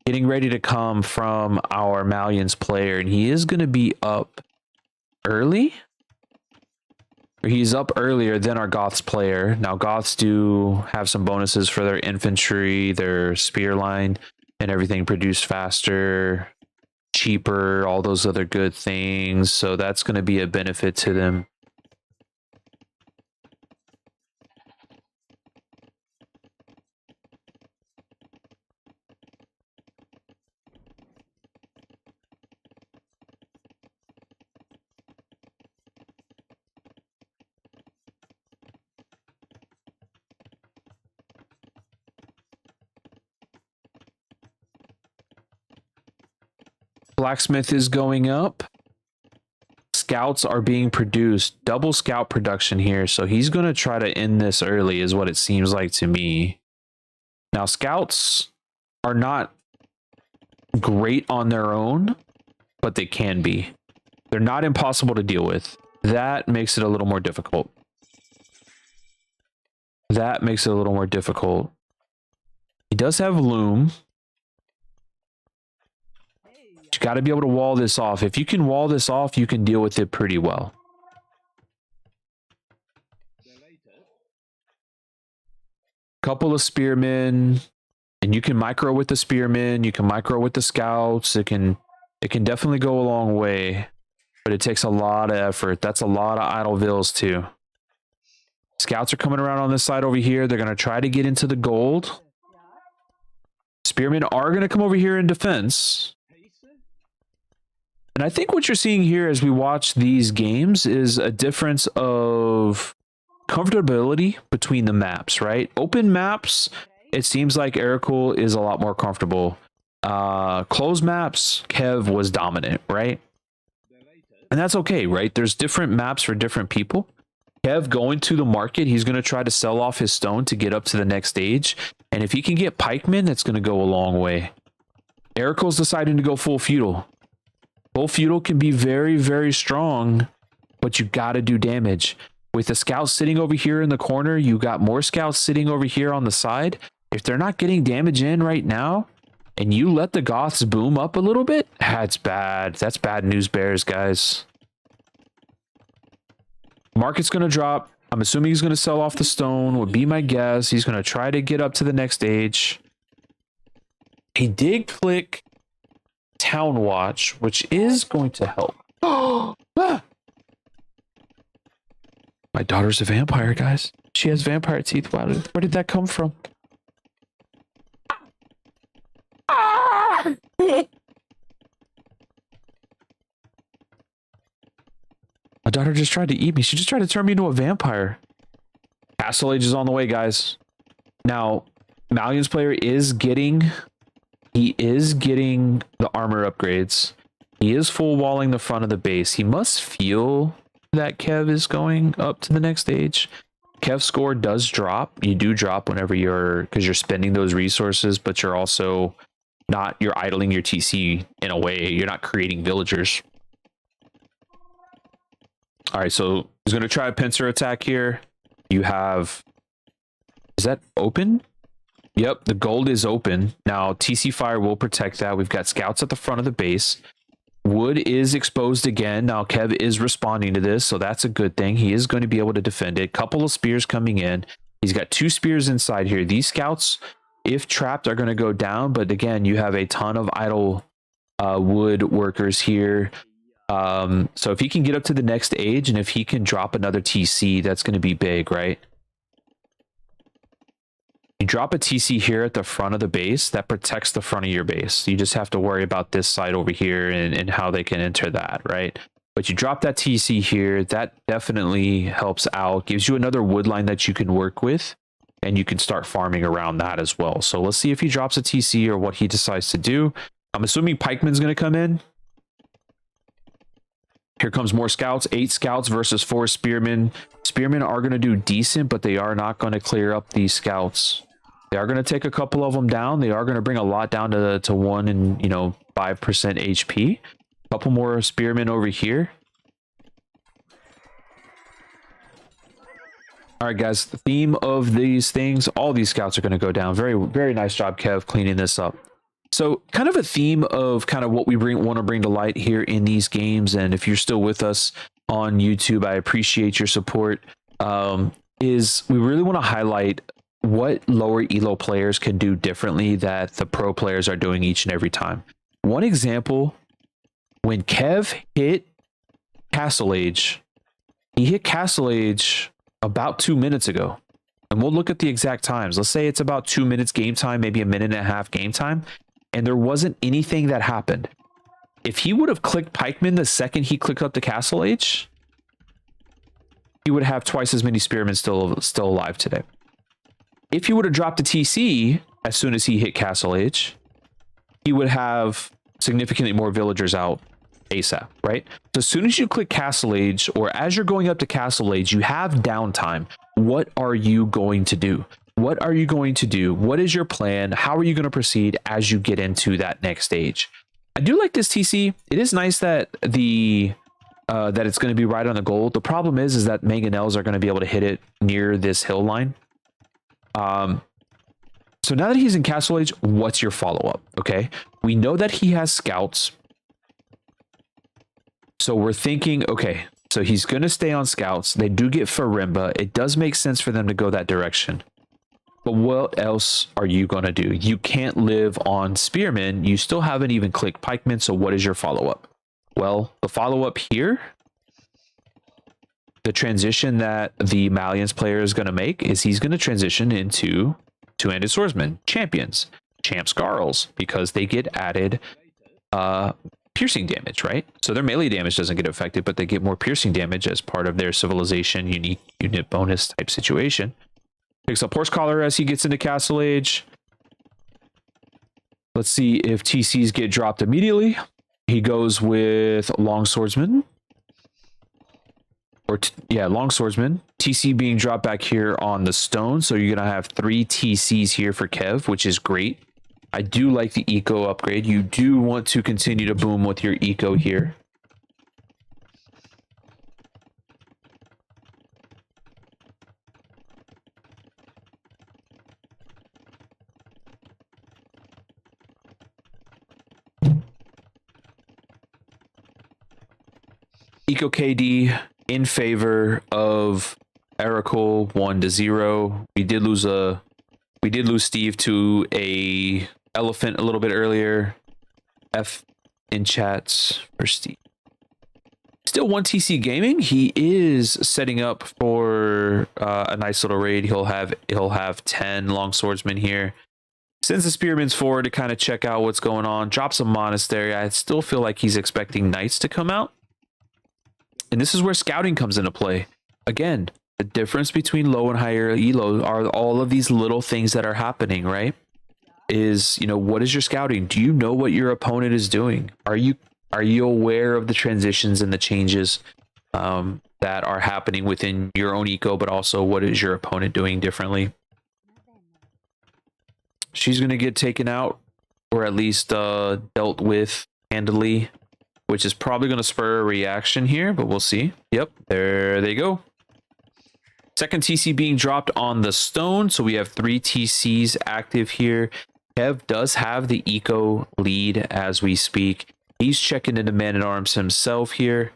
getting ready to come from our Malians player, and he is going to be up early. Or he's up earlier than our Goths player. Now Goths do have some bonuses for their infantry, their spear line, and everything produced faster, cheaper, all those other good things. So that's going to be a benefit to them. Blacksmith is going up. Scouts are being produced. Double scout production here. So he's going to try to end this early is what it seems like to me. Now, scouts are not great on their own, but they can be. They're not impossible to deal with. That makes it a little more difficult. He does have loom. You got to be able to wall this off. If you can wall this off, you can deal with it pretty well. Couple of spearmen, and you can micro with the spearmen. You can micro with the scouts. It can definitely go a long way, but it takes a lot of effort. That's a lot of idle vills too. Scouts are coming around on this side over here. They're going to try to get into the gold. Spearmen are going to come over here in defense. And I think what you're seeing here as we watch these games is a difference of comfortability between the maps, right? Open maps, it seems like Ericul is a lot more comfortable. Closed maps, Kev was dominant, right? And that's okay, right? There's different maps for different people. Kev going to the market, he's going to try to sell off his stone to get up to the next stage. And if he can get pikemen, that's going to go a long way. Ericul's deciding to go full feudal. Full feudal can be very, very strong, but you got to do damage. With the scouts sitting over here in the corner, you got more scouts sitting over here on the side. If they're not getting damage in right now, and you let the Goths boom up a little bit, that's bad. That's bad news bears, guys. Market's going to drop. I'm assuming he's going to sell off the stone, would be my guess. He's going to try to get up to the next stage. He did click Town Watch, which is going to help. Oh, my daughter's a vampire, guys. She has vampire teeth. Wow, where did that come from? My daughter just tried to eat me. She just tried to turn me into a vampire. Castle Age is on the way, guys. Now, Malian's player is getting... He is getting the armor upgrades. He is full walling the front of the base. He must feel that Kev is going up to the next stage. Kev's score does drop. You do drop whenever because you're spending those resources, but you're also not, you're idling your TC in a way. You're not creating villagers. All right, so he's going to try a pincer attack here. You have, is that open? Yep, the gold is open. Now, TC Fire will protect that. We've got scouts at the front of the base. Wood is exposed again. Now Kev is responding to this, so that's a good thing. He is going to be able to defend it. Couple of spears coming in. He's got 2 spears inside here. These scouts, if trapped, are going to go down, but again, you have a ton of idle wood workers here. So if he can get up to the next age, and if he can drop another TC, that's going to be big, right? You drop a TC here at the front of the base, that protects the front of your base. You just have to worry about this side over here and how they can enter that, right? But you drop that TC here, that definitely helps out, gives you another wood line that you can work with, and you can start farming around that as well. So let's see if he drops a TC or what he decides to do. I'm assuming Pikeman's going to come in. Here comes more scouts. 8 scouts versus 4 spearmen. Spearmen are going to do decent, but they are not going to clear up these scouts. They are going to take a couple of them down. They are going to bring a lot down to 1 and 5% HP. A couple more spearmen over here. All right, guys. The theme of these things, all these scouts are going to go down. Very, very nice job, Kev, cleaning this up. So kind of a theme of kind of what we want to bring to light here in these games. And if you're still with us on YouTube, I appreciate your support. Is we really want to highlight what lower elo players can do differently that the pro players are doing each and every time. One example, when Kev hit Castle Age, he hit Castle Age about 2 minutes ago. And we'll look at the exact times. Let's say it's about 2 minutes game time, maybe a minute and a half game time. And there wasn't anything that happened. If he would have clicked Pikeman the second he clicked up the Castle Age, he would have twice as many spearmen still alive today. If he would have dropped a TC as soon as he hit Castle Age, he would have significantly more villagers out ASAP, right? So as soon as you click Castle Age, or as you're going up to Castle Age, you have downtime. What are you going to do? What are you going to do? What is your plan? How are you going to proceed as you get into that next stage? I do like this TC. It is nice that that it's going to be right on the goal. The problem is that mangonels are going to be able to hit it near this hill line. So now that he's in Castle Age, what's your follow-up? Okay, we know that he has scouts. So we're thinking, okay, so he's going to stay on scouts. They do get Farimba. It does make sense for them to go that direction. But what else are you going to do? You can't live on spearmen. You still haven't even clicked pikemen. So what is your follow-up? Well, the follow-up here, the transition that the Malians player is going to make is he's going to transition into two-handed swordsman, champions, champ Scarls, because they get added piercing damage, right? So their melee damage doesn't get affected, but they get more piercing damage as part of their civilization unique unit bonus type situation. Picks up horse collar as he gets into Castle Age. Let's see if TCs get dropped immediately. He goes with long swordsman. Or long swordsman. TC being dropped back here on the stone. So you're going to have 3 TCs here for Kev, which is great. I do like the eco upgrade. You do want to continue to boom with your eco here. Eco KD in favor of Oracle 1-0. We did lose Steve to a elephant a little bit earlier. F in chats for Steve. Still 1 TC gaming. He is setting up for a nice little raid. He'll have 10 long swordsmen here. Sends the spearmans forward to kind of check out what's going on. Drops a monastery. I still feel like he's expecting knights to come out. And this is where scouting comes into play. Again, the difference between low and higher elo are all of these little things that are happening, right? Is, what is your scouting? Do you know what your opponent is doing? Are you aware of the transitions and the changes that are happening within your own eco, but also what is your opponent doing differently? She's going to get taken out, or at least dealt with handily, which is probably going to spur a reaction here, but we'll see. Yep, there they go. Second TC being dropped on the stone, so we have 3 TCs active here. Kev does have the eco lead as we speak. He's checking into Man-at-Arms himself here.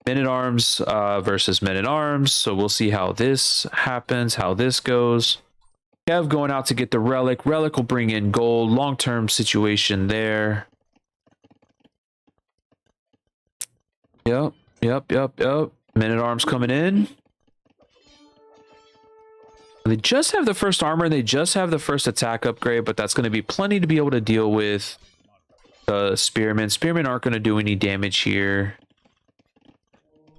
Men-at-Arms versus Men-at-Arms. So we'll see how this happens, how this goes. Kev going out to get the Relic. Relic will bring in gold. Long-term situation there. Yep. Men-at-Arms coming in. They just have the first armor. They just have the first attack upgrade, but that's going to be plenty to be able to deal with the Spearmen. Spearmen aren't going to do any damage here.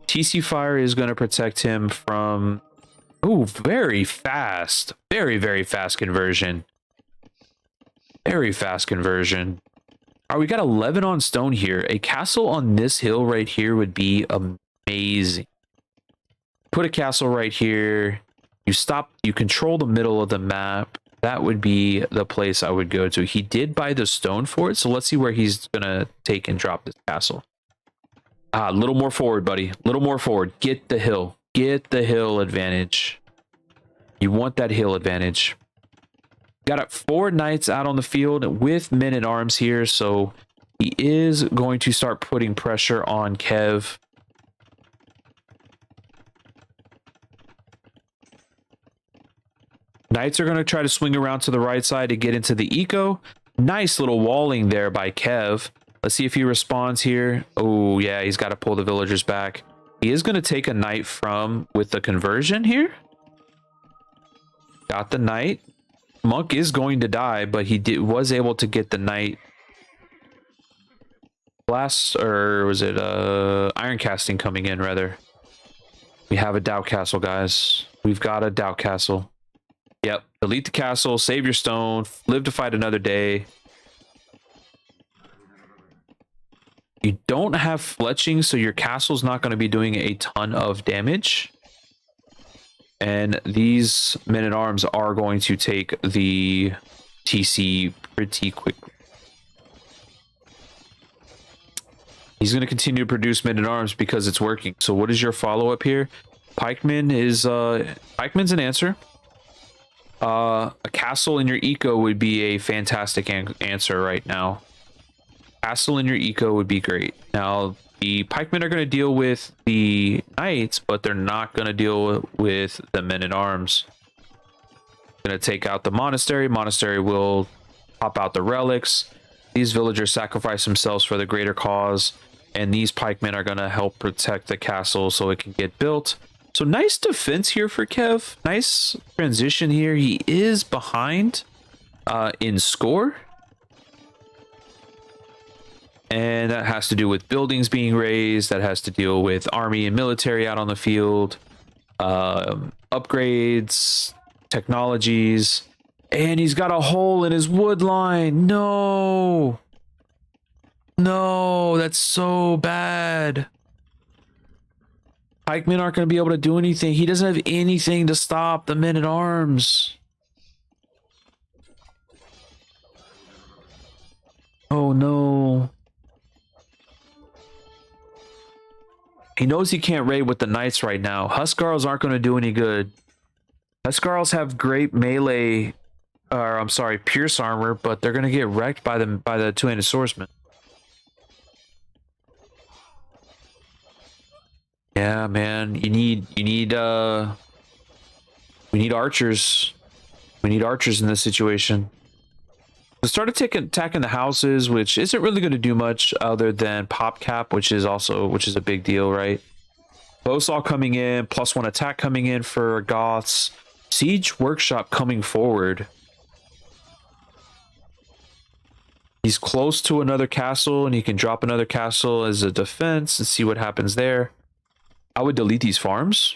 TC Fire is going to protect him from... Ooh, very fast. Very, very fast conversion. Very fast conversion. All right, we got 11 on stone here. A castle on this hill right here would be amazing. Put a castle right here. You control the middle of the map. That would be the place I would go to. He did buy the stone for it, so let's see where he's going to take and drop this castle. A little more forward, buddy. A little more forward. Get the hill. Get the hill advantage. You want that hill advantage. Got 4 knights out on the field with Men-at-Arms here, so he is going to start putting pressure on Kev. Knights are going to try to swing around to the right side to get into the eco. Nice little walling there by Kev. Let's see if he responds here. Oh, yeah, he's got to pull the villagers back. He is going to take a knight with the conversion here. Got the knight. Monk is going to die, but he was able to get the knight. Blast, or was it iron casting coming in, rather. We have a doubt castle, guys. We've got a doubt castle. Yep. Delete the castle, save your stone, live to fight another day. You don't have fletching, so your castle's not going to be doing a ton of damage. And these Men-at-Arms are going to take the TC pretty quickly. He's going to continue to produce Men-at-Arms because it's working. So what is your follow-up here? Pikeman is Pikeman's an answer. A castle in your eco would be a fantastic answer right now. Castle in your eco would be great. Now, the pikemen are going to deal with the knights, but they're not going to deal with the Men-at-Arms. Going to take out the monastery. Monastery will pop out the relics. These villagers sacrifice themselves for the greater cause, and these pikemen are going to help protect the castle so it can get built. So nice defense here for Kev. Nice transition here. He is behind in score. And that has to do with buildings being raised. That has to deal with army and military out on the field. Upgrades, technologies. And he's got a hole in his wood line. No. No, that's so bad. Pikemen aren't going to be able to do anything. He doesn't have anything to stop the Men-at-Arms. Oh, no. He knows he can't raid with the knights right now. Huskarls aren't going to do any good. Huskarls have great melee, or I'm sorry, pierce armor, but they're going to get wrecked by the two-handed swordsman. Yeah, man, we need archers. We need archers in this situation. We started attacking the houses, which isn't really going to do much other than pop cap, which is a big deal, right? Bowsaw coming in, +1 attack coming in for Goths. Siege Workshop coming forward. He's close to another castle, and he can drop another castle as a defense and see what happens there. I would delete these farms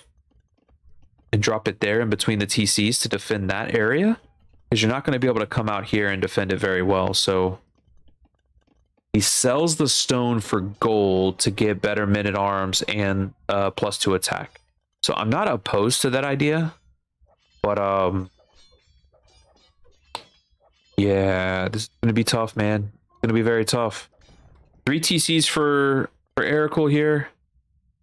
and drop it there in between the TCs to defend that area, because you're not going to be able to come out here and defend it very well. So he sells the stone for gold to get better Men-at-Arms and +2 attack. So I'm not opposed to that idea, but yeah, this is going to be tough, man. It's going to be very tough. 3 TCs for Erical here.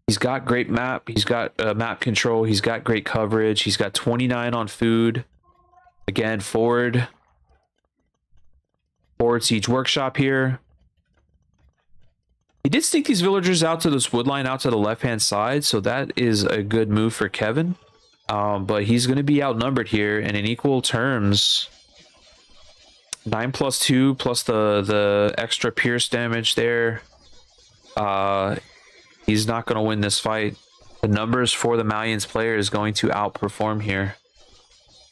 He's got great map. He's got map control. He's got great coverage. He's got 29 on food. Again, forward Siege Workshop here. He did sneak these villagers out to this wood line out to the left-hand side, so that is a good move for Kevin. But he's going to be outnumbered here, and in equal terms, 9+2 plus the extra pierce damage there. He's not going to win this fight. The numbers for the Malians player is going to outperform here.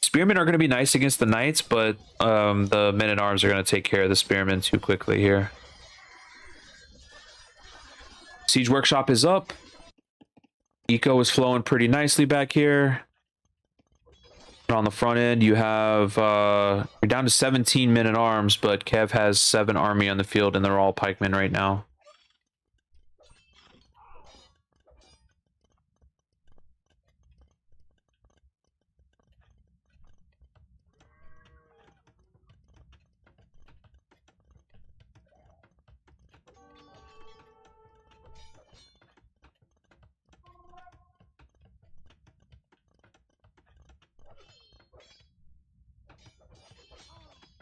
Spearmen are going to be nice against the knights, but the men-at-arms are going to take care of the spearmen too quickly here. Siege Workshop is up. Eco is flowing pretty nicely back here. On the front end, you have you're down to 17 men-at-arms, but Kev has 7 army on the field, and they're all pikemen right now.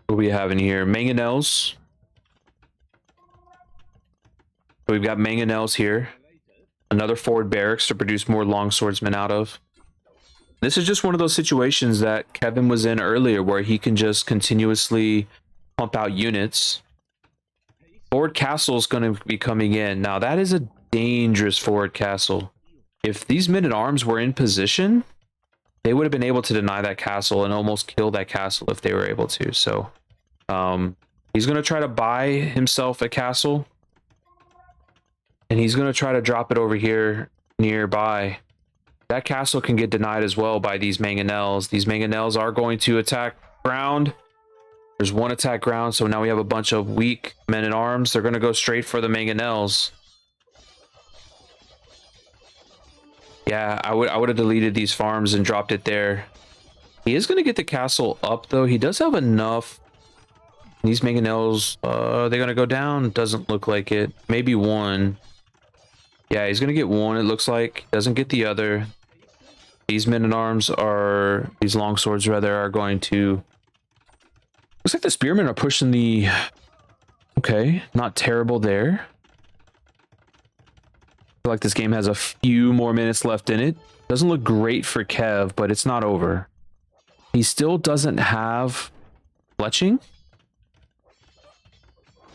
What we have in here? Mangonels. We've got mangonels here. Another forward barracks to produce more longswordsmen out of. This is just one of those situations that Kevin was in earlier where he can just continuously pump out units. Forward castle is going to be coming in. Now that is a dangerous forward castle. If these men-at-arms were in position, they would have been able to deny that castle and almost kill that castle if they were able to. So he's going to try to buy himself a castle, and he's going to try to drop it over here nearby. That castle can get denied as well by these mangonels. These mangonels are going to attack ground. There's one attack ground, so now we have a bunch of weak men-at-arms. They're going to go straight for the mangonels. Yeah, I would have deleted these farms and dropped it there. He is going to get the castle up, though. He does have enough. These mangonels, are they going to go down? Doesn't look like it. Maybe one. Yeah, he's going to get one, it looks like. Doesn't get the other. These men-at-arms are... These longswords, rather, are going to... Looks like the spearmen are pushing the... Okay, not terrible there. I feel like this game has a few more minutes left in it. Doesn't look great for Kev, but it's not over. He still doesn't have fletching.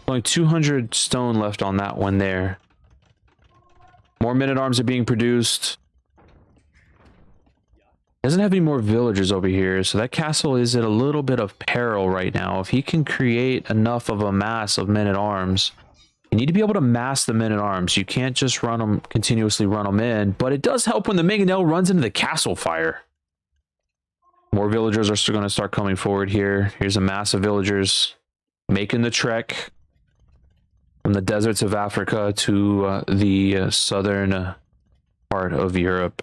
Only 200 stone left on that one there. More men-at-arms are being produced. Doesn't have any more villagers over here, so that castle is at a little bit of peril right now. If he can create enough of a mass of men-at-arms, you need to be able to mass the men-at-arms. You can't just run them, continuously run them in, but it does help when the mangonel runs into the castle fire. More villagers are still going to start coming forward here. Here's a mass of villagers making the trek from the deserts of Africa to the southern part of Europe.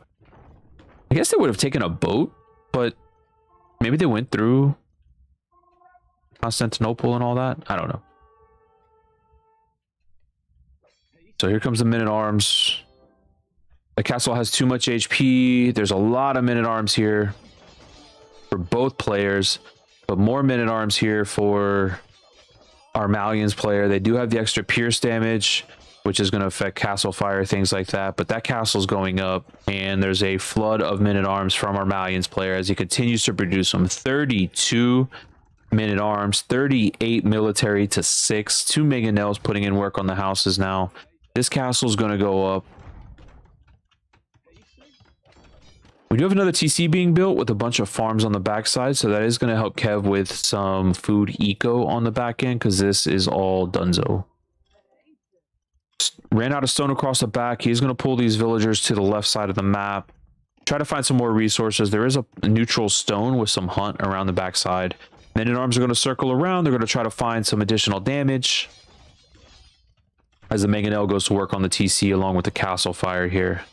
I guess they would have taken a boat, but maybe they went through Constantinople and all that. I don't know. So here comes the men-at-arms. The castle has too much HP. There's a lot of men-at-arms here for both players, but more men-at-arms here for our Malians player. They do have the extra pierce damage, which is going to affect castle fire, things like that, but that castle's going up, and there's a flood of men-at-arms from our Malians player as he continues to produce them. 32 men-at-arms, 38 military to 6. 2 mangonels putting in work on the houses now. This castle's going to go up. We do have another TC being built with a bunch of farms on the backside, so that is going to help Kev with some food eco on the back end, because this is all dunzo. Ran out of stone across the back. He's going to pull these villagers to the left side of the map. Try to find some more resources. There is a neutral stone with some hunt around the backside. Men-at-arms are going to circle around. They're going to try to find some additional damage as the mangonel goes to work on the TC along with the castle fire here.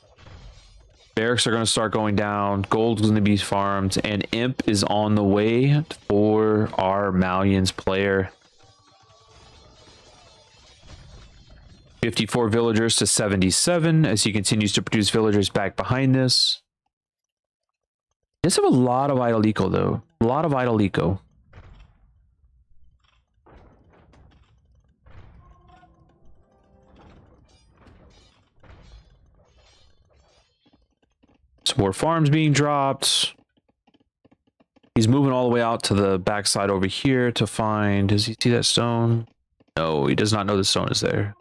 Barracks are going to start going down. Gold's going to be farmed, and Imp is on the way for our Malians player. 54 villagers to 77 as he continues to produce villagers back behind this. He does have a lot of idle eco, though. A lot of idle eco. Some more farms being dropped. He's moving all the way out to the backside over here to find... Does he see that stone? No, he does not know the stone is there.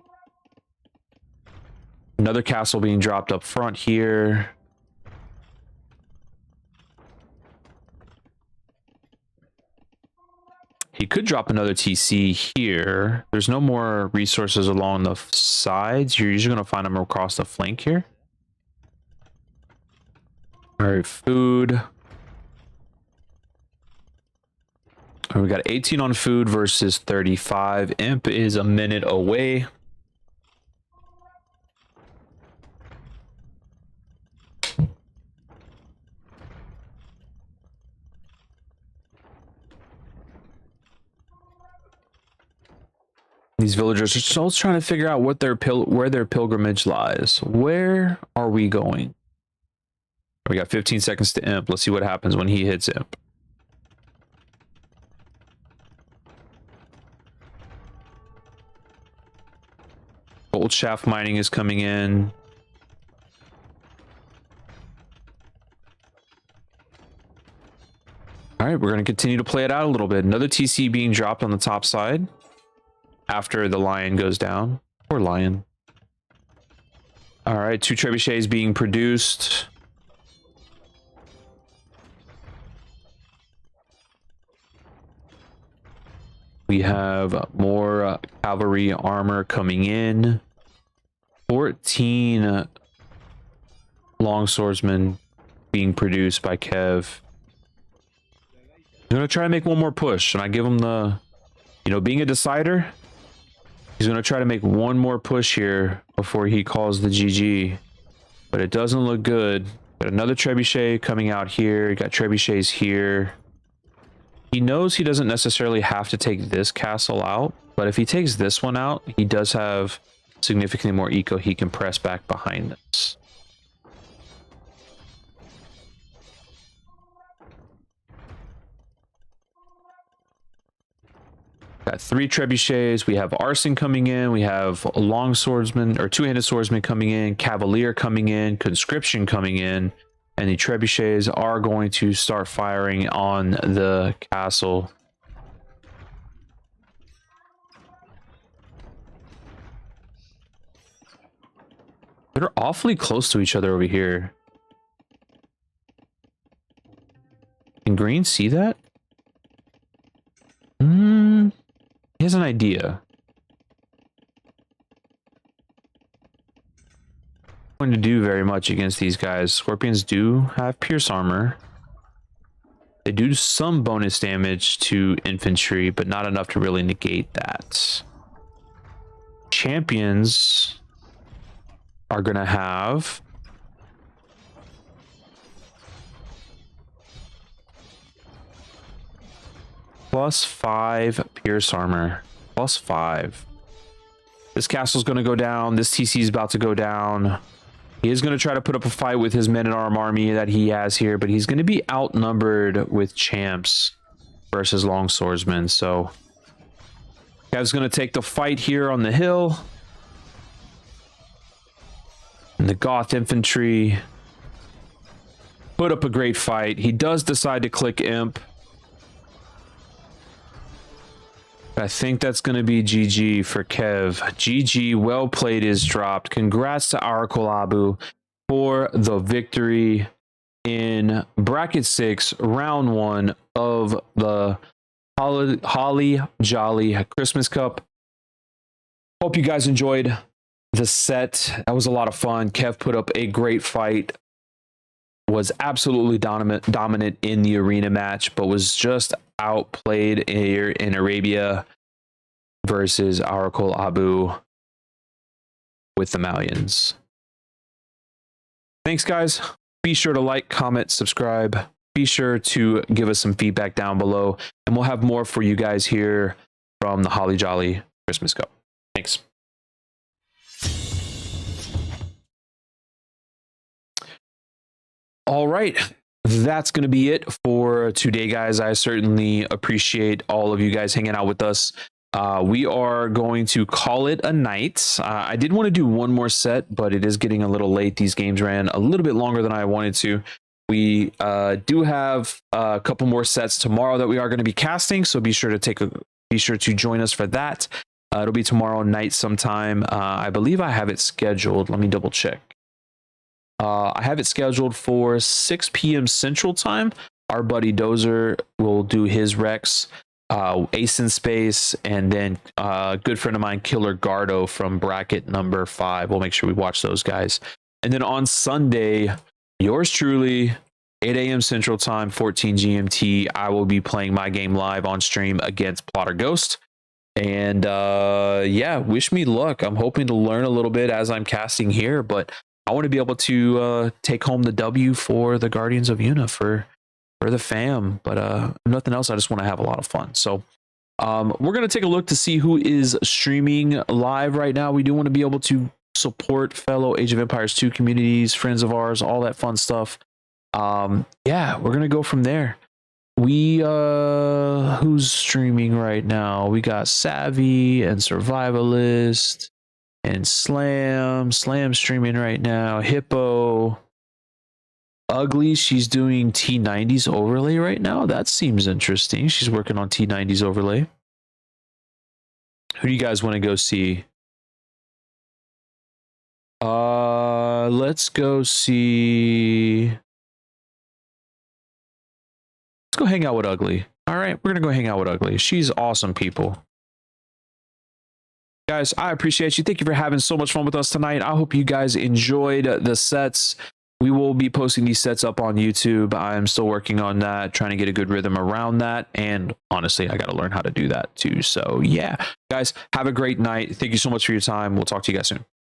Another castle being dropped up front here. He could drop another TC here. There's no more resources along the sides. You're usually going to find them across the flank here. All right, food. We got 18 on food versus 35. Imp is a minute away. These villagers are still trying to figure out what where their pilgrimage lies. Where are we going? We got 15 seconds to Imp. Let's see what happens when he hits Imp. Gold shaft mining is coming in. All right, we're going to continue to play it out a little bit. Another TC being dropped on the top side after the lion goes down. Poor lion. All right, 2 trebuchets being produced. We have more cavalry armor coming in. 14 longswordsmen being produced by Kev. He's going to try to make one more push, and I give him the, being a decider, he's going to try to make one more push here before he calls the GG. But it doesn't look good. Got another trebuchet coming out here. You got trebuchets here. He knows he doesn't necessarily have to take this castle out, but if he takes this one out, he does have significantly more eco he can press back behind this. Got 3 trebuchets. We have arson coming in. We have a long swordsman or 2-handed swordsman coming in, cavalier coming in, conscription coming in. And the trebuchets are going to start firing on the castle. They're awfully close to each other over here. Can Green see that? He has an idea. Going to do very much against these guys. Scorpions do have pierce armor. They do some bonus damage to infantry, but not enough to really negate that. Champions are going to have +5 pierce armor. +5. This castle's going to go down. This TC is about to go down. He is going to try to put up a fight with his men-at-arm army that he has here, but he's going to be outnumbered with champs versus long swordsmen. So Kev's going to take the fight here on the hill. And the Goth infantry put up a great fight. He does decide to click Imp. I think that's going to be GG for Kev. GG, well played is dropped. Congrats to Arakul Abu for the victory in Bracket 6, Round 1 of the HollyJolly Christmas Cup. Hope you guys enjoyed the set. That was a lot of fun. Kev put up a great fight. Was absolutely dominant in the arena match, but was just outplayed here in Arabia versus Arakul Abu with the Malians. Thanks, guys. Be sure to like, comment, subscribe. Be sure to give us some feedback down below, and we'll have more for you guys here from the HollyJolly Christmas Cup. Thanks. All right, that's going to be it for today, guys. I certainly appreciate all of you guys hanging out with us. We are going to call it a night. I did want to do one more set, but it is getting a little late. These games ran a little bit longer than I wanted to. We do have a couple more sets tomorrow that we are going to be casting, so be sure to join us for that. It'll be tomorrow night sometime. I believe I have it scheduled. Let me double check. I have it scheduled for 6 p.m. Central Time. Our buddy Dozer will do his Rex. Ace in Space, and then a good friend of mine, Killer Gardo from bracket number 5. We'll make sure we watch those guys. And then on Sunday, yours truly, 8 a.m. Central Time, 14 GMT, I will be playing my game live on stream against Plotter Ghost. And yeah, wish me luck. I'm hoping to learn a little bit as I'm casting here, but I want to be able to take home the W for the Guardians of Yuna for the fam. But nothing else, I just want to have a lot of fun. So we're going to take a look to see who is streaming live right now. We do want to be able to support fellow Age of Empires 2 communities, friends of ours, all that fun stuff. Yeah, we're going to go from there. We who's streaming right now? We got Savvy and Survivalist and Slam streaming right now. Hippo, Ugly, she's doing T90s overlay right now. That seems interesting. She's working on T90s overlay. Who do you guys want to go see? Let's go see. Let's go hang out with Ugly. All right, we're gonna go hang out with Ugly. She's awesome, people. Guys, I appreciate you. Thank you for having so much fun with us tonight. I hope you guys enjoyed the sets. We will be posting these sets up on YouTube. I'm still working on that, trying to get a good rhythm around that. And honestly, I got to learn how to do that too. So yeah, guys, have a great night. Thank you so much for your time. We'll talk to you guys soon.